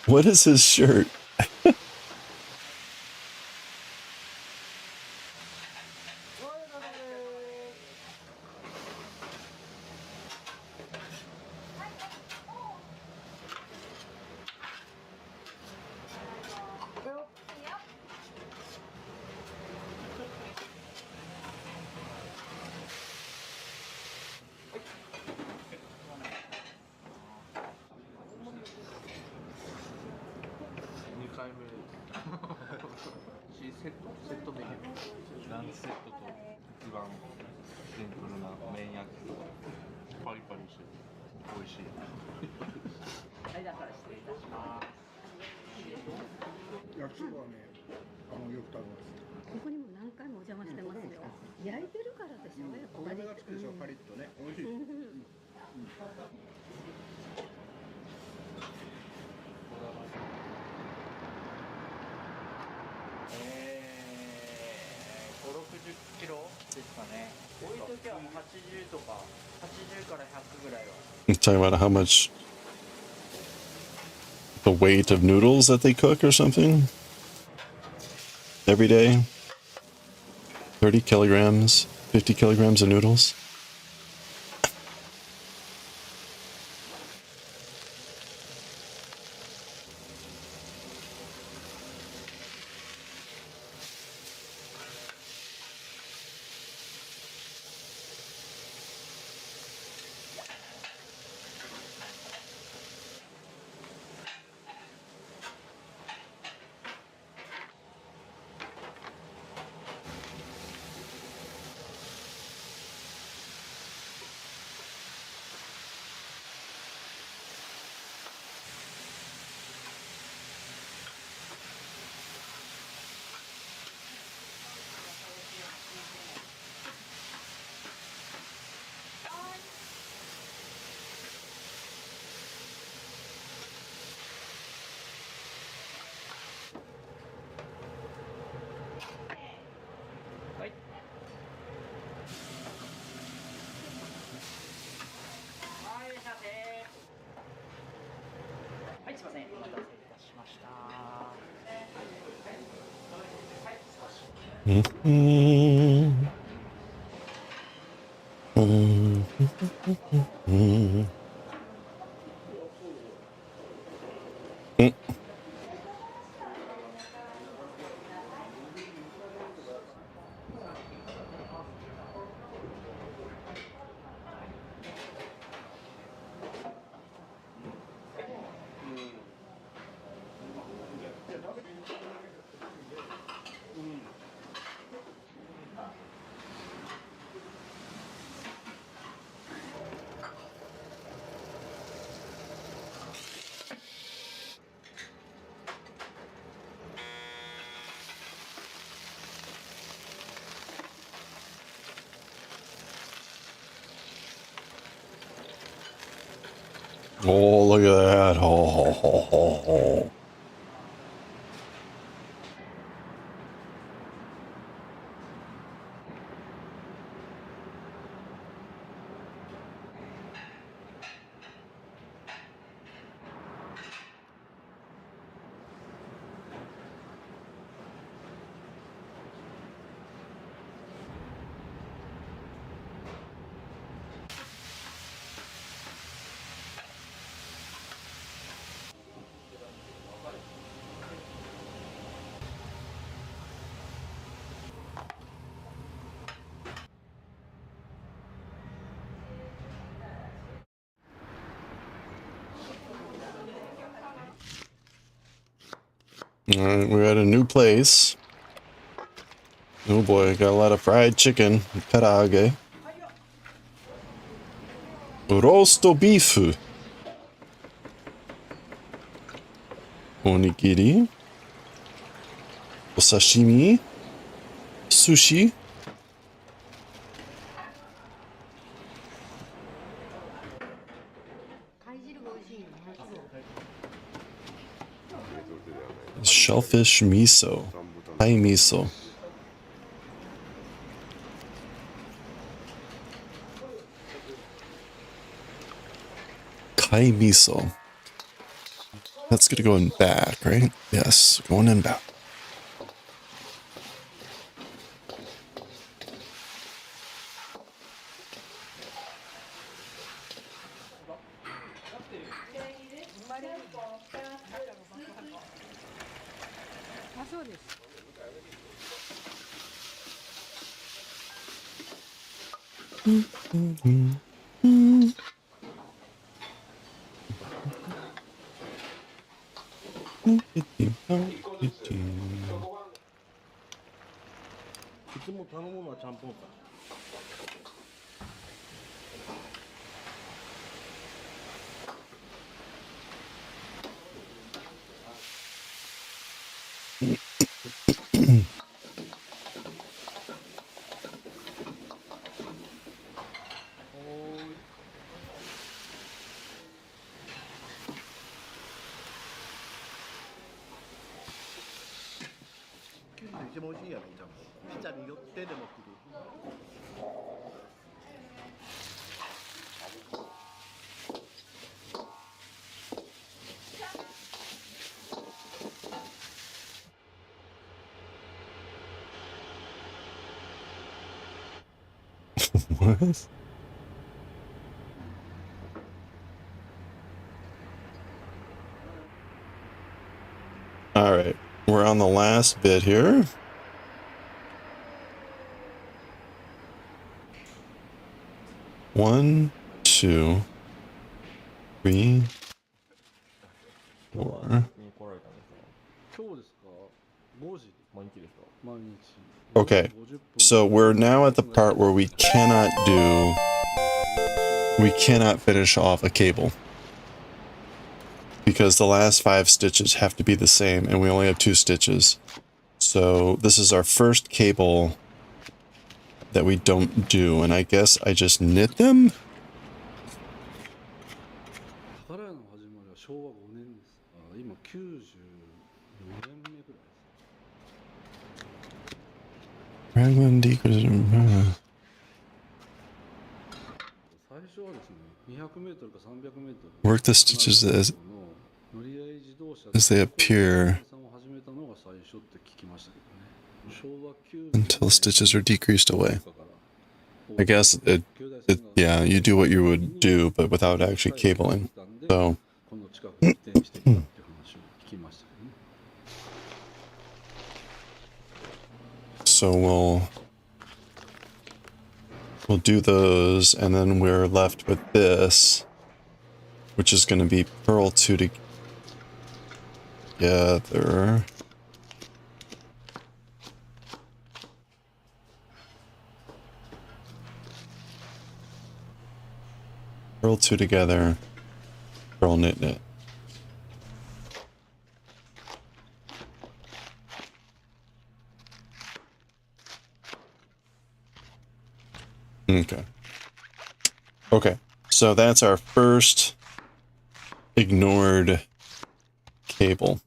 What is his shirt? 焦げ目がつくでしょ、カリッとね。美味しい。5、60キロですかね。多い時はもう80とか、80から100ぐらいは。I'm talking about how much the weight of noodles that they cook or something every day. 30 kilograms, 50 kilograms of noodles. Oh, look at that. Oh, ho, ho, ho, ho. Alright, we're at a new place. Oh boy, got a lot of fried chicken. Karaage. Roast beef. Onigiri. Sashimi. Sushi. Shellfish miso. Thai miso. Kai miso. That's gonna go in back, right? Yes, going in back. Mm-hmm. いつも頼むのはちゃんぽんか。美味しいんやねちゃんぽん。ピザによってでも来る。What? All right, we're on the last bit here. One, two, three, 今日は four. に来られたんですか？今日ですか5時 毎日ですか？毎日 Okay, 50分 so we're now at the part where we cannot finish off a cable. Because the last 5 stitches have to be the same, and we only have 2 stitches. So this is our first cable that we don't do, and I guess I just knit them? 宝屋の始まりは昭和5年です。今94年目ぐらいです。 Raglan decreases. 最初はですね、200メートルか300メートル。 Work the stitches as they appear until stitches are decreased away. I guess yeah, you do what you would do, but without actually cabling. So we'll do those, and then we're left with this, which is going to be purl 2 together. Purl 2 together, purl knit knit. Okay. Okay, so that's our first ignored cable.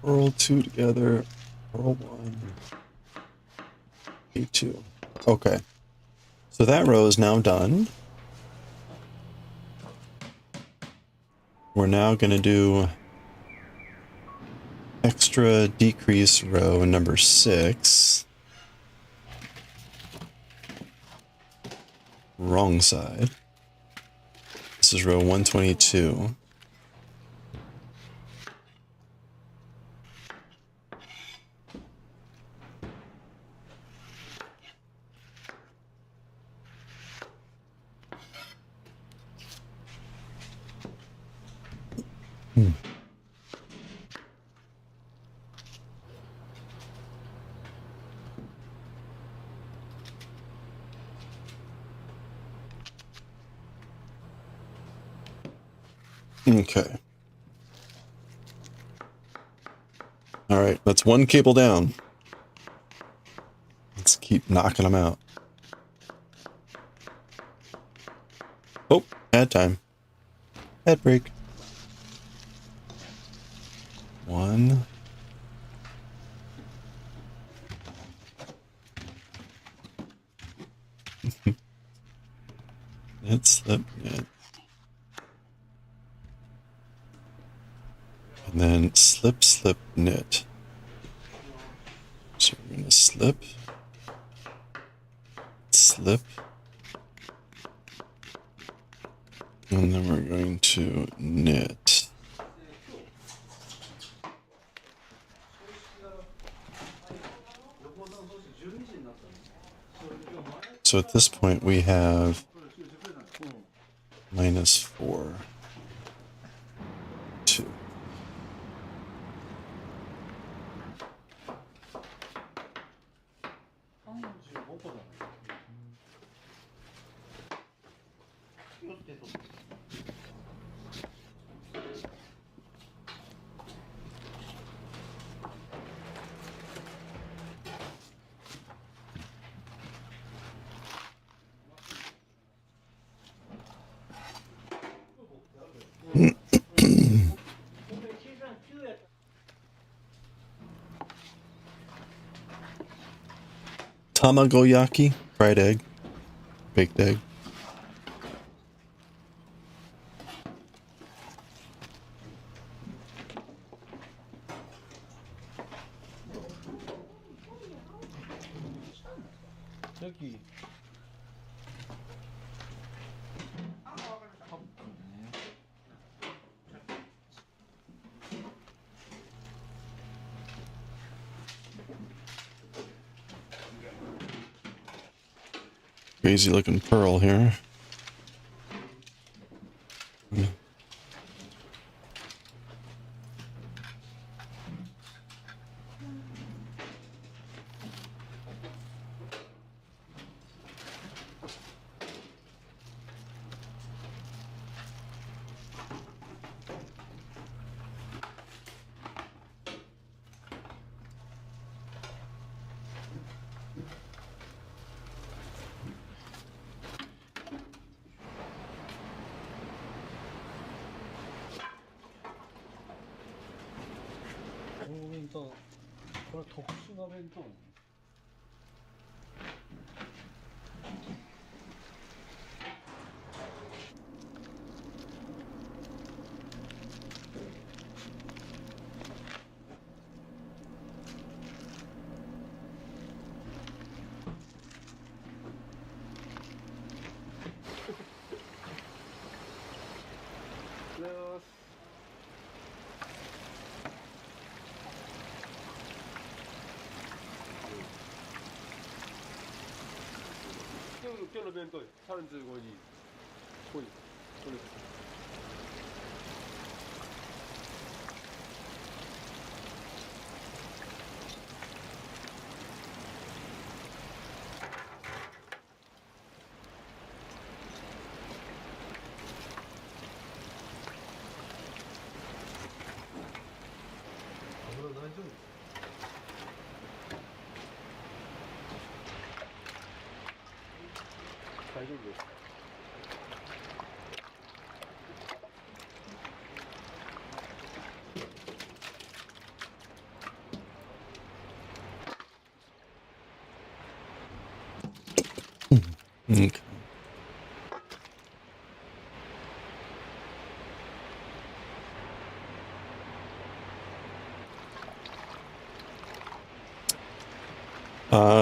Purl 2 together, purl 1, V2. Okay, so that row is now done. We're now going to do extra decrease row number 6. Wrong side. This is row 122. Okay. All right, that's one cable down. Let's keep knocking them out. Oh, ad time. Ad break. 1. Knit, slip, knit. And then slip, slip, knit. So we're going to slip, slip, and then we're going to knit. So at this point we have -4, 2. Tamagoyaki, fried egg, baked egg. 여기 Crazy looking pearl here.これ特殊な弁当なの？今日の弁当35時こいこれ油大丈夫？大丈夫です。Okay.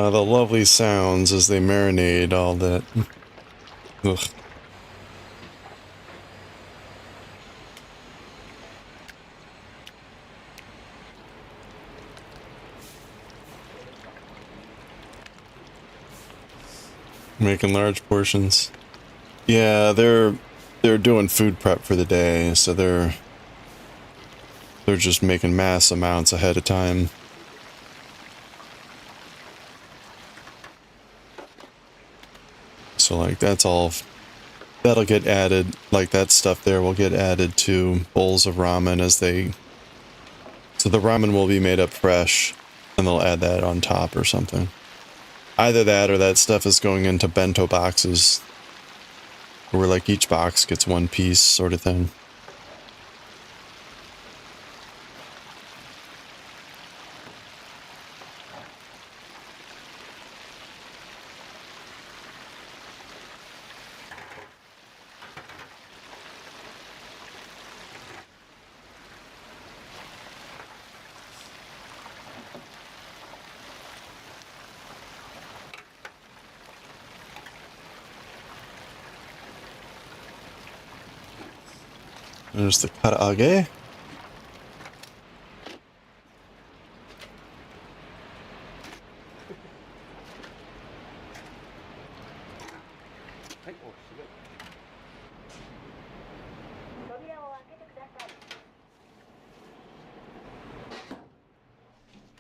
The lovely sounds as they marinate all that. Ugh. Making large portions. Yeah, they're doing food prep for the day, so they're just making mass amounts ahead of time. So like that'll get added, like that stuff there will get added to bowls of ramen as they, so the ramen will be made up fresh and they'll add that on top or something. Either that or that stuff is going into bento boxes where like each box gets one piece sort of thing. There's the karaage.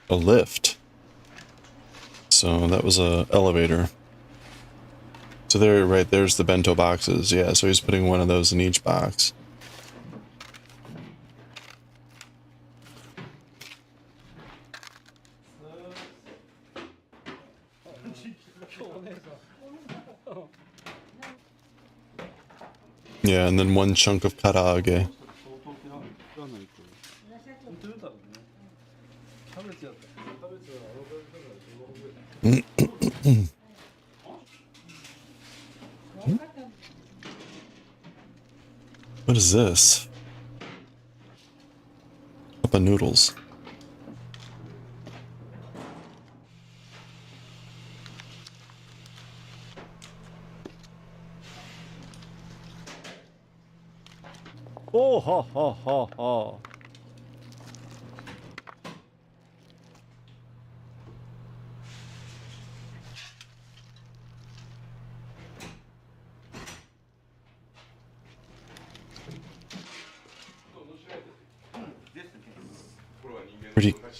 A lift. So that was a elevator. So there, right, there's the bento boxes. Yeah, so he's putting one of those in each box. Yeah, and then one chunk of karaage. What is this? Cup of noodles. Oh, ha, ha, ha, ha.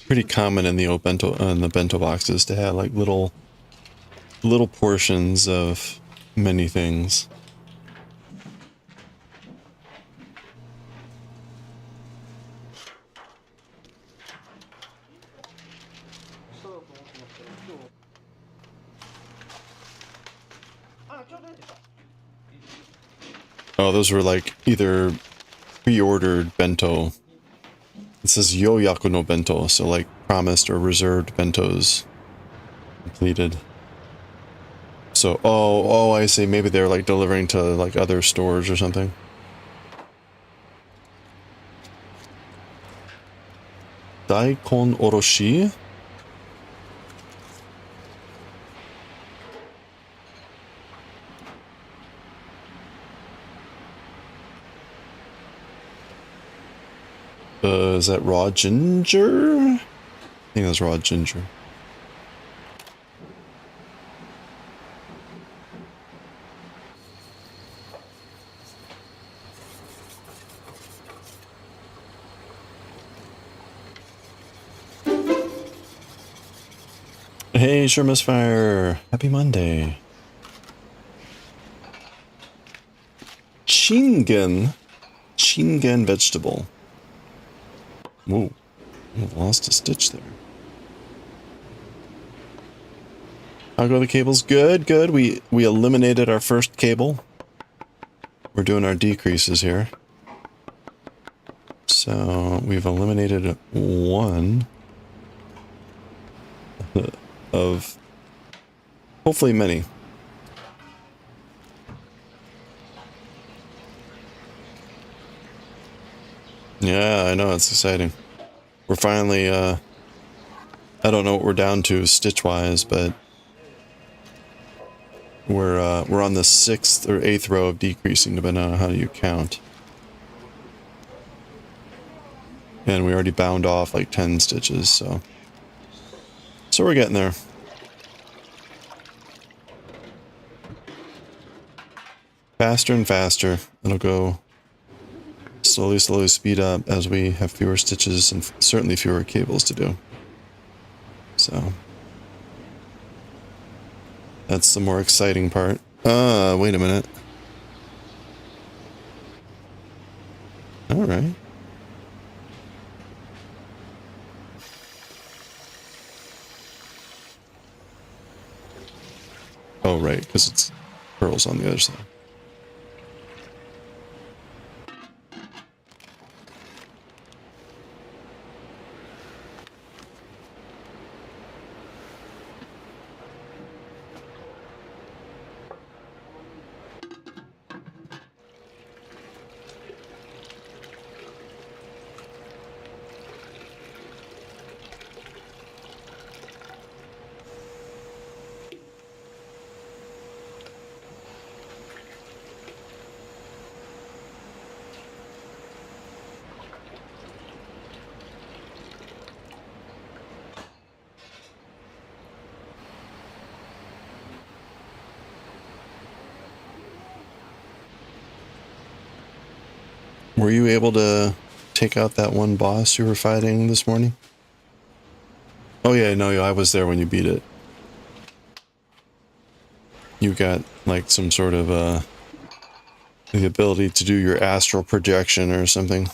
Pretty common in the bento boxes to have like little portions of many things. Oh, those were like either pre-ordered bento. It says Yoyaku no bento, so like promised or reserved bentos completed. So, oh, I see. Maybe they're like delivering to like other stores or something. Daikon oroshi? Is that raw ginger? I think that's raw ginger. Hey, sure misfire. Happy Monday. Shingen vegetable. Whoa, I've lost a stitch there. How go the cables? Good. We eliminated our first cable. We're doing our decreases here. So we've eliminated one of hopefully many. Yeah, I know, it's exciting. We're finally, I don't know what we're down to stitch-wise, but we're on the 6th or 8th row of decreasing, depending on how you count. And we already bound off like 10 stitches, so we're getting there. Faster and faster. It'll go slowly speed up as we have fewer stitches and certainly fewer cables to do. So that's the more exciting part. Wait a minute. All right. Oh, right, because it's pearls on the other side. Were you able to take out that one boss you were fighting this morning? Oh yeah, no, I was there when you beat it. You got like some sort of the ability to do your astral projection or something.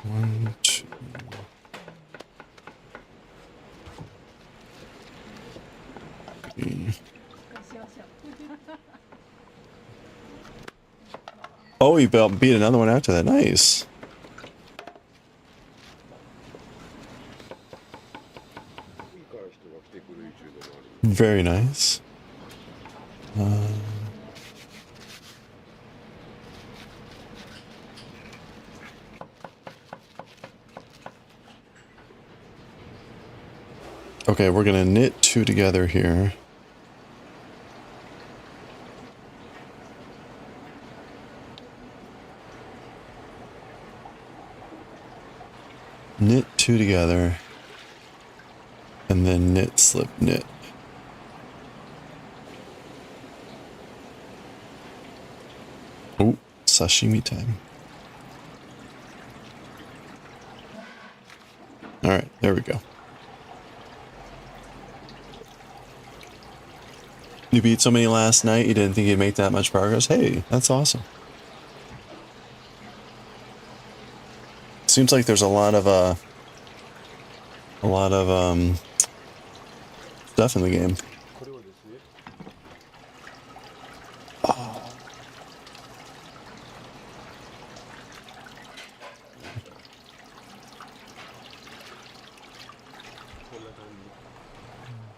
One, two. Three. Oh, he beat another one after that. Nice. Very nice. Okay, we're gonna knit 2 together here. Knit 2 together. And then knit, slip, knit. Oh, sashimi time. Alright, there we go. You beat so many last night, you didn't think you'd make that much progress? Hey, that's awesome. Seems like there's a lot of stuff in the game.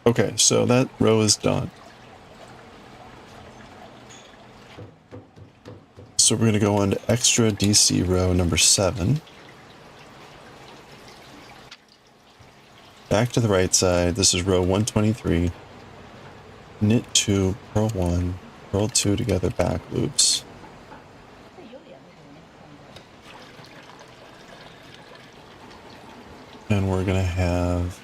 Okay, so that row is done. So we're going to go on to extra DC row number 7. Back to the right side. This is row 123. Knit 2, purl 1, purl 2 together back loops. And we're going to have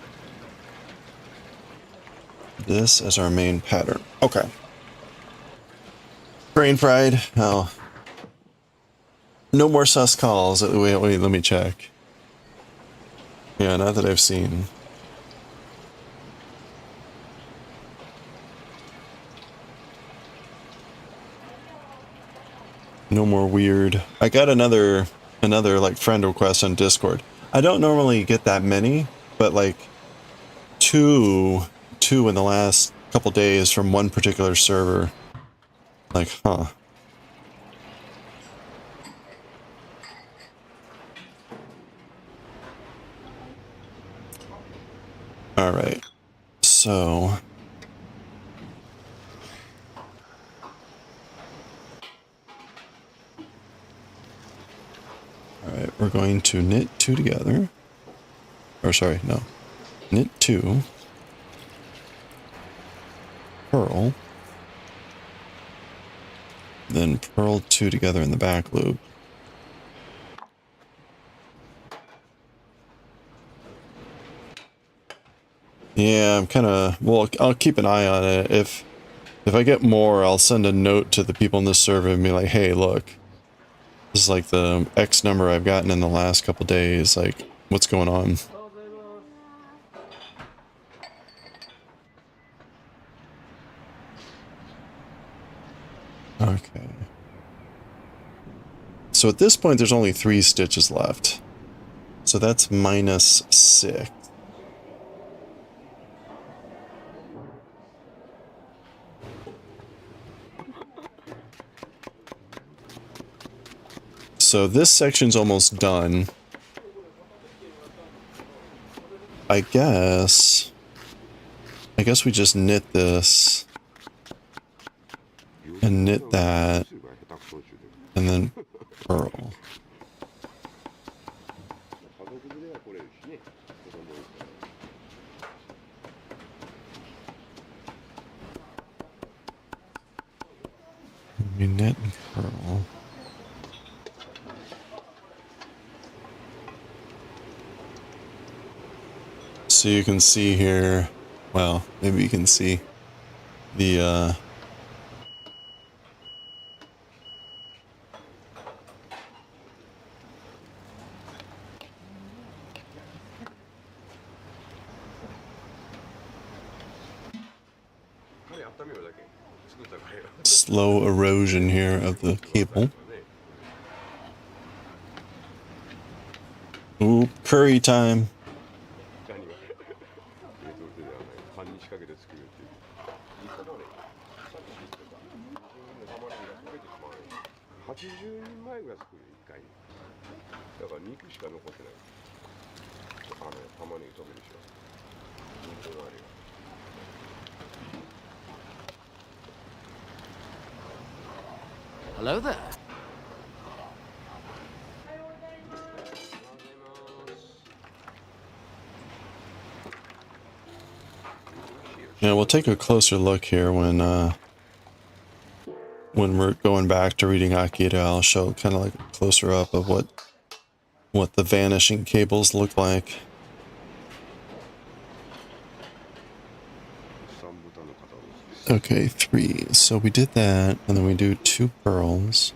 this as our main pattern. Okay. Brain fried. Oh. No more sus calls. Wait, let me check. Yeah, not that I've seen. No more weird. I got another like friend request on Discord. I don't normally get that many, but like two in the last couple days from one particular server. Like, huh. All right. So Alright, we're going to knit 2 together. Or sorry, no. Knit 2. Purl. Then purl 2 together in the back loop. Yeah, I'm kind of... Well, I'll keep an eye on it. If I get more, I'll send a note to the people in this server and be like, hey, look. This is like the X number I've gotten in the last couple days. Like, what's going on? Okay. So at this point, there's only 3 stitches left. So that's minus 6. So this section's almost done. I guess we just knit this and knit that and then purl. We knit and purl. So you can see here, well, maybe you can see the slow erosion here of the cable. Ooh, curry time. 80人前ぐらい作る1回に。だから肉しか残ってない。玉ねぎ飛べるでしょ。肉のあれが。Hello there. Yeah, we'll take a closer look here when we're going back to reading Akira. I'll show kind of like a closer up of what the vanishing cables look like. Okay, 3. So we did that, and then we do 2 pearls.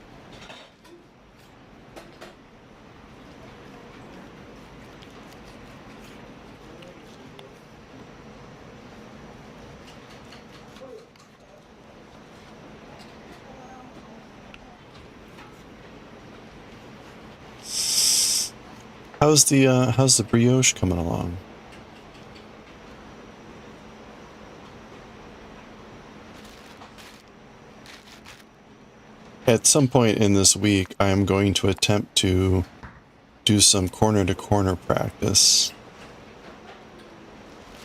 How's the brioche coming along? At some point in this week, I am going to attempt to do some corner-to-corner practice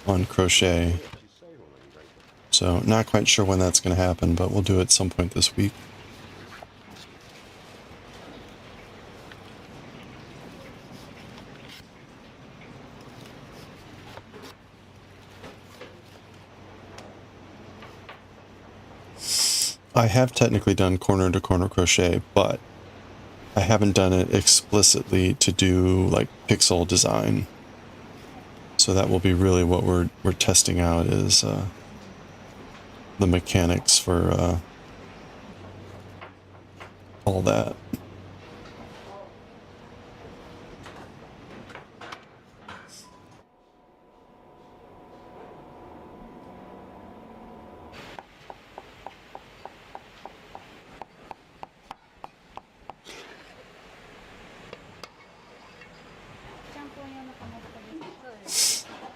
on crochet. So, not quite sure when that's going to happen, but we'll do it at some point this week. I have technically done corner-to-corner crochet, but I haven't done it explicitly to do like pixel design. So that will be really what we're testing out is the mechanics for all that.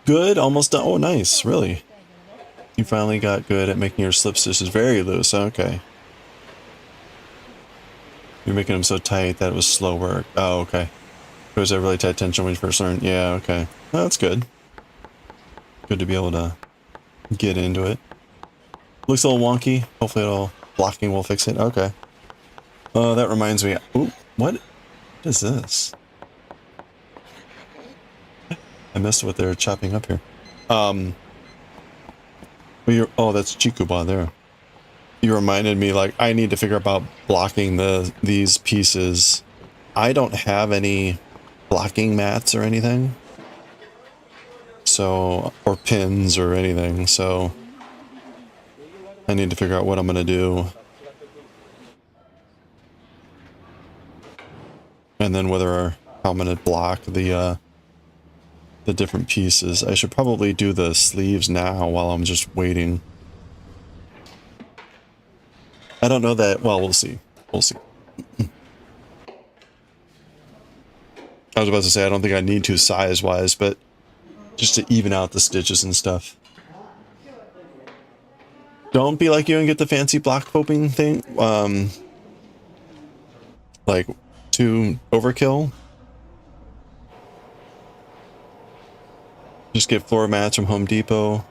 Good, almost done. Oh, nice, really. You finally got good at making your slip stitches very loose. Okay. You're making them so tight that it was slow work. Oh, okay. It was a really tight tension when you first learned. Yeah, okay. Oh, that's good. Good to be able to get into it. Looks a little wonky. Hopefully blocking will fix it. Okay. Oh, that reminds me. Ooh, what is this? I missed what they're chopping up here. Oh, that's Chikuba there. You reminded me, like, I need to figure out about blocking these pieces. I don't have any blocking mats or anything. So, or pins or anything, so I need to figure out what I'm gonna do. And then how I'm gonna block the different pieces. I should probably do the sleeves now while I'm just waiting. I don't know that, well, we'll see. We'll see. I was about to say, I don't think I need to size-wise, but just to even out the stitches and stuff. Don't be like you and get the fancy block coping thing. Like, too overkill. Just get floor mats from Home Depot.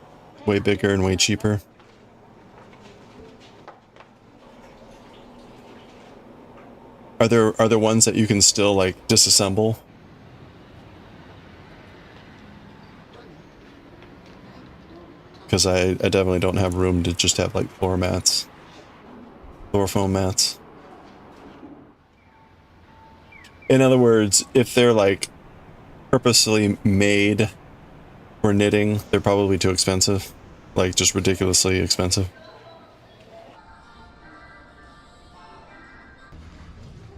Way bigger and way cheaper. Are there ones that you can still, like, disassemble? Because I definitely don't have room to just have, like, floor mats. Floor foam mats. In other words, if they're, like, purposely made for knitting, they're probably too expensive. Like, just ridiculously expensive.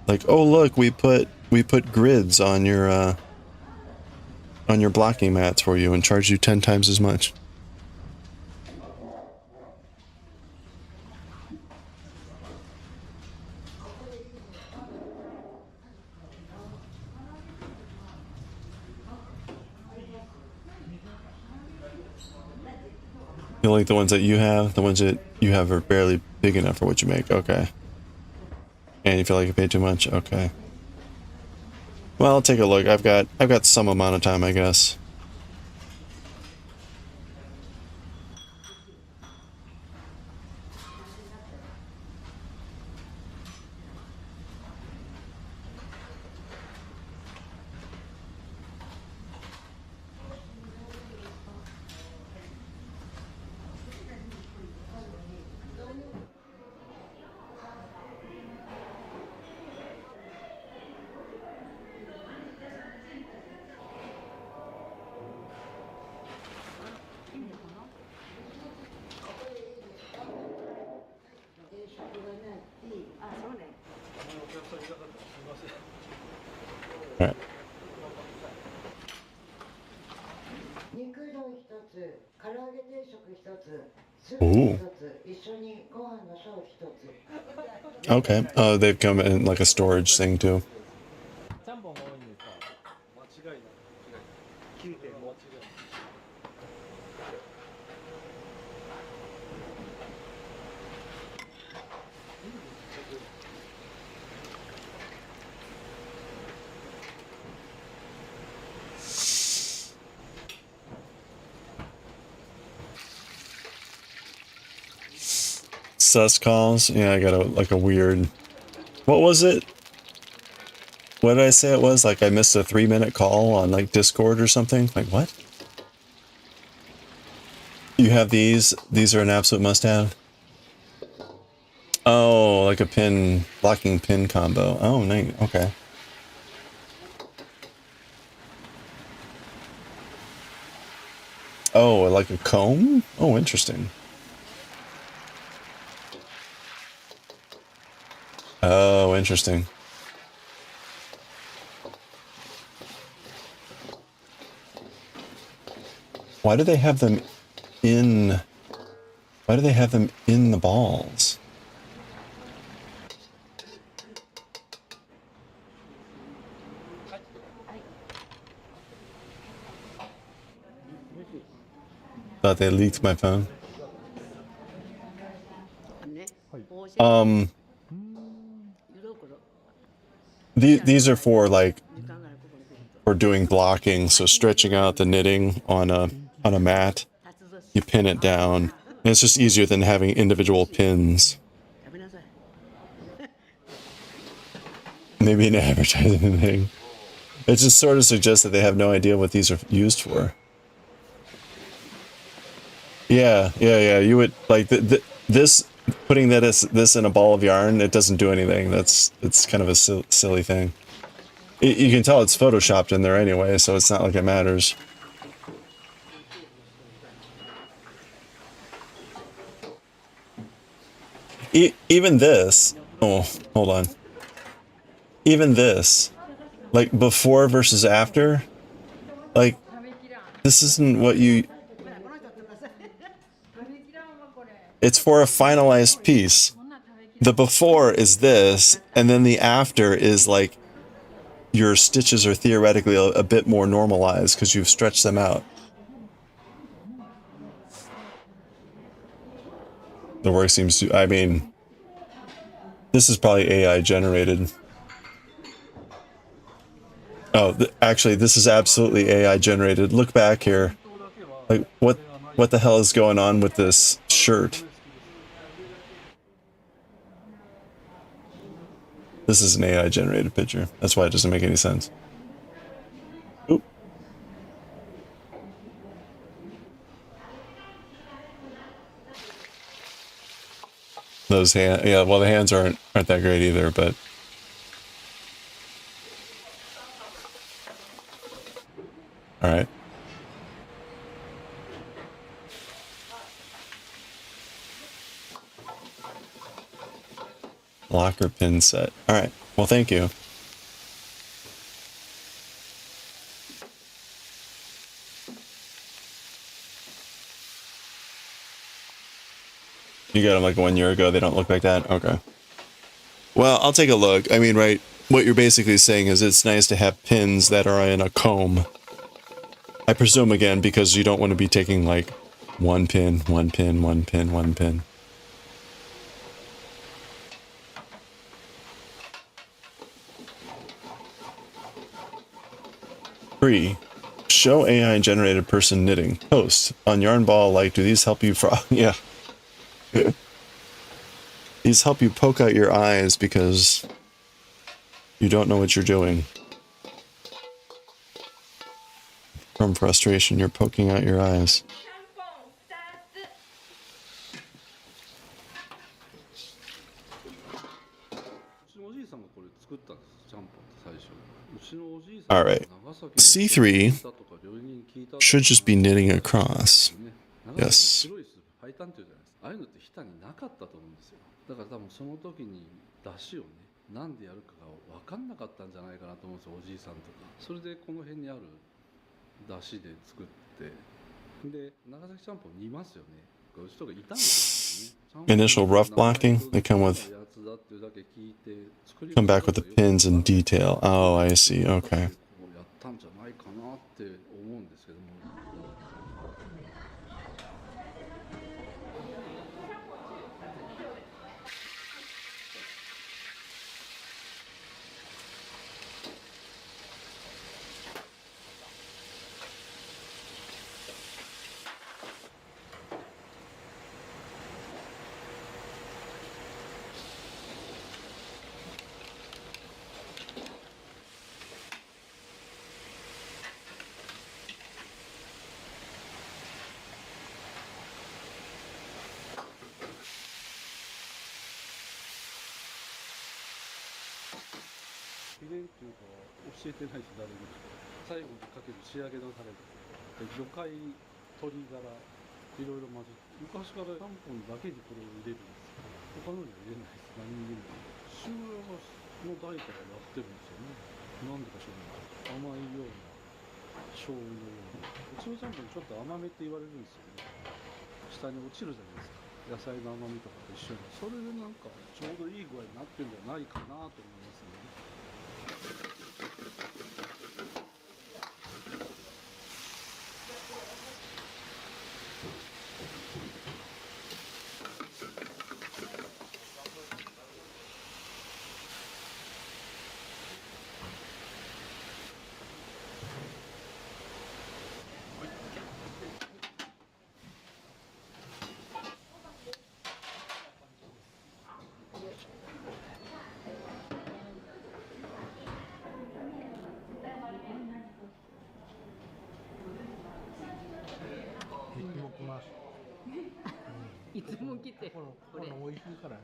Like, oh look, we put grids on your blocking mats for you and charge you 10 times as much. You like the ones that you have? The ones that you have are barely big enough for what you make. Okay. And you feel like you paid too much? Okay. Well, I'll take a look. I've got some amount of time, I guess. All right. Ooh. Okay. They've come in like a storage thing too. ちゃんぽんが多いんですか？間違いない。9.5。Sus calls. Yeah, I got a weird. What was it? What did I say it was? Like I missed a 3-minute call on like Discord or something? Like what? You have these? These are an absolute must-have? Oh, like a pin, blocking pin combo. Oh, nice. Okay. Oh, like a comb? Oh, interesting. Oh, interesting. Why do they have them in... Why do they have them in the balls? Thought they leaked my phone. These are for like for doing blocking, so stretching out the knitting on a mat. You pin it down, and it's just easier than having individual pins. Maybe an advertising thing. It just sort of suggests that they have no idea what these are used for. Yeah. You would like this putting this in a ball of yarn. It doesn't do anything. It's kind of a silly thing. You can tell it's photoshopped in there anyway, so it's not like it matters. Even this. Oh, hold on. Even this, like before versus after, like this isn't what you. It's for a finalized piece. The before is this, and then the after is like your stitches are theoretically a bit more normalized because you've stretched them out. The work seems to, I mean, this is probably AI generated. Oh, actually, this is absolutely AI generated. Look back here. Like, what the hell is going on with this shirt? This is an AI generated picture. That's why it doesn't make any sense. Oop. Those hands, yeah, well, the hands aren't that great either, but all right. Locker pin set. All right. Well, thank you. You got them like 1 year ago. They don't look like that. Okay. Well, I'll take a look. I mean, right. What you're basically saying is it's nice to have pins that are in a comb. I presume, again, because you don't want to be taking like one pin, one pin, one pin, one pin. 3. Show AI generated person knitting. Post on yarn ball. Like, do these help you? Yeah. These help you poke out your eyes because you don't know what you're doing. From frustration, you're poking out your eyes. うちのおじいさんがこれ作ったんです。ちゃんぽんって最初。うちのおじいさん All が right. 長崎の C3 聞いたとか料理人聞いたとか should just be knitting across. ね、 Yes. 長崎の白いスープ白湯っていうじゃないですか。ああいうのって日田になかったと思うんですよ。だから多分その時に出汁をね、なんでやるかが分かんなかったんじゃないかなと思うんですよ、おじいさんとか。それでこの辺にある出汁で作って、で長崎ちゃんぽん煮ますよね。うちとかいたんですよね。 Initial rough blocking. They come back with the pins and detail. Oh, I see. Okay. やったんじゃないかなって思うんですけども。 秘伝っていうか教えてないです誰にも。最後にかける仕上げのタレで魚介鶏ガラいろいろ混ぜて、昔からちゃんぽんだけにこれを入れるんですよ。他のには入れないです。何にも。父親がの代からやってるんですよね。なんでか知らない。甘いような醤油のような。うちのちゃんぽんちょっと甘めって言われるんですよね。下に落ちるじゃないですか。野菜の甘みとかと一緒に。それでなんかちょうどいい具合になってるんじゃないかなと思いますね。 いつも来て、これ美味しいからね。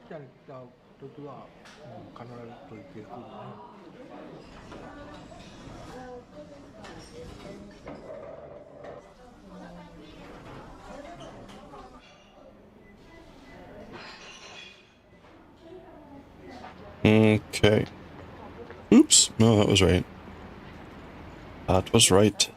来た時は必ずと言ってくるね。Okay. Oops. No, that was right. That was right.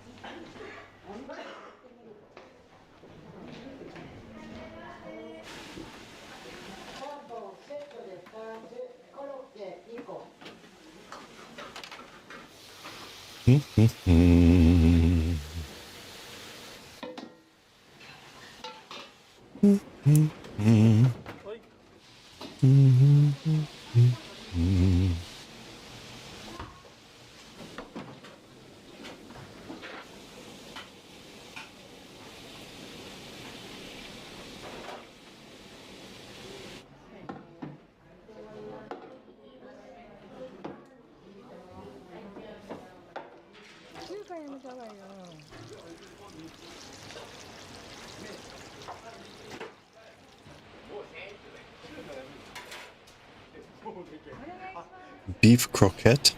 Beef croquette.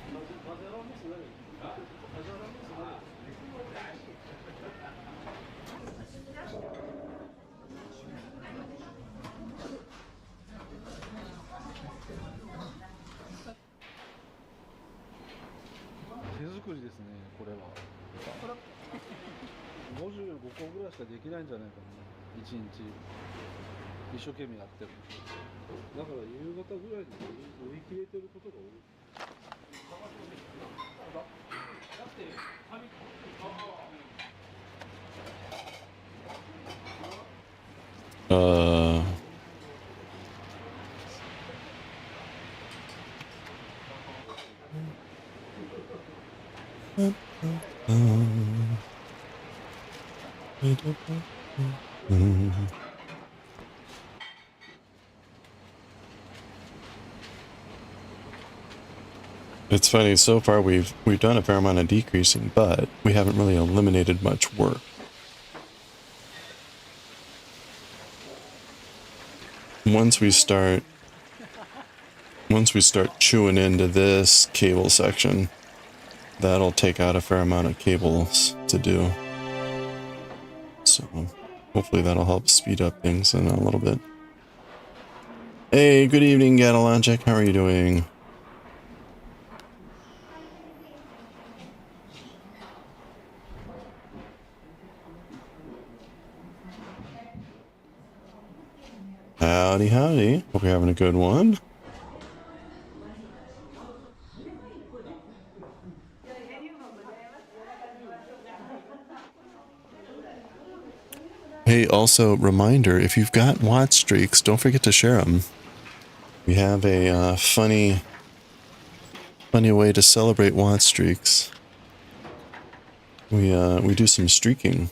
$55個ぐらいしかできないんじゃないかな、1日一生懸命やっても。だから夕方ぐらいに売り切れてることが多い。It's funny, so far we've done a fair amount of decreasing, but we haven't really eliminated much work. Once we start chewing into this cable section, that'll take out a fair amount of cables to do. So hopefully that'll help speed up things in a little bit. Hey, good evening, Gadalogic. How are you doing? Howdy, howdy. Hope you're having a good one. Hey, also, reminder, if you've got watch streaks, don't forget to share them. We have a funny way to celebrate watch streaks. We do some streaking.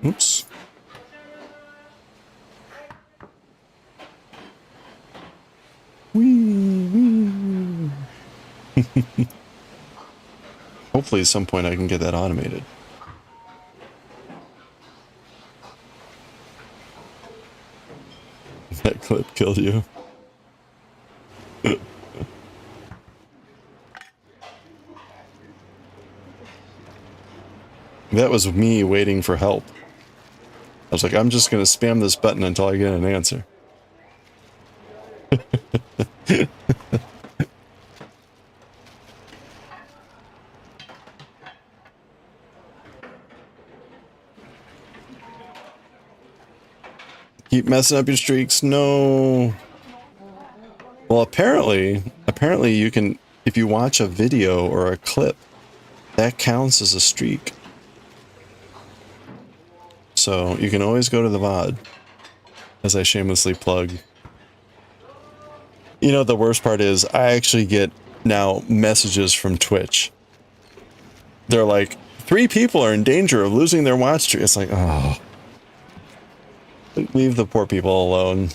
Oops. Wee. Hopefully at some point I can get that automated. That clip killed you. That was me waiting for help. I was like, I'm just going to spam this button until I get an answer. Keep messing up your streaks. No. Well, apparently you can, if you watch a video or a clip, that counts as a streak. So you can always go to the VOD, as I shamelessly plug. You know, the worst part is I actually get now messages from Twitch. They're like, 3 people are in danger of losing their watch streak. It's like, oh. Leave the poor people alone.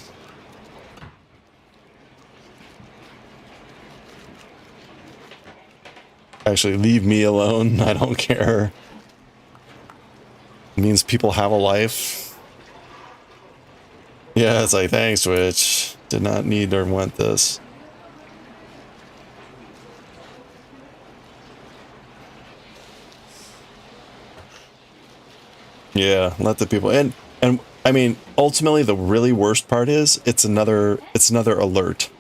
Actually, leave me alone. I don't care. It means people have a life. Yeah, it's like, thanks, Twitch. Did not need or want this. Yeah, let the people in. And I mean, ultimately, the really worst part is it's another alert.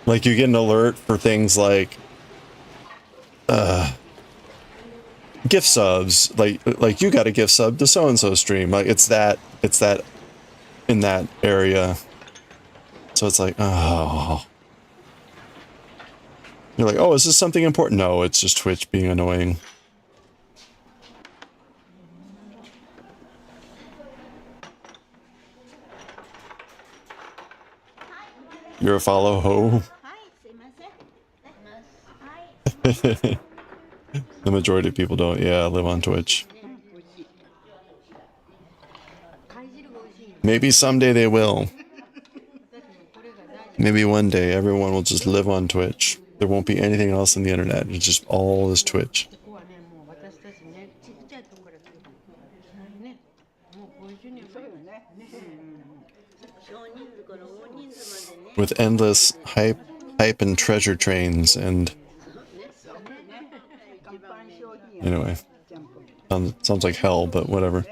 Like, you get an alert for things like gift subs, like you got a gift sub to so and so stream. Like, it's that in that area. So it's like, oh, you're like, oh, is this something important? No, it's just Twitch being annoying. You're a follow ho. The majority of people don't, live on Twitch. Maybe someday they will. Maybe one day everyone will just live on Twitch. There won't be anything else on the internet. It's just all this Twitch. With endless hype and treasure trains and... Anyway. Sounds like hell, but whatever.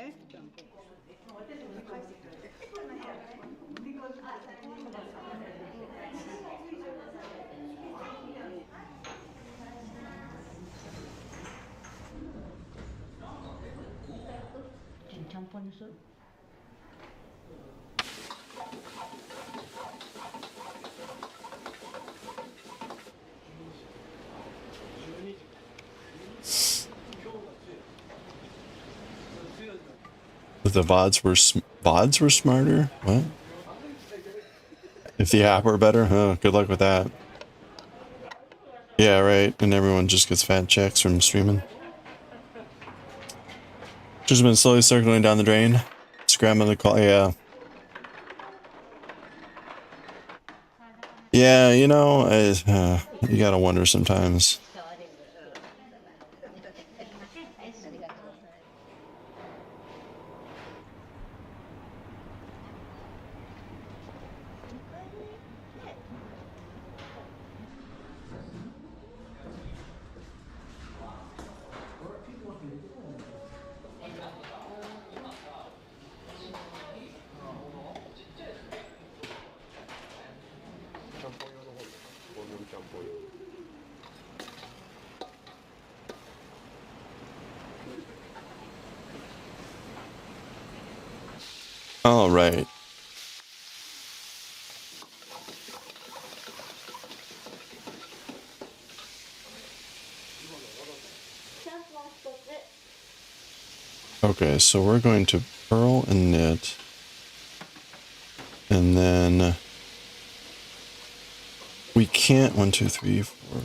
the VODs were smarter? What? If the app were better? Huh, good luck with that. Yeah, right. And everyone just gets fat checks from streaming. Just been slowly circling down the drain. Scrambling the call. Yeah. Yeah, you know, you gotta wonder sometimes. All right. Okay, so we're going to purl and knit. And then we can't 1, 2, 3, 4.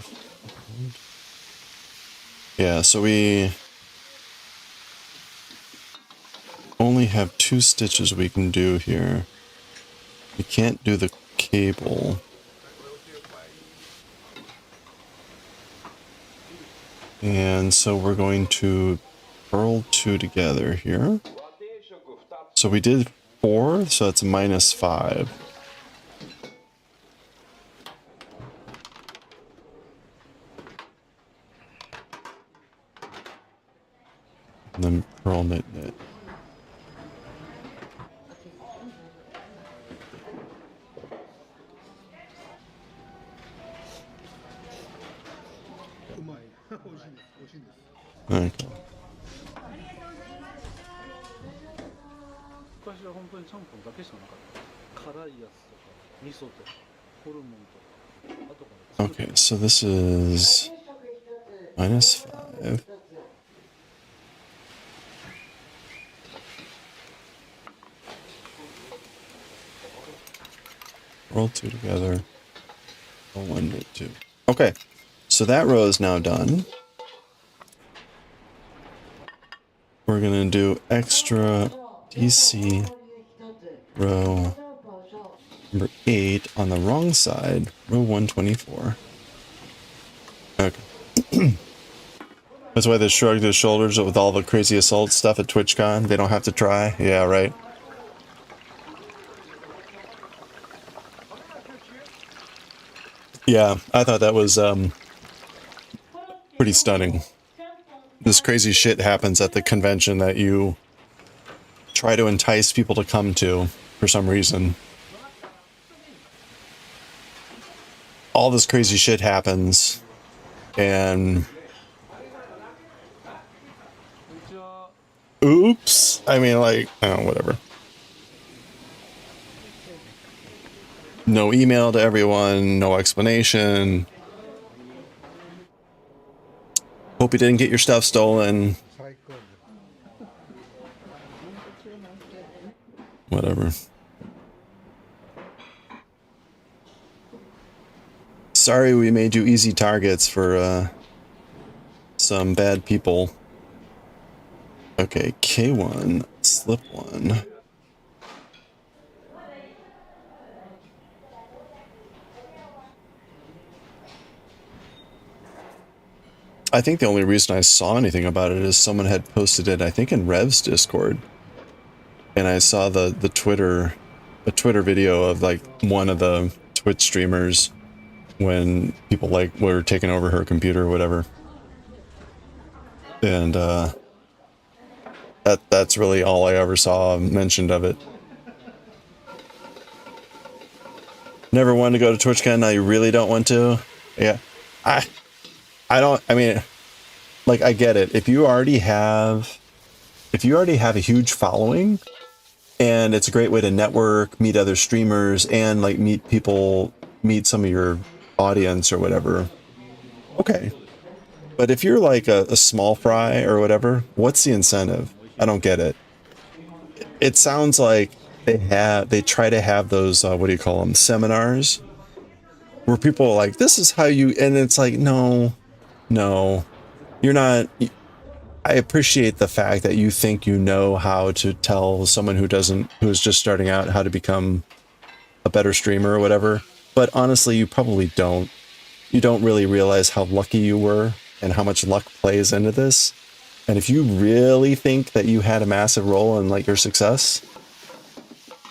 Yeah, so we only have 2 stitches we can do here. We can't do the cable. And so we're going to purl 2 together here. So we did 4, so that's -5. And then purl, knit, knit. Okay. 昔は本当にちゃんぽんだけしかなかった。辛いやつとか味噌とかホルモンとか後から作る。 Okay, so this is -5. Roll 2 together. Roll 1, knit 2. Okay, so that row is now done. We're gonna do extra DC row number 8 on the wrong side, row 124. Okay. That's why they shrugged his shoulders with all the crazy assault stuff at TwitchCon. They don't have to try. Yeah, right. Yeah, I thought that was pretty stunning. This crazy shit happens at the convention that you try to entice people to come to for some reason. All this crazy shit happens, and oops. I mean, like, oh, whatever. No email to everyone, no explanation. Hope you didn't get your stuff stolen. Whatever. Sorry we made you easy targets for some bad people. Okay, K1, slip 1. I think the only reason I saw anything about it is someone had posted it, I think in Rev's Discord. And I saw a Twitter video of like one of the Twitch streamers when people like were taking over her computer or whatever. And that's really all I ever saw mentioned of it. Never wanted to go to TwitchCon, now you really don't want to? Yeah. I don't, I mean, like, I get it. If you already have a huge following, and it's a great way to network, meet other streamers, and like meet some of your audience or whatever, okay. But if you're like a small fry or whatever, what's the incentive? I don't get it. it sounds like they try to have those what do you call them, seminars, where people are like, this is how you, and it's like, no, you're not. I appreciate the fact that you think you know how to tell someone who's just starting out how to become a better streamer or whatever, but honestly, you probably don't. You don't really realize how lucky you were and how much luck plays into this. And if you really think that you had a massive role in like your success,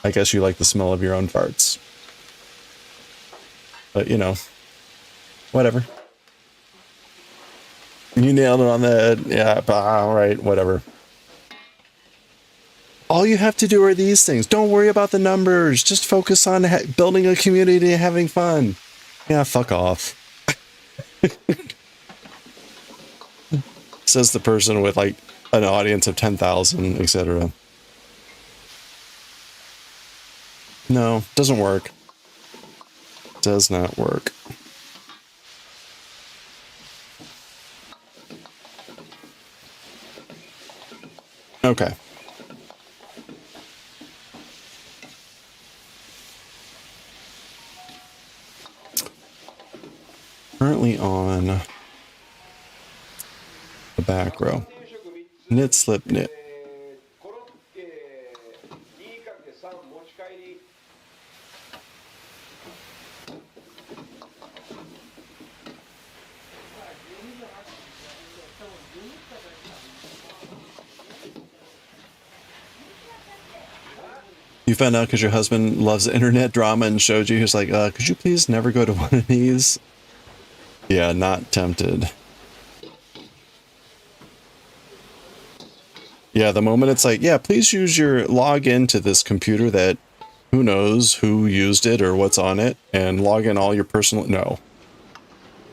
I guess you like the smell of your own farts. But you know, whatever. You nailed it on the head. Yeah, all right, whatever. All you have to do are these things. Don't worry about the numbers. Just focus on building a community and having fun. Yeah, fuck off. Says the person with like an audience of 10,000, etc. No, doesn't work. Does not work. Okay. Currently on the back row. Knit, slip, knit. You found out because your husband loves internet drama and showed you. He was like, could you please never go to one of these? Yeah, not tempted. Yeah, the moment it's like, yeah, please use your login to this computer that who knows who used it or what's on it, and log in all your personal...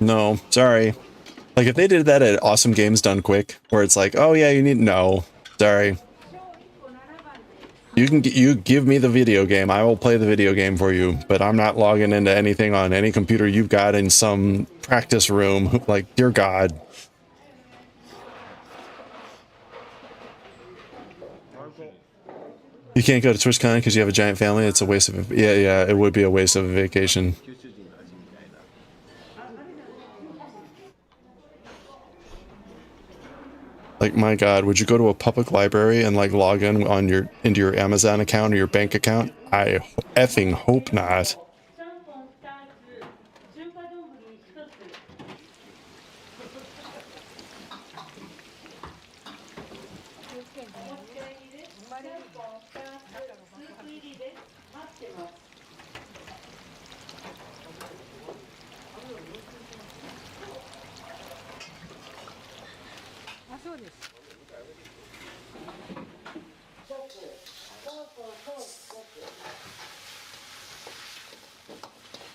No, sorry. Like if they did that at Awesome Games Done Quick, where it's like, oh yeah, you need... No, sorry. You give me the video game, I will play the video game for you, but I'm not logging into anything on any computer you've got in some practice room. Like, dear God. You can't go to TwitchCon because you have a giant family. It's a waste of... Yeah, it would be a waste of a vacation. Like, my God, would you go to a public library and like log in on into your Amazon account or your bank account? I effing hope not.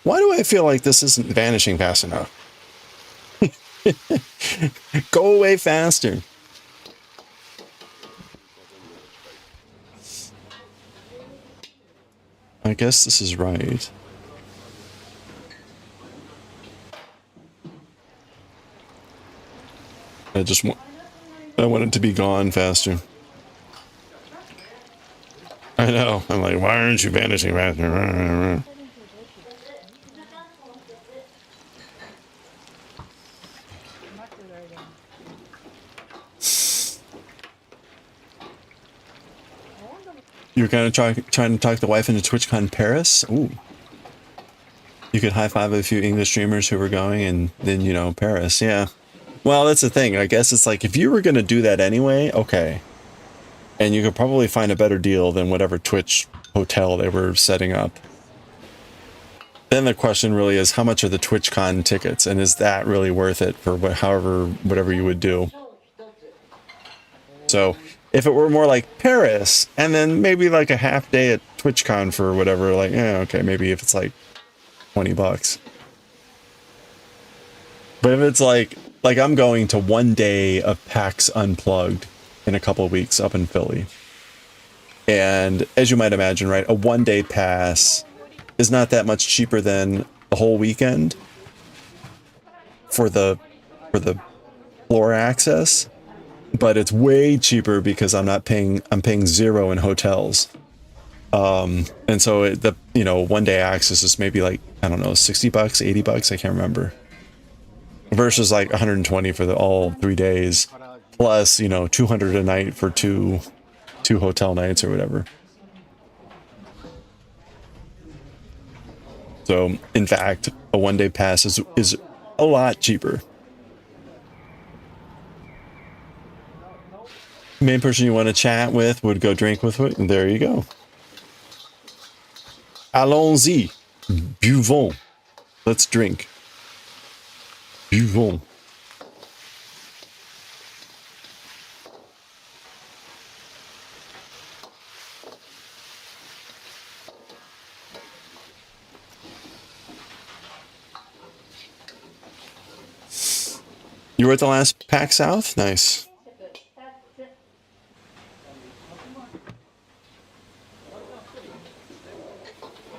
Why do I feel like this isn't vanishing fast enough? Go away faster. I guess this is right. I want it to be gone faster. I know. I'm like, why aren't you vanishing faster? You're kind of trying to talk the wife into TwitchCon Paris? Ooh. You could high-five a few English streamers who were going, and then, you know, Paris. Yeah. Well, that's the thing. I guess it's like, if you were going to do that anyway, okay. And you could probably find a better deal than whatever Twitch hotel they were setting up. Then the question really is, how much are the TwitchCon tickets? And is that really worth it for whatever you would do? So... if it were more like Paris, and then maybe like a half day at TwitchCon for whatever, like, yeah, okay, maybe if it's like $20. But if it's like I'm going to one day of PAX Unplugged in a couple of weeks up in Philly. And as you might imagine, right, a one-day pass is not that much cheaper than the whole weekend for the floor access. but it's way cheaper because I'm paying zero in hotels. And so the, you know, 1 day access is maybe like, I don't know, $60, $80, I can't remember. Versus like 120 for all 3 days, plus, you know, 200 a night for two hotel nights or whatever. So, in fact, a 1 day pass is a lot cheaper. Main person you want to chat with would go drink with it, and there you go. Allons-y. Buvons. Let's drink. Buvons. You were at the last PAX South? Nice.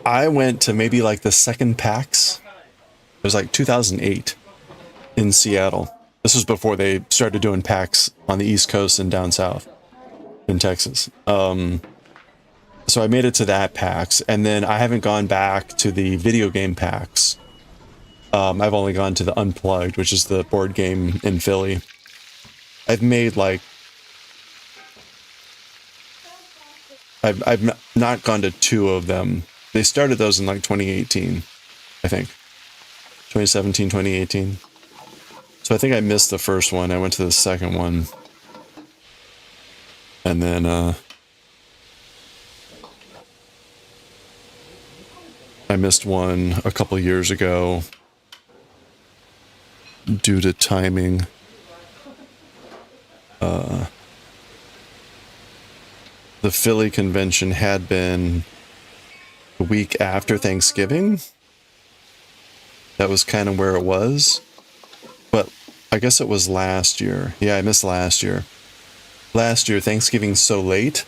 I went to maybe like the second PAX. It was like 2008 in Seattle. This was before they started doing PAX on the East Coast and down south in Texas. So I made it to that PAX, and then I haven't gone back to the video game PAX. I've only gone to the Unplugged, which is the board game in Philly. I've made like... I've not gone to 2 of them. They started those in like 2018, I think. 2017, 2018. So I think I missed the first one. I went to the second one. And then, I missed one a couple years ago due to timing. The Philly convention had been the week after Thanksgiving. That was kind of where it was. But I guess it was last year. Yeah, I missed last year. Last year, Thanksgiving's so late.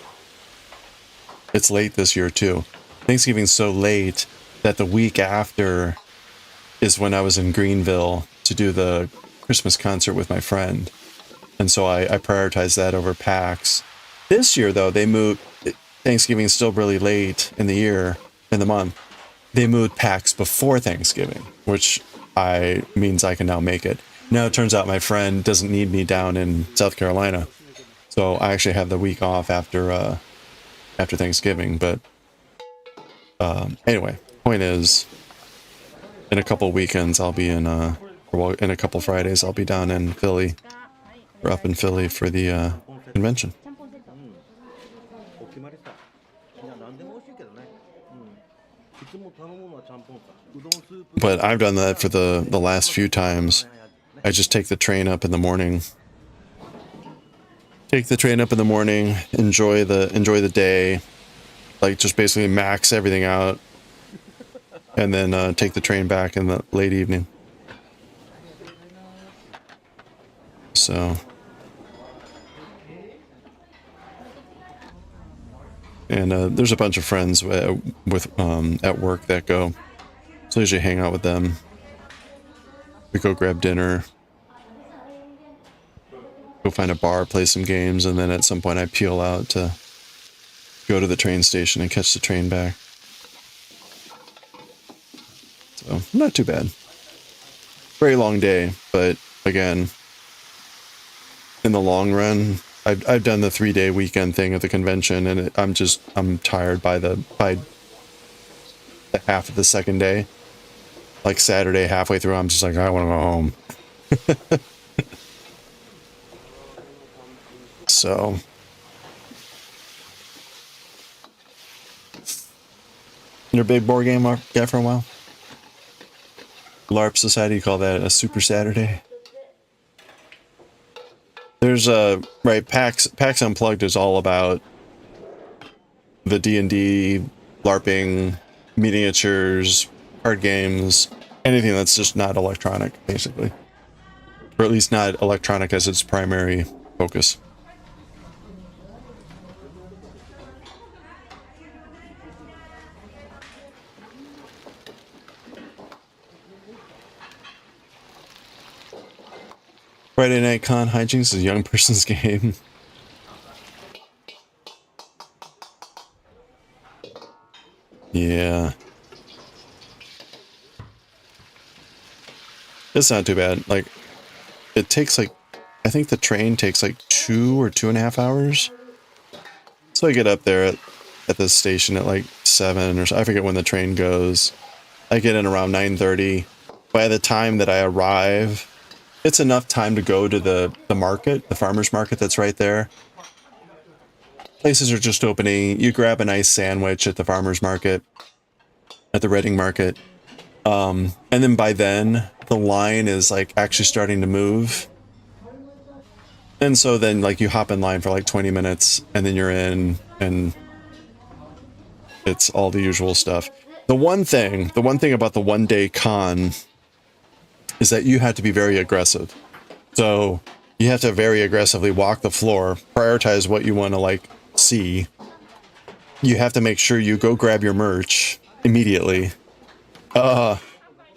It's late this year, too. Thanksgiving's so late that the week after is when I was in Greenville to do the Christmas concert with my friend. And so I prioritized that over PAX. This year, though, they moved... Thanksgiving's still really late in the year, in the month. They moved PAX before Thanksgiving, which means I can now make it. Now it turns out my friend doesn't need me down in South Carolina. So I actually have the week off after Thanksgiving. But anyway, point is, in a couple weekends I'll be in a couple Fridays I'll be down in Philly, or up in Philly for the convention. But I've done that for the last few times. I just take the train up in the morning. Take the train up in the morning, enjoy the day, like just basically max everything out, and then take the train back in the late evening. So, and there's a bunch of friends at work that go, so I usually hang out with them. We go grab dinner, go find a bar, play some games, and then at some point I peel out to go to the train station and catch the train back. So, not too bad. Very long day, but again, in the long run, I've done the 3-day weekend thing at the convention, and I'm tired by the half of the second day. Like Saturday, halfway through, I'm just like, I want to go home. So, you're a big board game guy for a while? LARP Society, you call that a Super Saturday? There's right, PAX Unplugged is all about the D&D, LARPing, miniatures, card games, anything that's just not electronic, basically. Or at least not electronic as its primary focus. Friday Night Con hijinks is a young person's game. Yeah. It's not too bad. Like, it takes like, I think the train takes like 2 or 2.5 hours. So I get up there at the station at like 7 or so. I forget when the train goes. I get in around 9:30. By the time that I arrive, it's enough time to go to the market, the farmer's market that's right there. Places are just opening. You grab a nice sandwich at the farmer's market, at the Reading market. And then by then, the line is like actually starting to move. And so then like you hop in line for like 20 minutes and then you're in and it's all the usual stuff. The one thing about the one-day con is that you have to be very aggressive. So you have to very aggressively walk the floor, prioritize what you want to like see. You have to make sure you go grab your merch immediately. But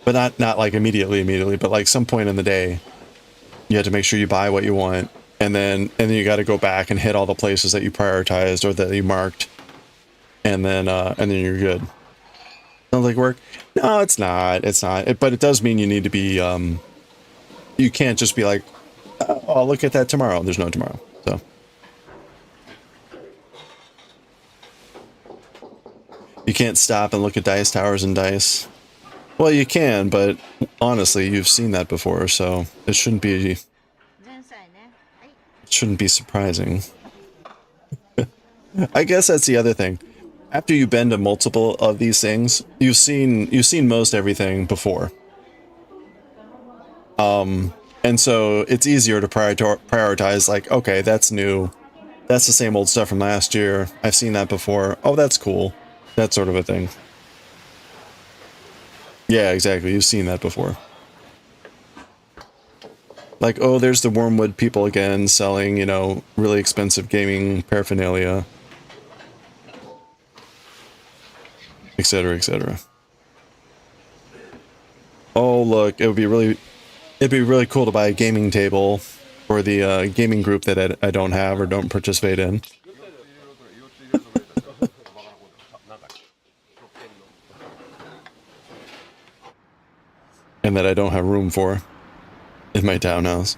not like immediately, but like some point in the day, you have to make sure you buy what you want. And then you got to go back and hit all the places that you prioritized or that you marked. And then you're good. Sounds like work? No, it's not. It's not. But it does mean you need to be, you can't just be like, oh, I'll look at that tomorrow. There's no tomorrow. So. You can't stop and look at dice towers and dice. Well, you can, but honestly, you've seen that before, so it shouldn't be surprising. I guess that's the other thing. After you've been to multiple of these things, you've seen most everything before. And so it's easier to prioritize like, okay, that's new. That's the same old stuff from last year. I've seen that before. Oh, that's cool. That sort of a thing. Yeah, exactly. You've seen that before. Like, oh, there's the Wormwood people again selling, you know, really expensive gaming paraphernalia. Etc., etc. Oh, look, it'd be really cool to buy a gaming table for the gaming group that I don't have or don't participate in. And that I don't have room for in my townhouse.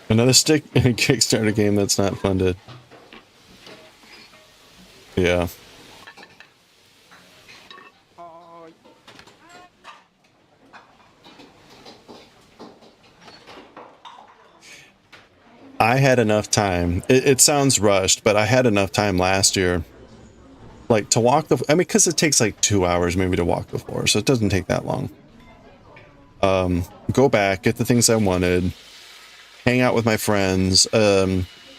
Another stick in a Kickstarter game that's not funded. Yeah. I had enough time. It sounds rushed, but I had enough time last year. Like, to walk the... I mean, because it takes like 2 hours maybe to walk the floor, so it doesn't take that long. Go back, get the things I wanted, hang out with my friends.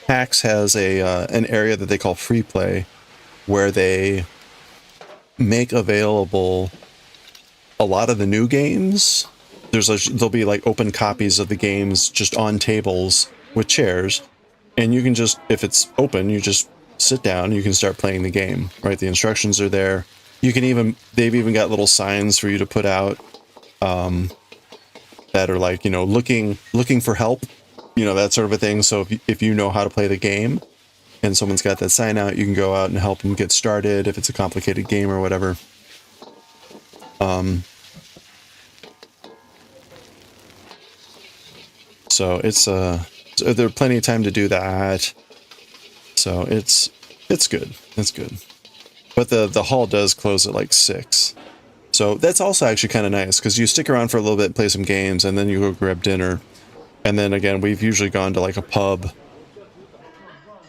PAX has an area that they call free play, where they make available a lot of the new games. There'll be like open copies of the games just on tables with chairs, and you can just, if it's open, you just sit down, you can start playing the game, right? The instructions are there. You can even, they've even got little signs for you to put out that are like, you know, looking for help, you know, that sort of a thing. So if you know how to play the game and someone's got that sign out, you can go out and help them get started if it's a complicated game or whatever. So it's there's plenty of time to do that. So it's good. It's good. But the hall does close at like 6. So that's also actually kind of nice because you stick around for a little bit, play some games, and then you go grab dinner. And then again, we've usually gone to like a pub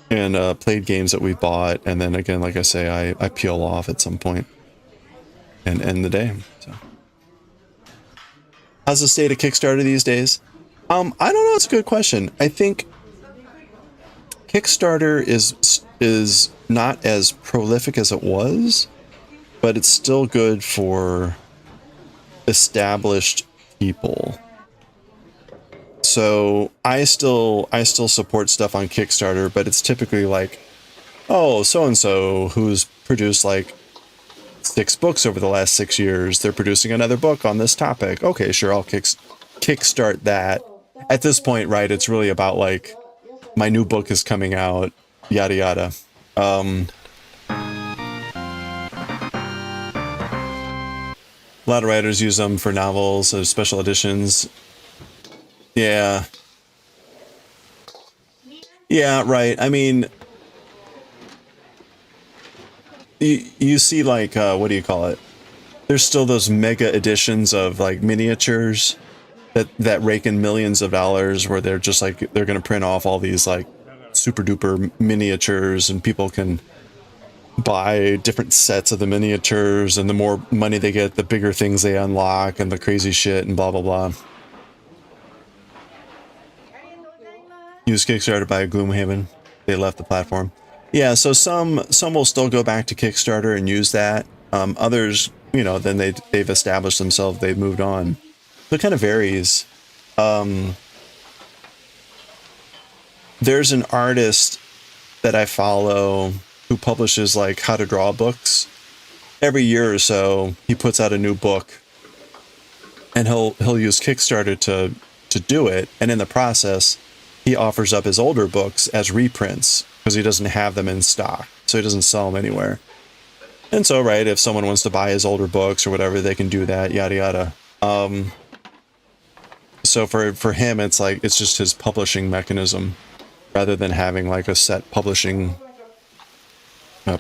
and played games that we bought. And then again, like I say, I peel off at some point and end the day. So, how's the state of Kickstarter these days? I don't know. It's a good question. I think Kickstarter is not as prolific as it was, but it's still good for established people. So I still support stuff on Kickstarter, but it's typically like, oh, so and so who's produced like 6 books over the last 6 years. They're producing another book on this topic. Okay, sure, I'll kickstart that. At this point, right, it's really about like my new book is coming out, yada yada. A lot of writers use them for novels or special editions. Yeah. Yeah, right. I mean, you see like, what do you call it? There's still those mega editions of like miniatures that rake in millions of dollars where they're just like, they're going to print off all these like super duper miniatures and people can buy different sets of the miniatures, and the more money they get, the bigger things they unlock and the crazy shit and blah, blah, blah. Use Kickstarter by Gloomhaven. They left the platform. Yeah, so some will still go back to Kickstarter and use that. Others, you know, then they've established themselves, they've moved on. So it kind of varies. There's an artist that I follow who publishes like how to draw books. Every year or so, he puts out a new book, and he'll use Kickstarter to do it. And in the process, he offers up his older books as reprints because he doesn't have them in stock, so he doesn't sell them anywhere. And so, right, if someone wants to buy his older books or whatever, they can do that, yada yada. So for him, it's like it's just his publishing mechanism, rather than having like a set publishing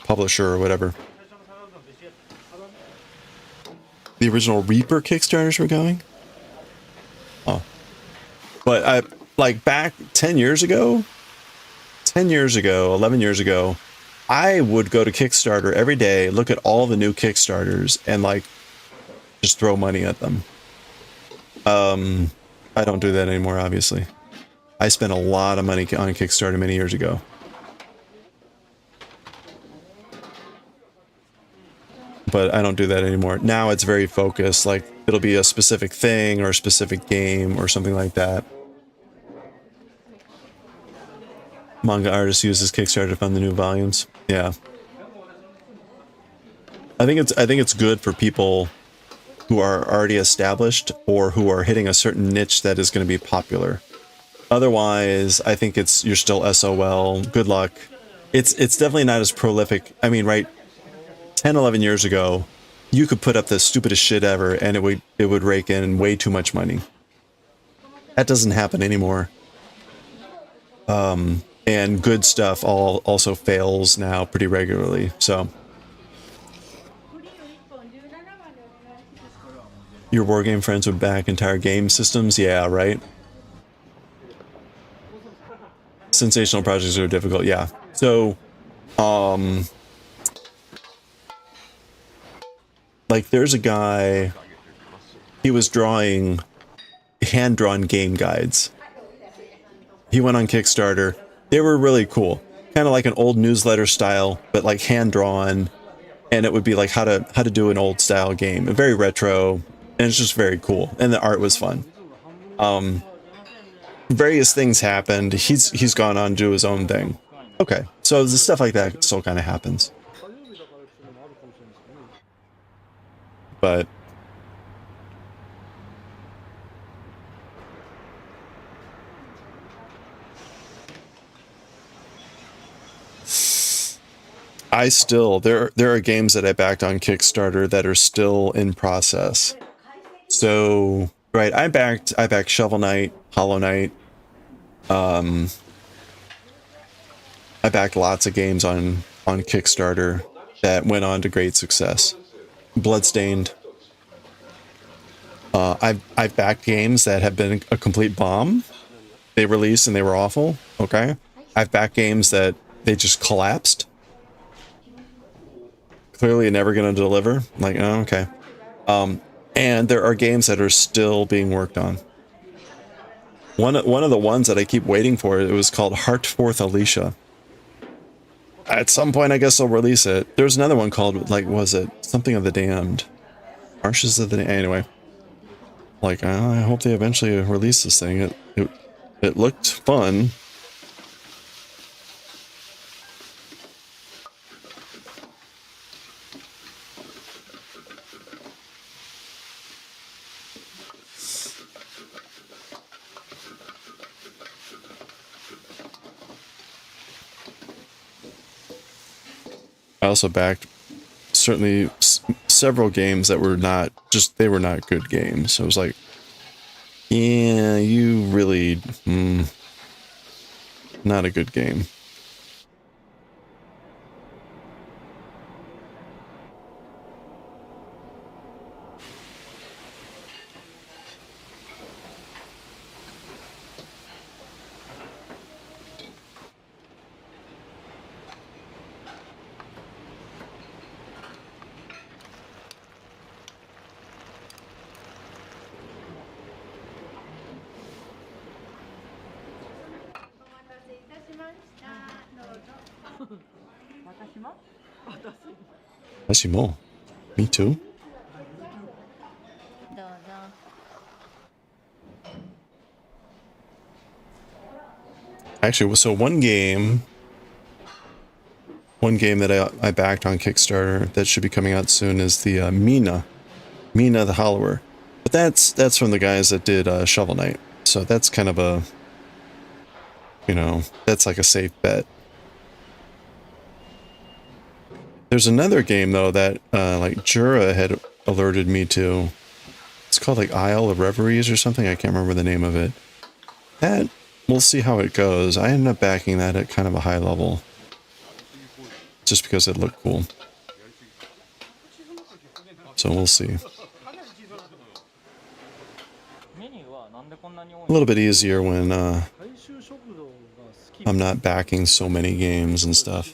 publisher or whatever. The original Reaper Kickstarters were going. Oh, but I like back 10 years ago, 11 years ago, I would go to Kickstarter every day, look at all the new Kickstarters, and like just throw money at them. I don't do that anymore, obviously. I spent a lot of money on Kickstarter many years ago. But I don't do that anymore. Now it's very focused, like it'll be a specific thing or a specific game or something like that. Manga artist uses Kickstarter to fund the new volumes. Yeah. I think it's good for people who are already established or who are hitting a certain niche that is going to be popular. Otherwise, I think you're still SOL. Good luck. It's definitely not as prolific. I mean, right, 10, 11 years ago, you could put up the stupidest shit ever and it would rake in way too much money. That doesn't happen anymore. And good stuff also fails now pretty regularly. So your wargame friends would back entire game systems? Yeah, right? Sensational projects are difficult, yeah. So, like there's a guy, he was drawing hand-drawn game guides. He went on Kickstarter. They were really cool. Kind of like an old newsletter style, but like hand-drawn. And it would be like how to do an old style game. Very retro. And it's just very cool. And the art was fun. Various things happened. He's gone on to do his own thing. Okay. So the stuff like that still kind of happens. But I still there are games that I backed on Kickstarter that are still in process. So right, I backed Shovel Knight, Hollow Knight. I backed lots of games on Kickstarter that went on to great success. Bloodstained. I've backed games that have been a complete bomb. They released and they were awful. Okay. I've backed games that they just collapsed. Clearly never going to deliver. Like, oh, okay. And there are games that are still being worked on. One of the ones that I keep waiting for, it was called Heartforth Alicia. At some point, I guess they'll release it. There's another one called, like, was it something of the Damned? Marshes of the Damned. Anyway. Like, I hope they eventually release this thing. It looked fun. I also backed certainly several games that were not just, they were not good games. So it was like, yeah, you really, not a good game. Asimo. Me too. Actually, so one game that I backed on Kickstarter that should be coming out soon is the Mina the Hollower. But that's from the guys that did Shovel Knight. So that's kind of a, you know, that's like a safe bet. There's another game though that like Jura had alerted me to. It's called like Isle of Reveries or something. I can't remember the name of it. That, we'll see how it goes. I ended up backing that at kind of a high level. Just because it looked cool. So we'll see. A little bit easier when I'm not backing so many games and stuff.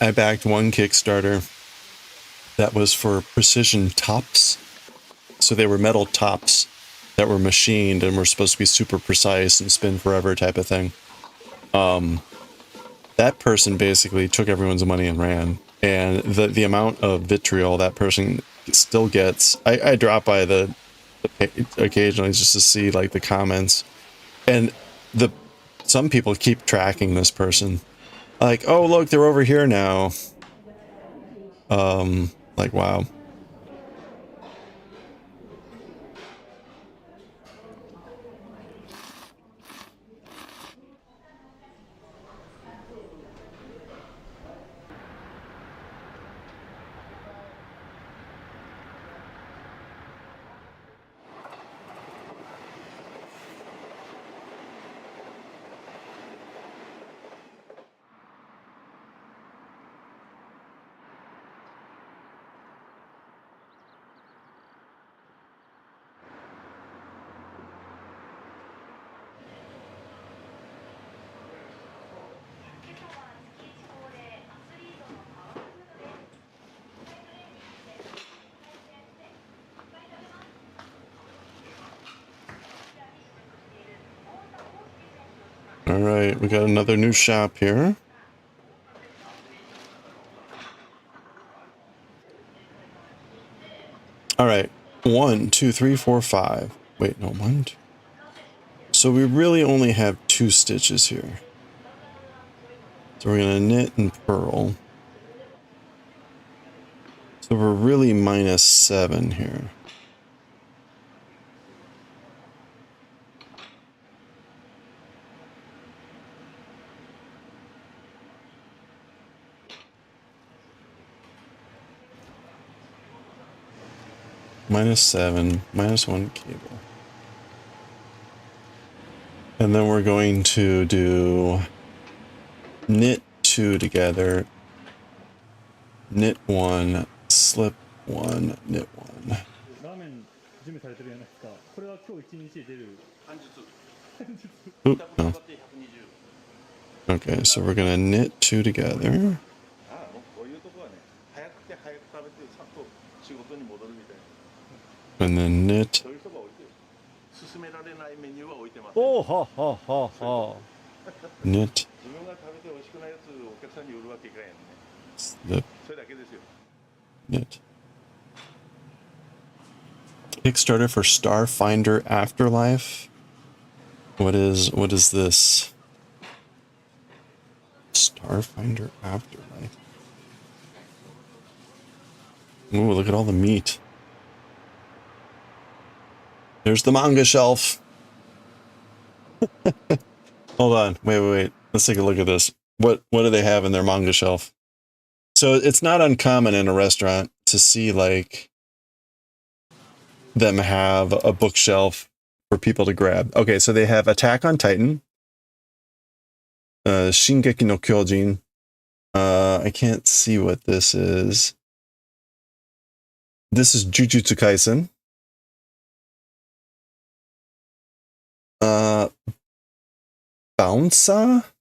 I backed one Kickstarter that was for precision tops. So they were metal tops that were machined and were supposed to be super precise and spin forever type of thing. That person basically took everyone's money and ran. And the amount of vitriol that person still gets, I drop by the occasionally just to see like the comments. And some people keep tracking this person. Like, oh, look, they're over here now. Like, wow. All right, we got another new shop here. All right, 1, 2, 3, 4, 5. Wait, no, 1, 2. So we really only have 2 stitches here. So we're gonna knit and purl. So we're really -7 here. -7, -1 cable. And then we're going to do knit 2 together, knit 1, slip one, knit one. ラーメン準備されてるじゃないですか。これは今日一日で出る。半日。Oop, no. Okay, so we're gonna knit two together. ああ、もうこういうとこはね、早くて早く食べて、ちゃんと仕事に戻るみたいな。And then knit. そういう人が置いてる。勧められないメニューは置いてます。おお、はあはあはあはあ。Knit. 自分が食べて美味しくないやつをお客さんに売るわけいかんやんね。 Slip. それだけですよ。 Knit. Kickstarter for Starfinder Afterlife. What is this? Starfinder Afterlife. Ooh, look at all the meat. There's the manga shelf. Hold on. Wait. Let's take a look at this. What do they have in their manga shelf? So it's not uncommon in a restaurant to see like them have a bookshelf for people to grab. Okay, so they have Attack on Titan, Shingeki no Kyojin. I can't see what this is. This is Jujutsu Kaisen.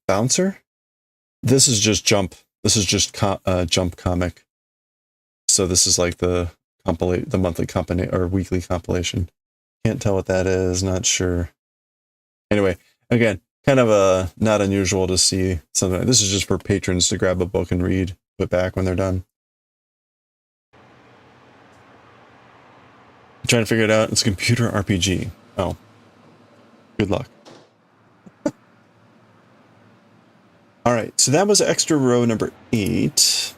Bouncer. This is just Jump. This is just Jump comic. So this is like the monthly or weekly compilation. Can't tell what that is. Not sure. Anyway, again, kind of not unusual to see something. This is just for patrons to grab a book and read, put back when they're done. I'm trying to figure it out. It's a computer RPG. Oh, good luck. All right, so that was extra row number 8.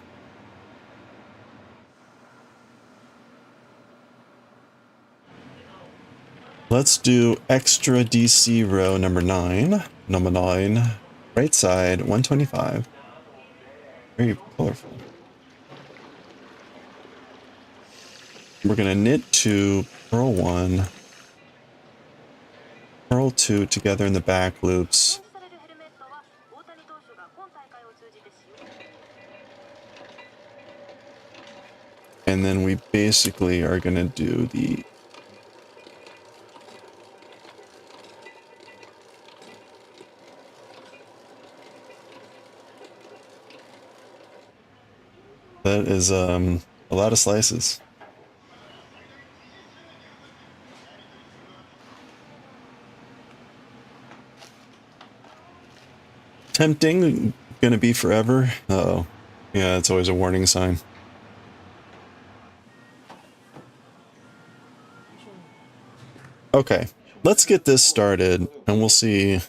Let's do extra DC row number 9. Number 9. Right side, 125. Very colorful. We're going to knit 2, purl 1, purl 2 together in the back loops. And then we basically are going to do the that is a lot of slices. Tempting, gonna be forever. Uh-oh. Yeah, it's always a warning sign. Okay, let's get this started, and we'll see.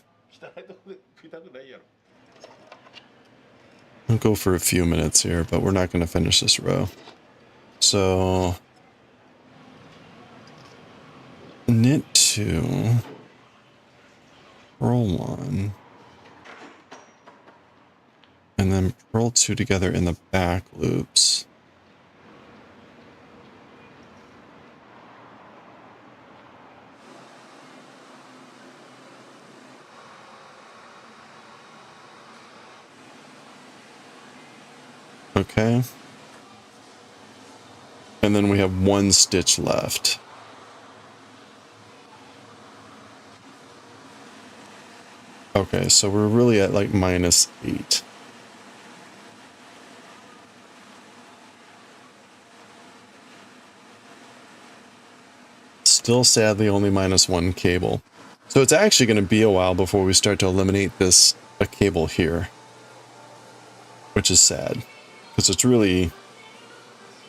I'll go for a few minutes here, but we're not going to finish this row. So, knit 2, purl 1, and then purl 2 together in the back loops. Okay. And then we have 1 stitch left. Okay, so we're really at like -8. Still sadly only -1 cable. So it's actually going to be a while before we start to eliminate a cable here. Which is sad. Because it's really,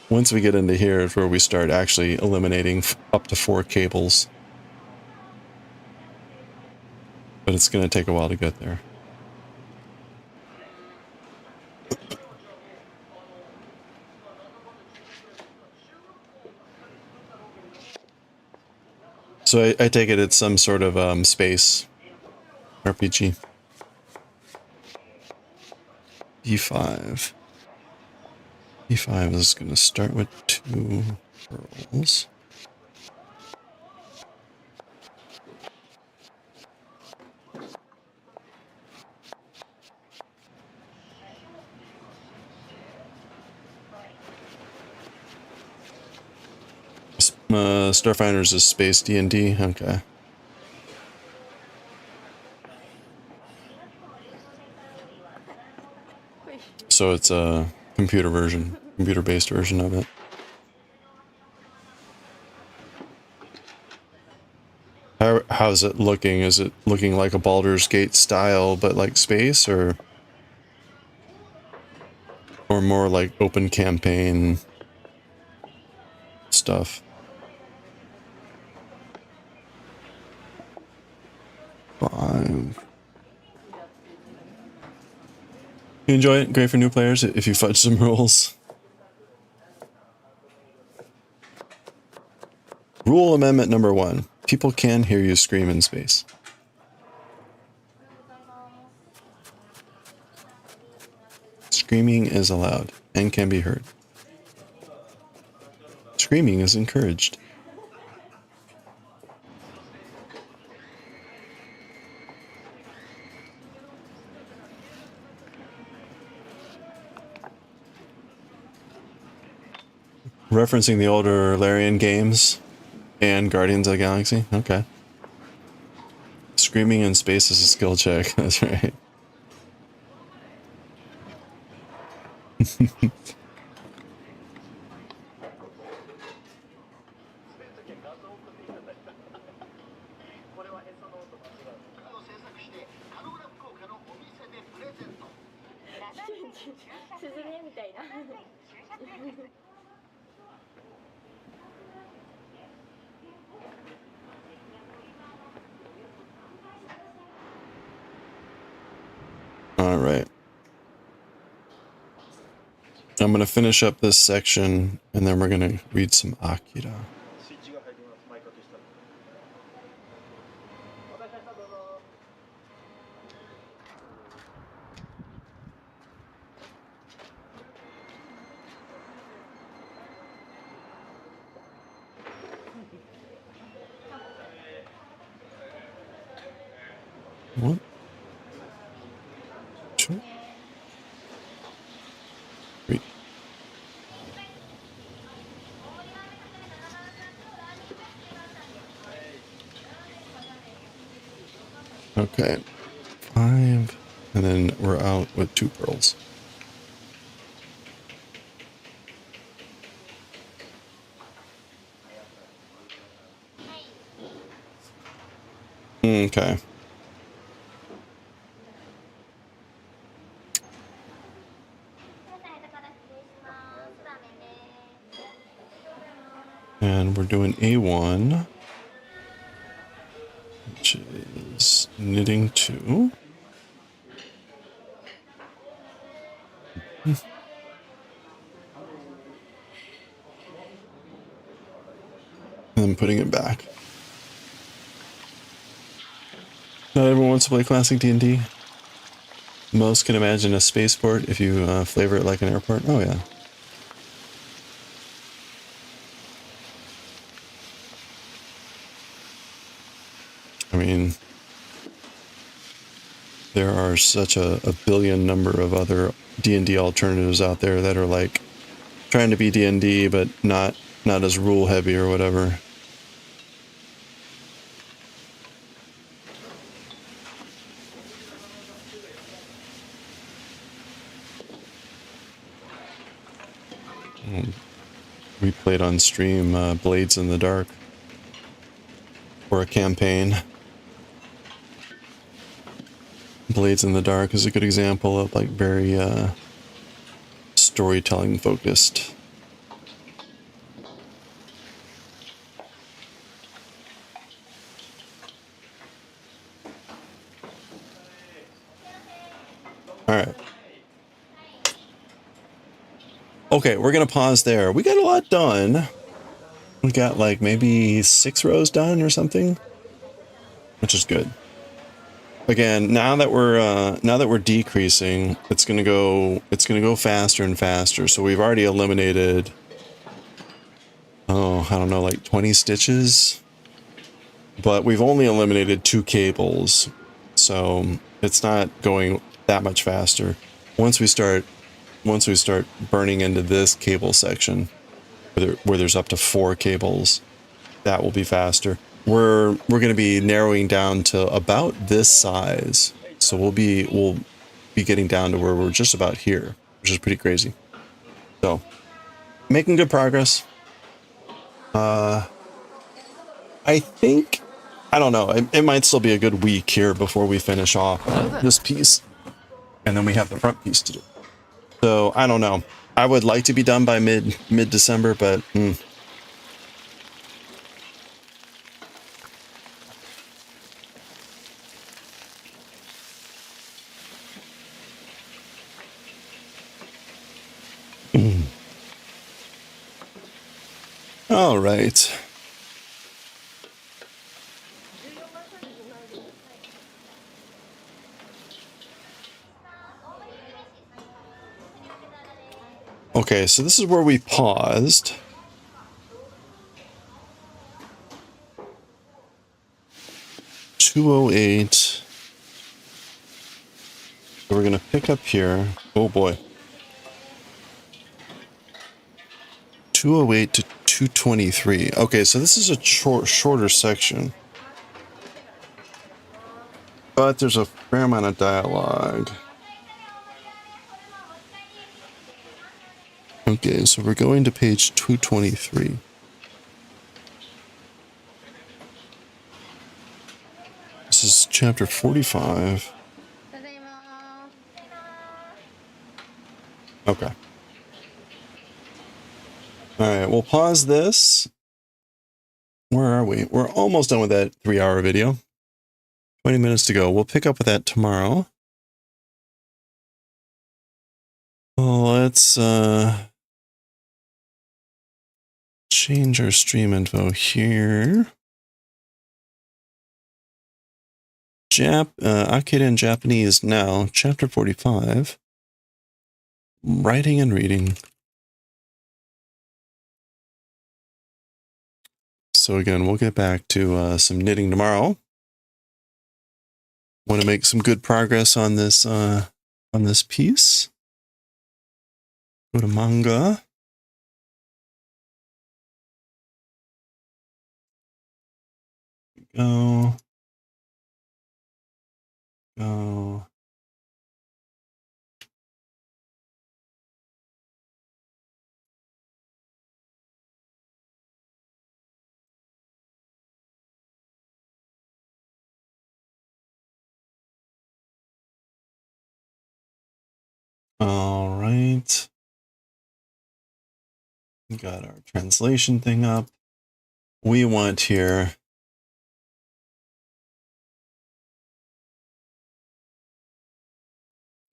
once we get into here is where we start actually eliminating up to 4 cables. But it's going to take a while to get there. So I take it it's some sort of space RPG. E5. E5 is going to start with 2 purls. Starfinders is space D&D. Okay. So it's a computer-based version of it. How's it looking? Is it looking like a Baldur's Gate style, but like space, or more like open campaign stuff? Five. You enjoy it? Great for new players if you fudge some rules. Rule amendment number 1. People can hear you scream in space. Screaming is allowed and can be heard. Screaming is encouraged. Referencing the older Larian games and Guardians of the Galaxy? Okay. Screaming in space is a skill check. That's right. All right. I'm going to finish up this section, and then we're going to read some Akira. What? Sure. Wait. Okay. 5. And then we're out with 2 pearls. Okay. And we're doing A1, which is knitting 2. And then putting it back. Not everyone wants to play classic D&D. Most can imagine a spaceport if you flavor it like an airport. Oh yeah. I mean, there are such a billion number of other D&D alternatives out there that are like trying to be D&D but not as rule heavy or whatever. We played on stream Blades in the Dark for a campaign. Blades in the Dark is a good example of like very storytelling focused. All right. Okay, we're gonna pause there. We got a lot done. We got like maybe 6 rows done or something, which is good. Again, now that we're decreasing, it's gonna go faster and faster. So we've already eliminated, oh, I don't know, like 20 stitches, but we've only eliminated 2 cables, so it's not going that much faster. Once we start burning into this cable section, where there's up to 4 cables, that will be faster. We're going to be narrowing down to about this size. So we'll be getting down to where we're just about here, which is pretty crazy. So making good progress. I think, I don't know, it might still be a good week here before we finish off this piece. And then we have the front piece to do. So I don't know. I would like to be done by mid-December, but all right. Okay, so this is where we paused. $208. So we're gonna pick up here. Oh boy. 208 to 223. Okay, so this is a shorter section. But there's a fair amount of dialogue. Okay, so we're going to page 223. This is chapter 45. Okay. Alright, we'll pause this. Where are we? We're almost done with that 3-hour video. 20 minutes to go. We'll pick up with that tomorrow. Let's change our stream info here. Akira in Japanese now, chapter 45. Writing and reading. So again, we'll get back to some knitting tomorrow. Want to make some good progress on this piece. Go to Manga. Go. All right. Got our translation thing up. We want here.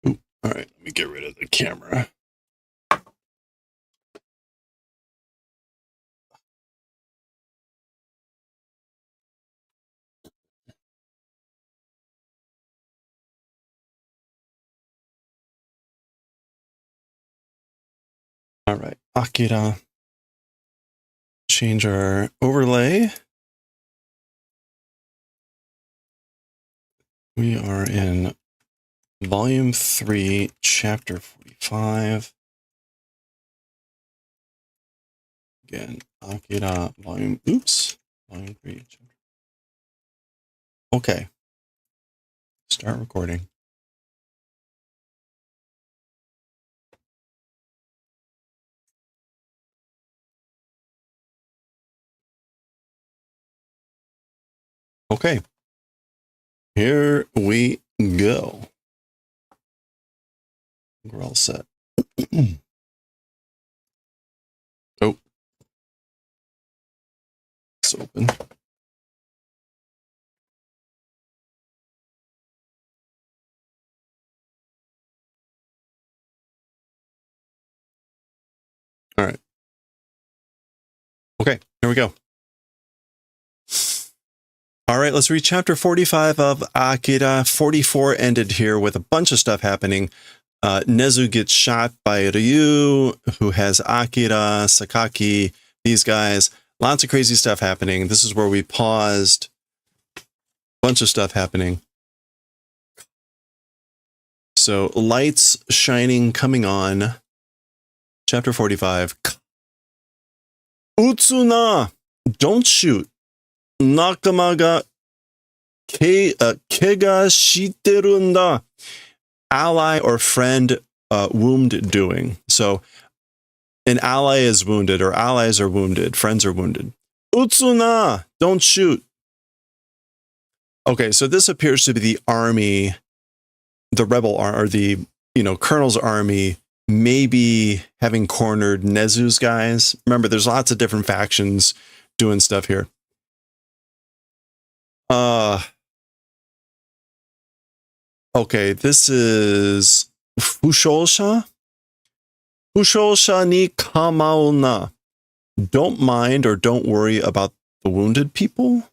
Ooh, all right, let me get rid of the camera. All right, Akira. Change our overlay. We are in volume 3, chapter 45. Again, Akira volume 3. Okay. Start recording. Okay. Here we go. We're all set. Oh. It's open. All right. Okay, here we go. All right, let's read chapter 45 of Akira. 44 ended here with a bunch of stuff happening. Nezu gets shot by Ryu, who has Akira, Sakaki, these guys. Lots of crazy stuff happening. This is where we paused. Bunch of stuff happening. So lights shining, coming on. Chapter 45. Utsuna! don't shoot. Nakama ga kega shiteru nda. Ally or friend wound doing. So an ally is wounded, or allies are wounded, friends are wounded. Utsuna, don't shoot. Okay, so this appears to be the army, the rebel or the colonel's army, maybe having cornered Nezu's guys. Remember, there's lots of different factions doing stuff here. Okay, this is Fushosha. Fushosha ni kamau na. Don't mind or don't worry about the wounded people.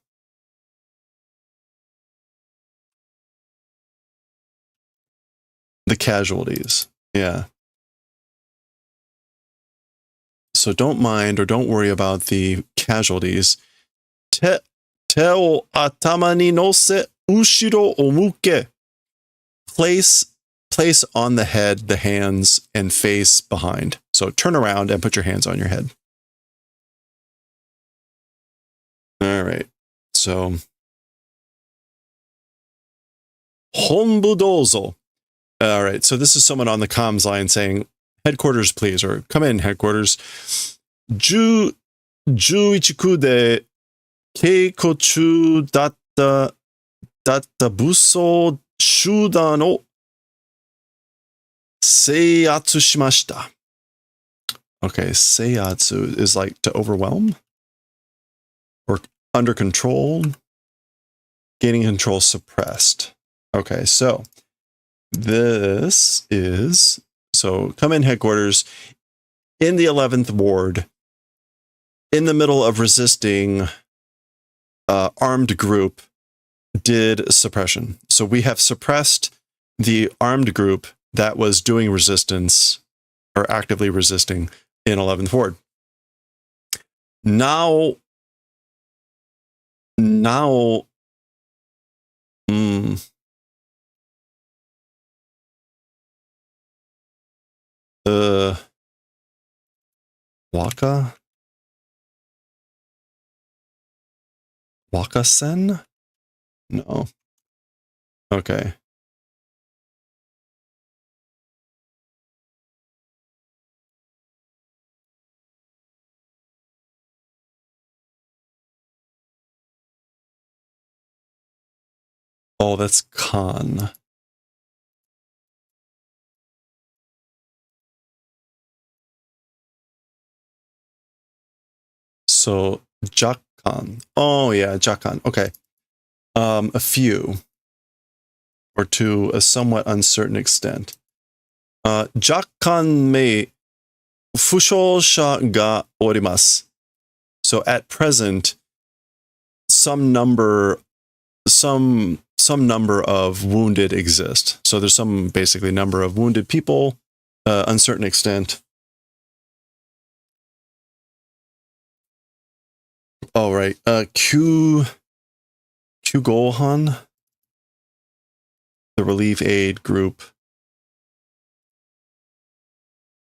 The casualties. Yeah. So don't mind or don't worry about the casualties. Te o atama ni nose ushiro o muke. Place on the head, the hands, and face behind. So turn around and put your hands on your head. All right. So Honbu dozo. All right. So this is someone on the comms line saying, headquarters, please, or come in, headquarters. 11区で稽古中だった武装集団を制圧しました。Okay, seiatsu is like to overwhelm or under control, gaining control, suppressed. Okay, so this is, so come in headquarters in the 11th ward, in the middle of resisting armed group, did suppression. So we have suppressed the armed group that was doing resistance or actively resisting in 11th ward. Now, Waka-sen? No. Okay. Oh, that's Khan. So, Jakan. Oh, yeah, Jakan. Okay. A few. Or to a somewhat uncertain extent. Jakan me fushosha ga orimasu. So at present, some number of wounded exist. So there's some basically number of wounded people, uncertain extent. Oh, right. Q Gohan, the relief aid group.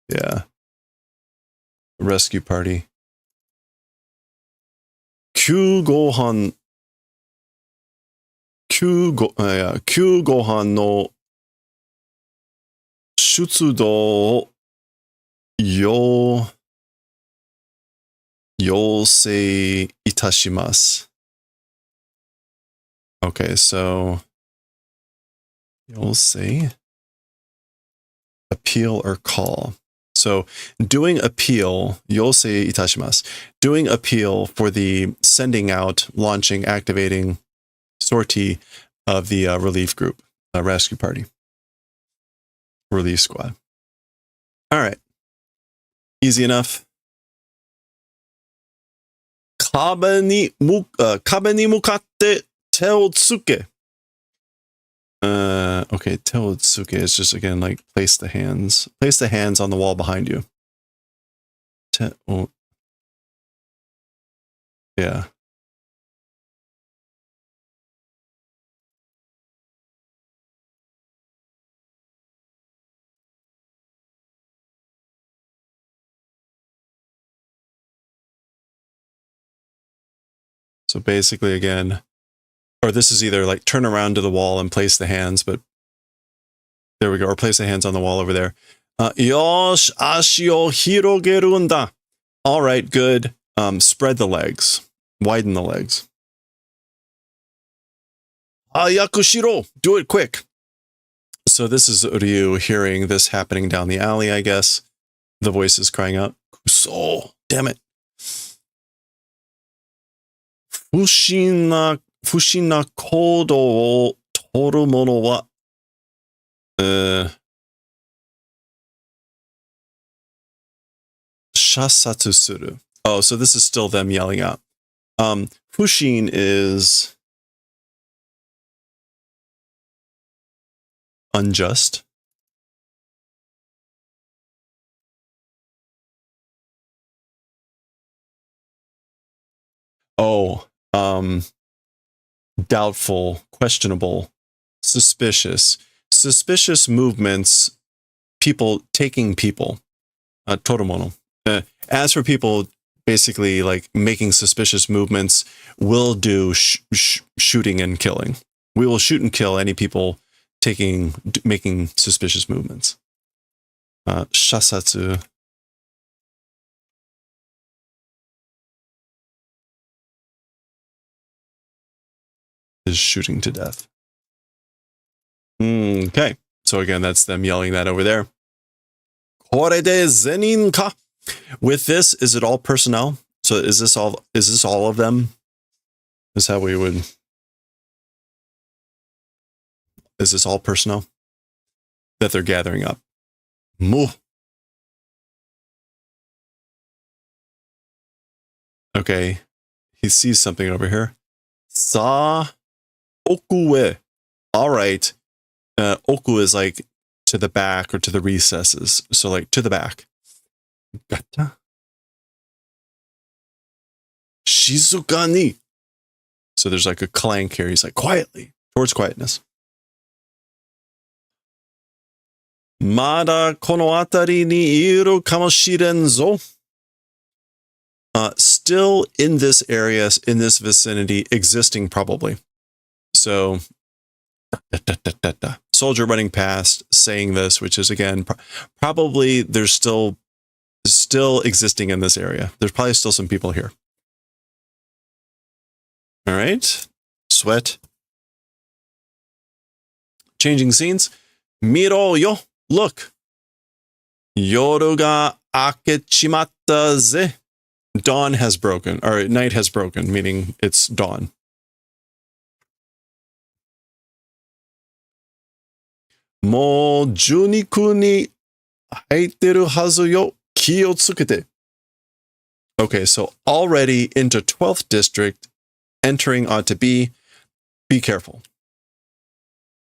Yeah. Rescue party. Q Gohan no 出動を要請いたします。Okay, so 要請? Appeal or call. So doing appeal, 要請いたします. Doing appeal for the sending out, launching, activating sortie of the relief group, rescue party, relief squad. All right. Easy enough. 壁に向かって手をつけ. Okay, 手をつけ is just again like place the hands on the wall behind you. Yeah. So basically, again, or this is either like turn around to the wall and place the hands, but there we go, or place the hands on the wall over there. Yosh ashi o hirogeru n da. All right, good. Spread the legs, widen the legs. Ayaku shiro, do it quick. So this is Ryu hearing this happening down the alley, I guess. The voice is crying out, Kuso, damn it. Fushina kodo o toru mono wa shasatsu suru. Oh, so this is still them yelling out. Fushin is unjust. Oh, doubtful, questionable, suspicious. Suspicious movements, people taking people. Toromono. As for people basically like making suspicious movements, we'll do shooting and killing. We will shoot and kill any people making suspicious movements. Shasatsu. Is shooting to death. Okay. So again, that's them yelling that over there. Kore de zenin ka? With this, is it all personnel? So is this all of them? Is how we would. Is this all personnel that they're gathering up? Mu. Okay. He sees something over here. Sa okue. All right. Oku is like to the back or to the recesses. So like to the back. Gata. Shizuka ni. So there's like a clank here. He's like quietly, towards quietness. Mada kono atari ni iru kamoshiren zo. Still in this area, in this vicinity, existing probably. So, soldier running past, saying this, which is again, probably there's still existing in this area. There's probably still some people here. All right, sweat. Changing scenes. Miro yo, look. Yoru ga akechimatta ze. Dawn has broken, or night has broken, meaning it's dawn. Mo juniku ni haiteru hazu yo, ki o tsukete. Okay, so already into 12th district, entering ought to be careful.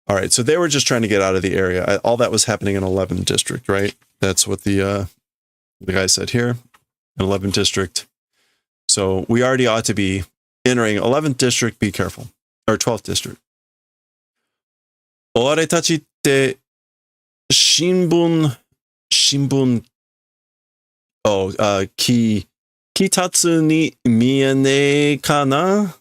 All right, so they were just trying to get out of the area. All that was happening in 11th district, right? That's what the guy said here. 11th district. So we already ought to be entering 11th district, be careful. Or 12th district. Ore tachi te shinbun, kitatsu ni miene kana?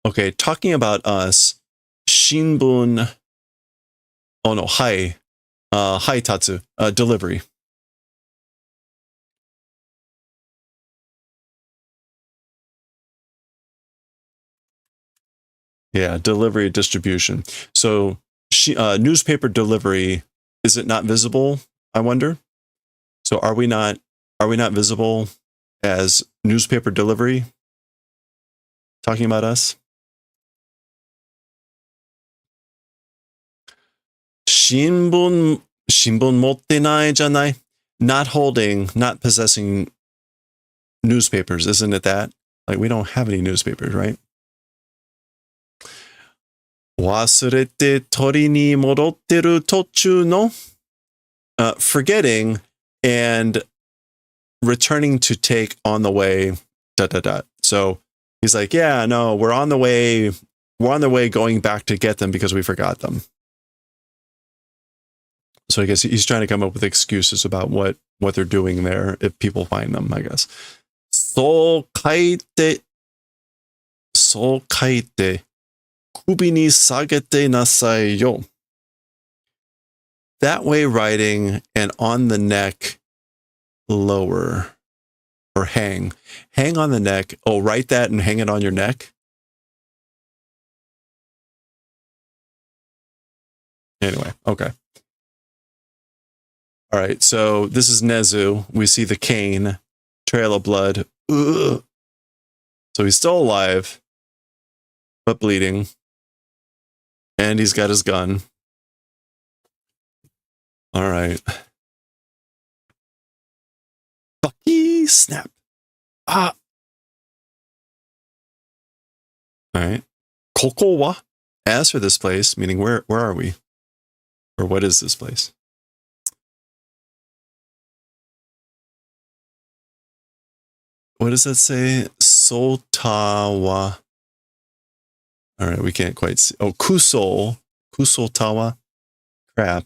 Okay, talking about us, shinbun, oh no, haitatsu, delivery. Yeah, delivery distribution. So newspaper delivery, is it not visible? I wonder. So are we not visible as newspaper delivery? Talking about us? Shinbun motte nai janai? Not possessing newspapers, isn't it that? Like we don't have any newspapers, right? Wasurete tori ni modotteru tochu no? Forgetting and returning to take on the way, ... So he's like, yeah, no, we're on the way going back to get them because we forgot them. So I guess he's trying to come up with excuses about what they're doing there if people find them, I guess. そう書いて、首に下げてなさいよ. That way writing and on the neck lower or hang. Hang on the neck. Oh, write that and hang it on your neck. Anyway, okay. All right, so this is Nezu. We see the cane, trail of blood. Ugh. So he's still alive, but bleeding. And he's got his gun. All right. Bucky snap. Ah. All right. Koko wa? As for this place, meaning where are we? Or what is this place? What does that say? Sotawa. All right, we can't quite see. Oh, Kuso. Kusotawa. Crap.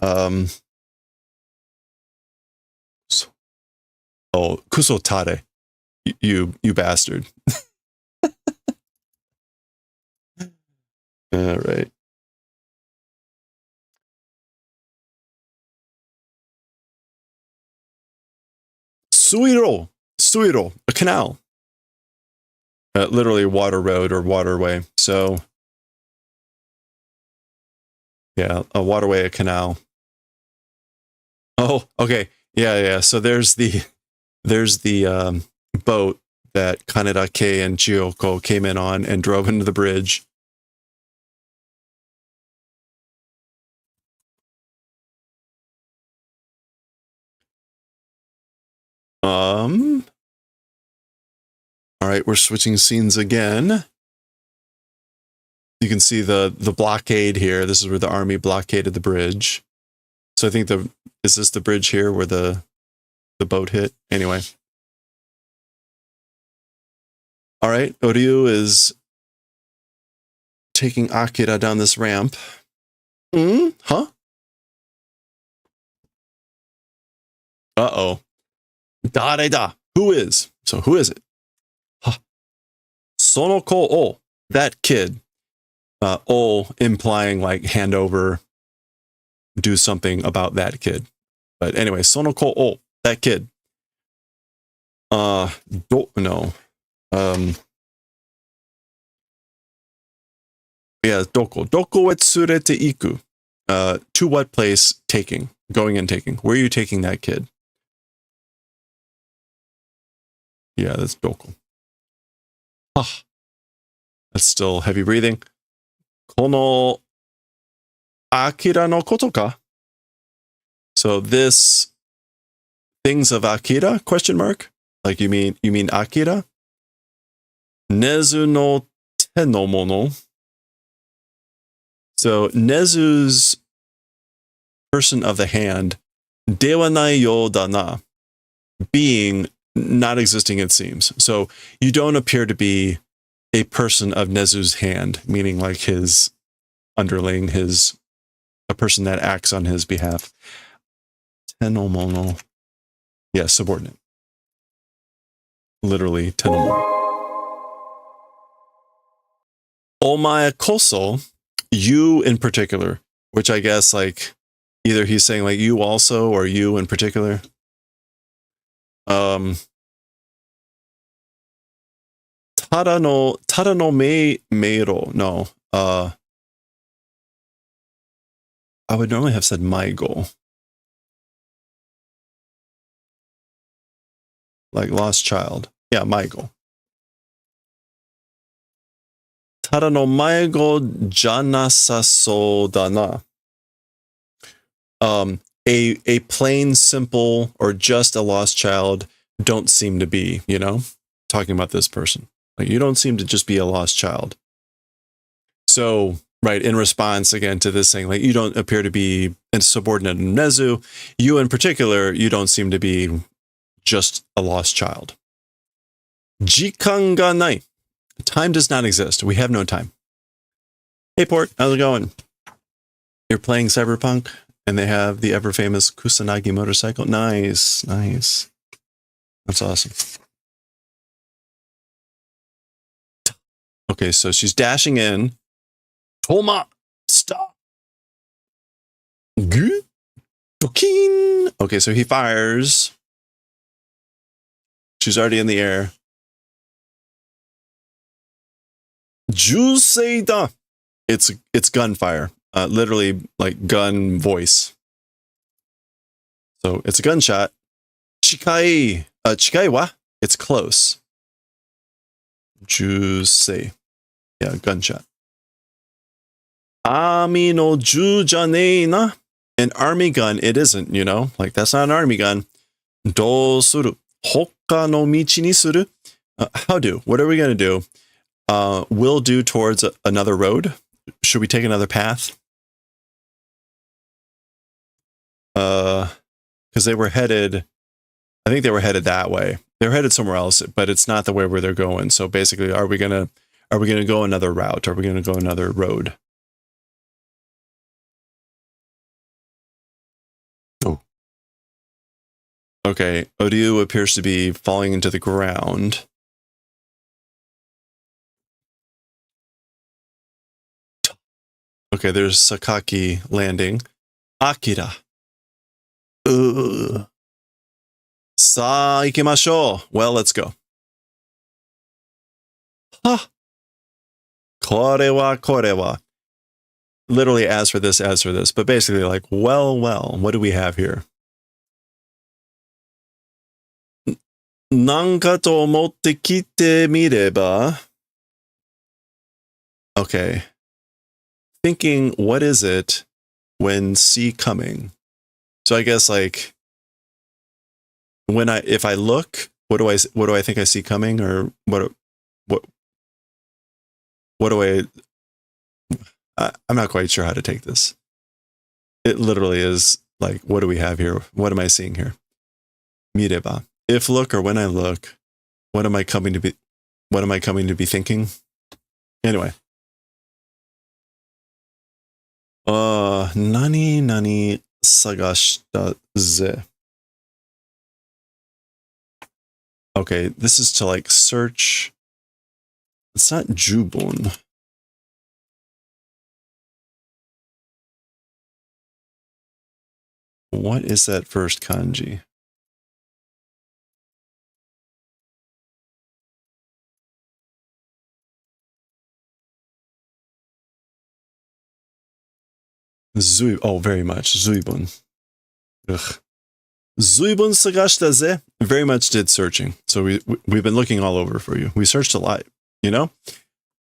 Oh, Kusotare. You bastard. All right. Suiro, a canal. Literally water road or waterway. So, yeah, a waterway, a canal. Oh, okay. Yeah. So there's the boat that Kanedake and Chiyoko came in on and drove into the bridge. All right, we're switching scenes again. You can see the blockade here. This is where the army blockaded the bridge. So I think is this the bridge here where the boat hit? Anyway. All right, Oryu is taking Akira down this ramp. Huh? Uh-oh. Dare da. Who is? So who is it? Huh. Sonoko o. That kid. O implying like hand over, do something about that kid. But anyway, Sonoko o. That kid. No. Yeah, doko. Doko e tsurete iku. To what place taking? Going and taking. Where are you taking that kid? Yeah, that's doko. Ah. That's still heavy breathing. Kono Akira no koto ka? So this things of Akira? Question mark? Like you mean Akira? Nezu no te no mono. So Nezu's person of the hand, dewa nai yo da na, being not existing it seems. So you don't appear to be a person of Nezu's hand, meaning like his underling, a person that acts on his behalf. Tenomono. Yeah, subordinate. Literally, tenomono. Omae koso, you in particular, which I guess like either he's saying like you also or you in particular. Tada no meiro. No. I would normally have said maigo. Like lost child. Yeah, maigo. Tada no maigo janasaso da na. A plain, simple, or just a lost child don't seem to be, talking about this person. Like you don't seem to just be a lost child. So, right, in response again to this saying, like you don't appear to be a subordinate in Nezu. You in particular, you don't seem to be just a lost child. Jikan ga nai. Time does not exist. We have no time. Hey Port, how's it going? You're playing Cyberpunk and they have the ever famous Kusanagi motorcycle. Nice. That's awesome. Okay, so she's dashing in. Toma! Stop! Gu? Tokin! Okay, so he fires. She's already in the air. Juseida! It's gunfire. Literally, like, gun voice. So, it's a gunshot. Chikai! Chikai wa? It's close. Jusei. Yeah, gunshot. Ami no ju janei na? An army gun, it isn't, you know? Like, that's not an army gun. Do suru. Hokka no michi ni suru? How do? What are we going to do? We'll do towards another road. Should we take another path? Because they were headed, I think they were headed that way. They were headed somewhere else, but it's not the way where they're going. So basically, are we gonna go another route? Are we gonna go another road? Oh. Okay, Oryu appears to be falling into the ground. Okay, there's Sakaki landing. Akira. Sa ikimashou. Well, let's go. Ha. Korewa. Literally, as for this. But basically, like, well, what do we have here? Nanka to omotte kite mireba. Okay. Thinking, what is it when see coming? So I guess, like, if I look, what do I think I see coming, or what do I'm not quite sure how to take this. It literally is like, what do we have here? What am I seeing here? Mireba. If look, or when I look, what am I coming to be thinking? Anyway. Nani sagashita ze. Okay, this is to, like, search. It's not jubon. What is that first kanji? Oh, very much. Zuibun. Ugh. Zuibun sagashita ze. Very much did searching. So we've been looking all over for you. We searched a lot, you know?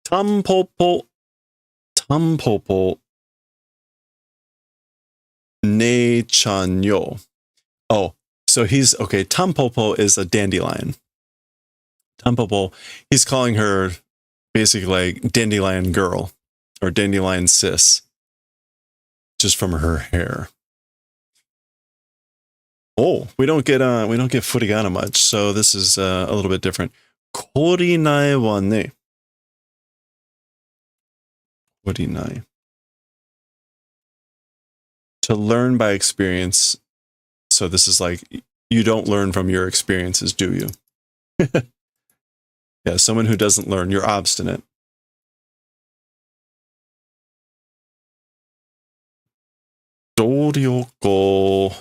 Tampopo. Ne chanyo. Oh, so he's, okay, Tampopo is a dandelion. Tampopo, he's calling her basically like dandelion girl, or dandelion sis, just from her hair. Oh, we don't get furigana much, so this is a little bit different. Korinai wa ne. Korinai. To learn by experience. So this is like, you don't learn from your experiences, do you? Yeah, someone who doesn't learn. You're obstinate. Doryoko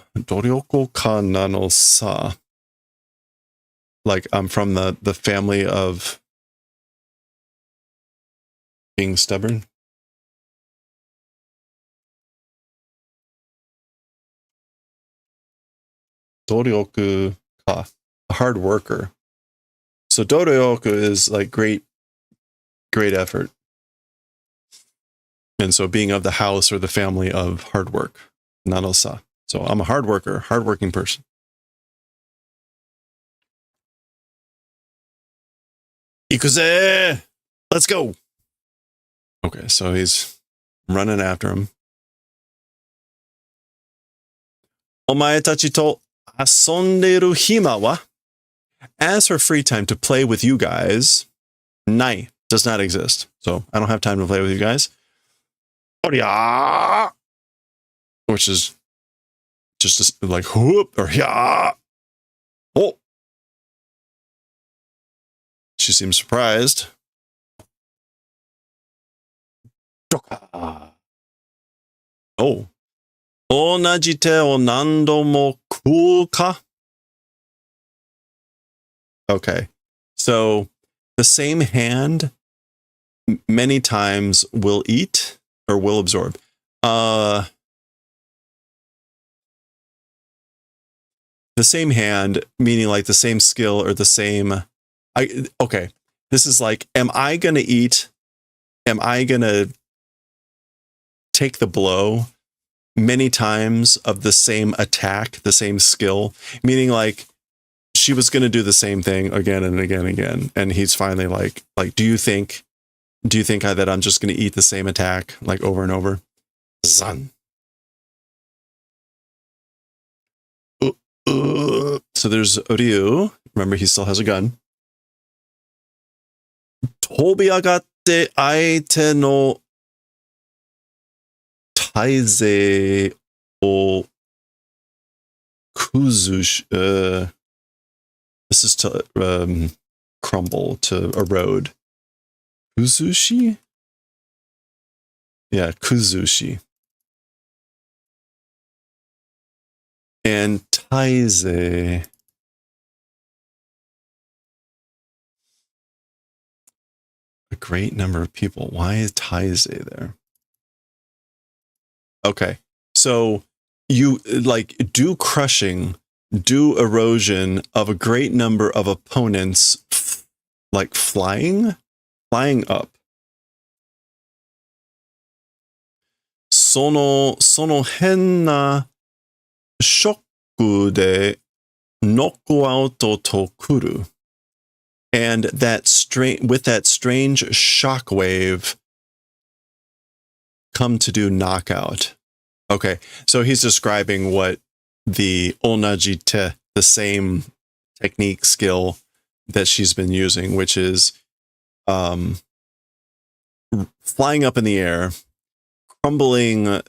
kana no sa. Like, I'm from the family of being stubborn. Doryoku ka, a hard worker. So doryoku is like great effort. And so being of the house or the family of hard work. Nanosa. So I'm a hard worker, hardworking person. Ikuze! Let's go! Okay, so he's running after him. Omae tachi to asonderu hima wa? As for free time to play with you guys, nai does not exist. So I don't have time to play with you guys. Which is just like whoop or ya. Oh. She seems surprised. Oh. 同じ手を何度も食うか? Okay. So the same hand many times will eat or will absorb. The same hand, meaning like the same skill or the same. Okay. This is like, am I going to eat? Am I going to take the blow many times of the same attack, the same skill? Meaning like she was going to do the same thing again and again and again. And he's finally like, do you think that I'm just going to eat the same attack like over and over? Zan. So there's Ryu. Remember, he still has a gun. 飛び上がって相手の体勢を崩し、this is to crumble, to erode. Kuzushi? Yeah, kuzushi. And taize. A great number of people. Why is taize there? Okay. So you like do crushing, do erosion of a great number of opponents, like flying up. その変なショックでノックアウトと来る. And with that strange shockwave come to do knockout. Okay, so he's describing what the onajite, the same technique skill that she's been using, which is flying up in the air, crumbling a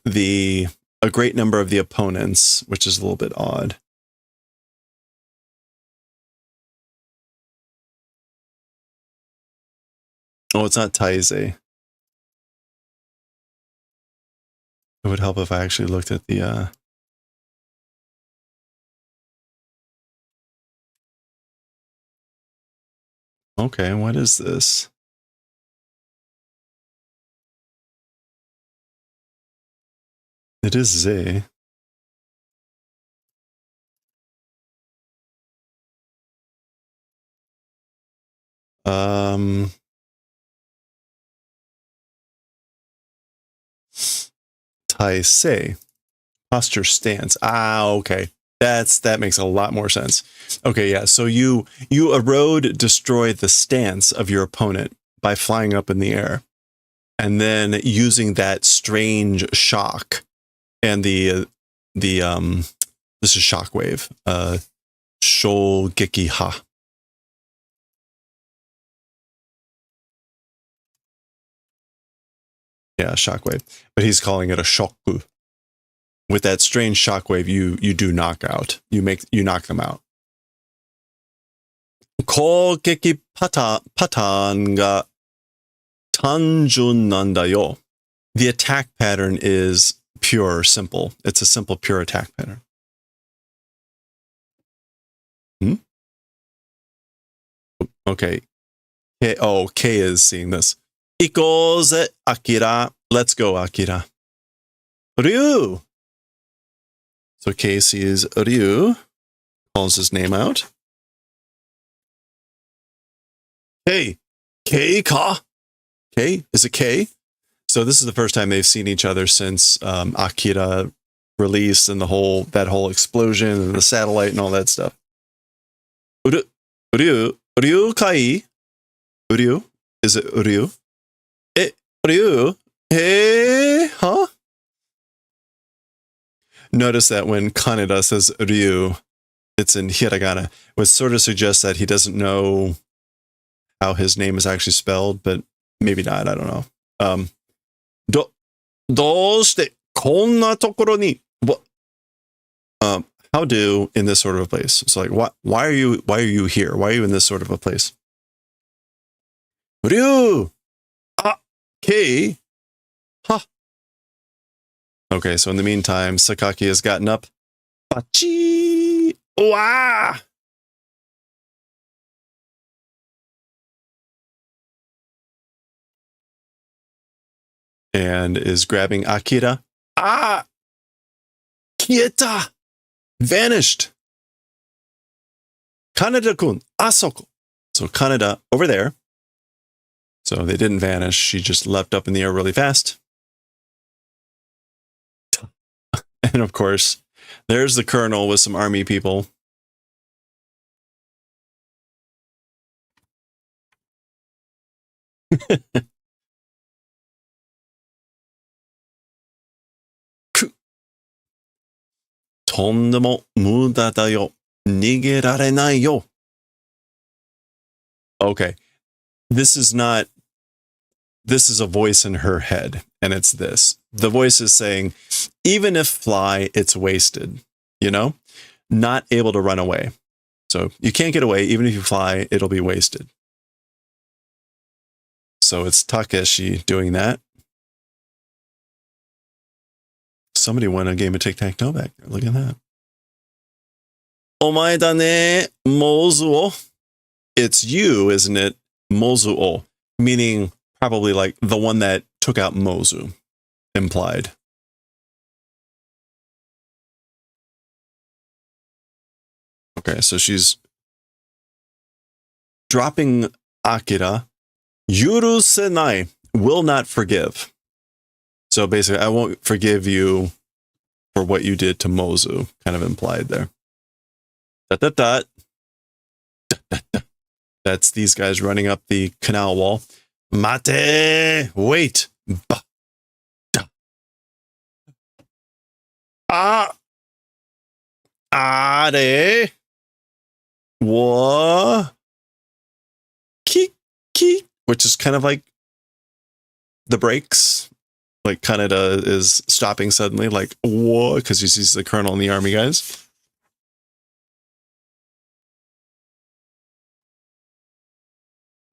great number of the opponents, which is a little bit odd. Oh, it's not taize. It would help if I actually looked at the Okay, what is this? It is Z. Taisei. Posture stance. Okay. That makes a lot more sense. Okay, yeah. So you erode, destroy the stance of your opponent by flying up in the air. And then using that strange shock and this is shockwave. Shogeki ha. Yeah, shockwave. But he's calling it a shoku. With that strange shockwave, you do knockout. You knock them out. 攻撃パターンが単純なんだよ. The attack pattern is pure, simple. It's a simple, pure attack pattern. Okay. K is seeing this. 行こうぜ, Akira. Let's go, Akira. Ryu! So K sees Ryu, calls his name out. Hey, K ka? K? Is it K? So this is the first time they've seen each other since Akira released and that whole explosion and the satellite and all that stuff. Ryu kai? Ryu? Is it Ryu? Ryu? Hey, huh? Notice that when Kaneda says Ryu, it's in hiragana, which sort of suggests that he doesn't know how his name is actually spelled, but maybe not, I don't know. どうしてこんなところに how do in this sort of a place? So like why are you here? Why are you in this sort of a place? Ryu! K? Huh. Okay, so in the meantime, Sakaki has gotten up. Bachi! Wah! And is grabbing Akira. Ah! Kieta! Vanished! Kaneda-kun, asoko. So Kaneda over there. So they didn't vanish. She just leapt up in the air really fast. And of course, there's the colonel with some army people. Tondemo muda da yo. Nigerare yo. Okay. This is not, this is a voice in her head, and it's this. The voice is saying, even if fly, it's wasted, you know? Not able to run away. So you can't get away, even if you fly, it'll be wasted. So it's Takeshi doing that. Somebody won a game of tic-tac-toe back there. Look at that. Omae da ne, mozuo. It's you, isn't it? Mozuo. Meaning probably like the one that took out Mozu. Implied. Okay, so she's dropping Akira. Yurusenai, will not forgive. So basically, I won't forgive you for what you did to Mozu, kind of implied there. That's these guys running up the canal wall. Mate, wait. Ba, da. Ah. Are. Wa. Ki. Which is kind of like the brakes. Like Kaneda is stopping suddenly, like, whoa, because he sees the colonel and the army guys.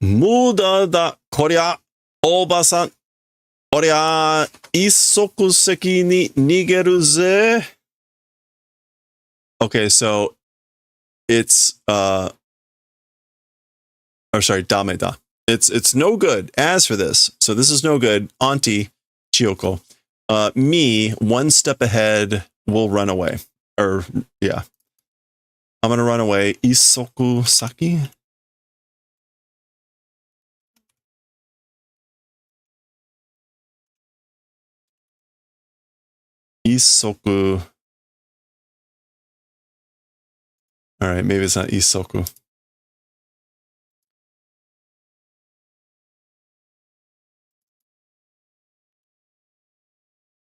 Muda da korea, oba-san. Oria, isokuseki ni nigeru ze. Okay, so it's, or sorry, dameda. It's no good. As for this, so this is no good. Auntie Chiyoko, me, one step ahead, will run away. Or, yeah. I'm going to run away. Isoku Saki? Isoku. All right, maybe it's not Isoku.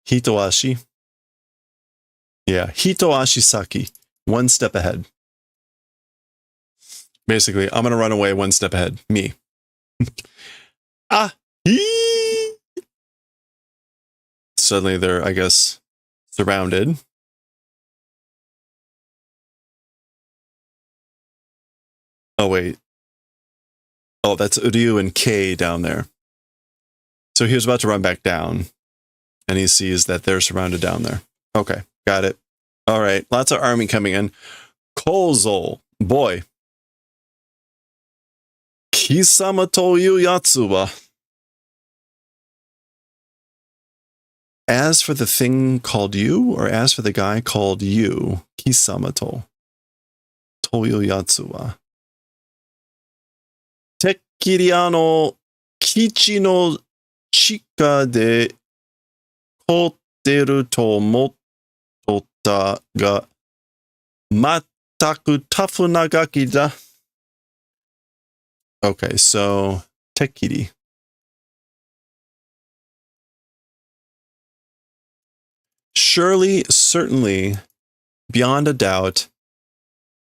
Hitoashi. Yeah, Hitoashi Saki. One step ahead. Basically, I'm going to run away one step ahead. Me. Ah! Suddenly they're, I guess, surrounded. Oh, wait. Oh, that's Ryu and Kei down there. So he was about to run back down. And he sees that they're surrounded down there. Okay, got it. All right, lots of army coming in. Kozo, boy. Kisama toyu yatsu wa. As for the thing called you, or as for the guy called you, Kisama to. Toyu yatsu wa. Tekkiri kichi no chika de 凝ってると思っとったが、全くタフなガキだ。Okay, so, Tekkiri. Surely, certainly, beyond a doubt,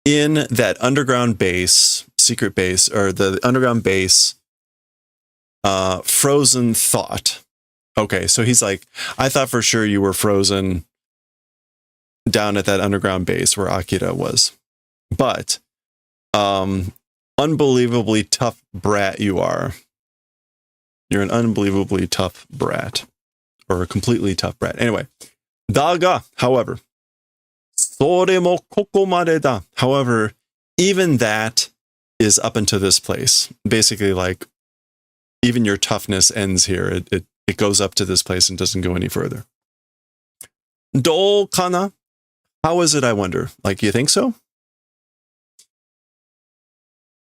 in that underground base, secret base, or the underground base, frozen thought. Okay, so he's like, I thought for sure you were frozen down at that underground base where Akira was. But, unbelievably tough brat you are. You're an unbelievably tough brat. or a completely tough brat. Anyway, daga, however, それもここまでだ. However, even that is up until this place. Basically, like, even your toughness ends here. It goes up to this place and doesn't go any further. どうかな? How is it, I wonder? Like, you think so?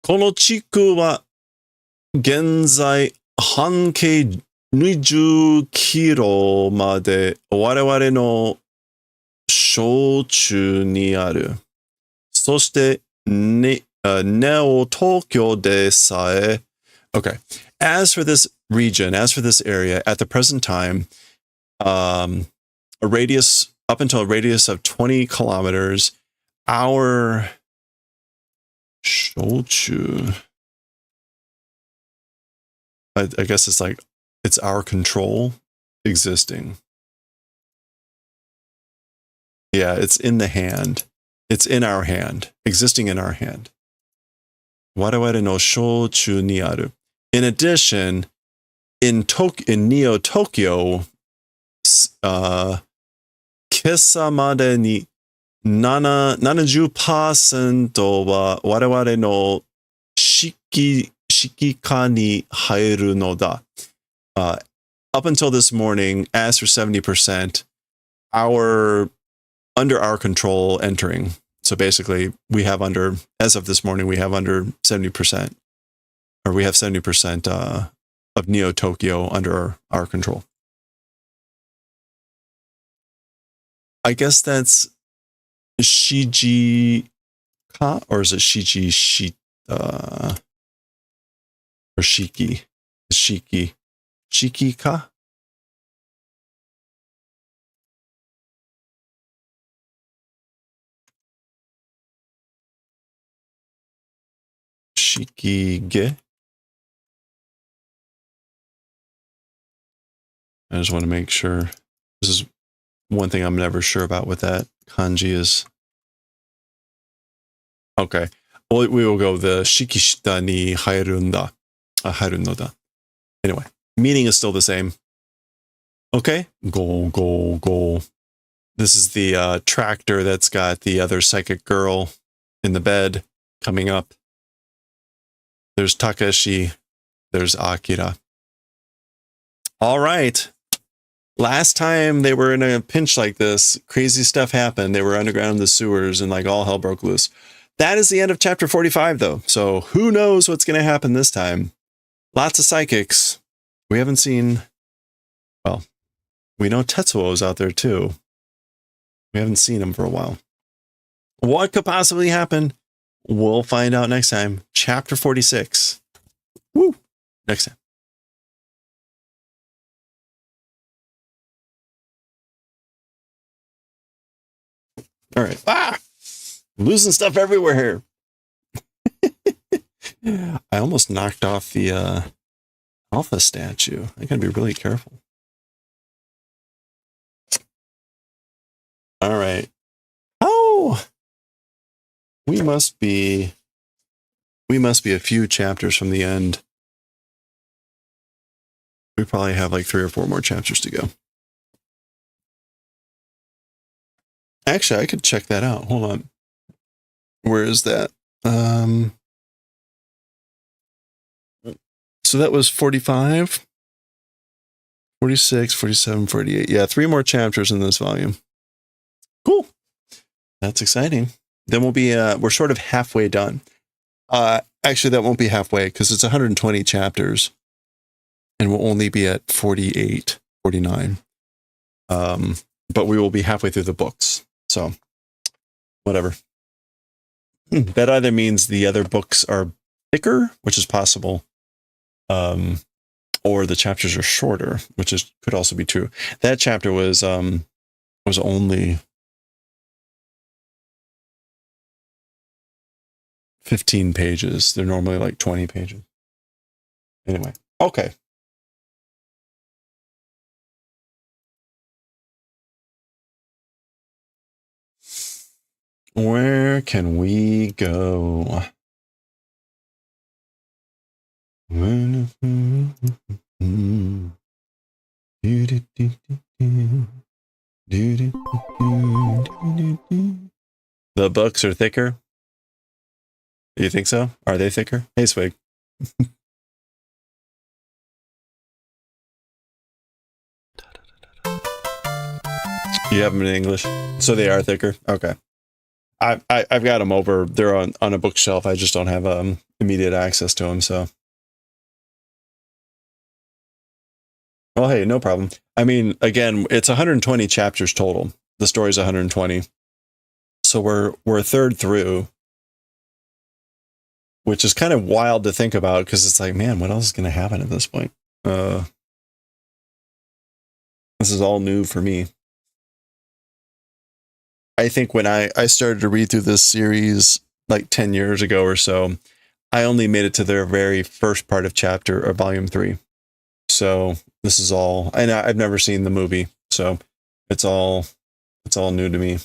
この地区は現在半径20キロまで我々の小中にある。そしてネオ東京でさえ。Okay. As for this region, as for this area, at the present time, a radius, up until a radius of 20 kilometers, our shochu, I guess it's like, it's our control existing. Yeah, it's in the hand. It's in our hand, existing in our hand. Waraware no shochu ni aru. In addition, in Neo Tokyo, 今朝までに70% は我々の指揮下に入るのだ。Up until this morning, as for 70%, under our control entering. So basically, we have under, as of this morning, we have under 70%, or we have 70% of Neo Tokyo under our control. I guess that's JJK, or is it Shiki, or Shiki-ka? Shiki-ge? I just want to make sure. This is one thing I'm never sure about what that kanji is. Okay. Well, we will go the shikishita ni hairunda. Hairunoda. Anyway, meaning is still the same. Okay. Go. This is the tractor that's got the other psychic girl in the bed coming up. There's Takashi. There's Akira. All right. Last time they were in a pinch like this, crazy stuff happened. They were underground in the sewers and like all hell broke loose. That is the end of chapter 45 though. So who knows what's going to happen this time? Lots of psychics. We haven't seen, well, we know Tetsuo's out there too. We haven't seen him for a while. What could possibly happen? We'll find out next time. Chapter 46. Woo! Next time. All right. Ah! Losing stuff everywhere here. I almost knocked off the alpha statue. I gotta be really careful. All right. Oh! We must be a few chapters from the end. We probably have like 3 or 4 more chapters to go. Actually, I could check that out. Hold on. Where is that? So that was 45, 46, 47, 48. Yeah, 3 more chapters in this volume. Cool. That's exciting. Then we'll be, we're sort of halfway done. Actually, that won't be halfway because it's 120 chapters and we'll only be at 48, 49. But we will be halfway through the books. So, whatever. That either means the other books are thicker, which is possible, or the chapters are shorter, which could also be true. That chapter was only 15 pages. They're normally like 20 pages. Anyway, okay. Where can we go? Do, do, The books are thicker. Do you think so? Are they thicker? Hey, Swig. You have them in English, so they are thicker. Okay. I've got them over. They're on a bookshelf. I just don't have immediate access to them. So, well, hey, no problem. I mean, again, it's 120 chapters total. The story's 120, so we're a third through, which is kind of wild to think about because it's like, man, what else is going to happen at this point? This is all new for me. I think when I started to read through this series like 10 years ago or so, I only made it to their very first part of chapter or volume 3. So this is all, and I've never seen the movie, so it's all new to me.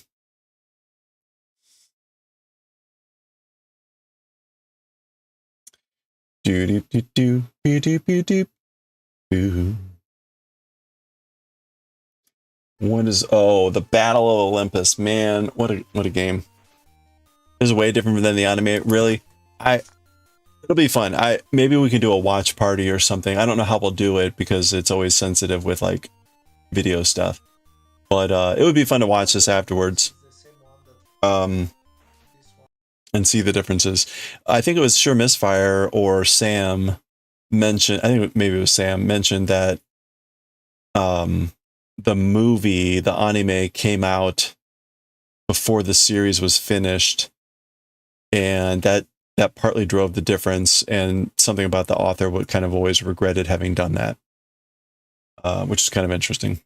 Do do do do do do do do. What is the Battle of Olympus? Man, what a game. This is way different than the anime. Really, it'll be fun. Maybe we can do a watch party or something. I don't know how we'll do it because it's always sensitive with like video stuff. But it would be fun to watch this afterwards. And see the differences. I think it was Sure Misfire or Sam mentioned, I think maybe it was Sam mentioned that the movie, the anime, came out before the series was finished, and that partly drove the difference, and something about the author would kind of always regretted having done that, which is kind of interesting.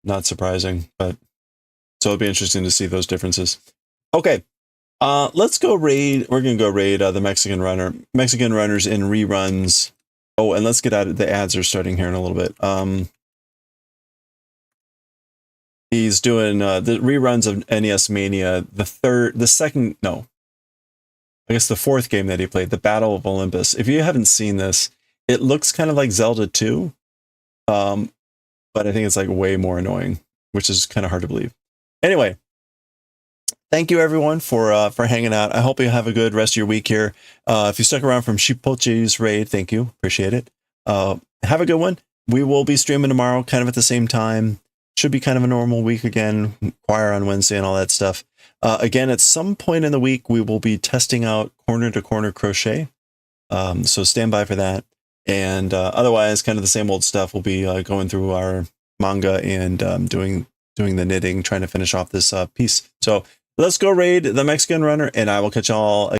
Not surprising, but so it'll be interesting to see those differences. Okay, let's go raid. We're gonna go raid the Mexican runner. Mexican runners in reruns. Oh, and let's get out of the ads are starting here in a little bit. He's doing the reruns of NES Mania, the fourth game that he played, the Battle of Olympus. If you haven't seen this, it looks kind of like Zelda 2, but I think it's like way more annoying, which is kind of hard to believe. Anyway, thank you everyone for hanging out. I hope you have a good rest of your week here. If you stuck around from Shipochi's raid, thank you, appreciate it. Have a good one. We will be streaming tomorrow, kind of at the same time. Should be kind of a normal week again, choir on Wednesday and all that stuff. Again, at some point in the week, we will be testing out corner-to-corner crochet. So stand by for that. And otherwise, kind of the same old stuff. We'll be going through our manga and doing the knitting, trying to finish off this piece. So let's go raid the Mexican runner, and I will catch y'all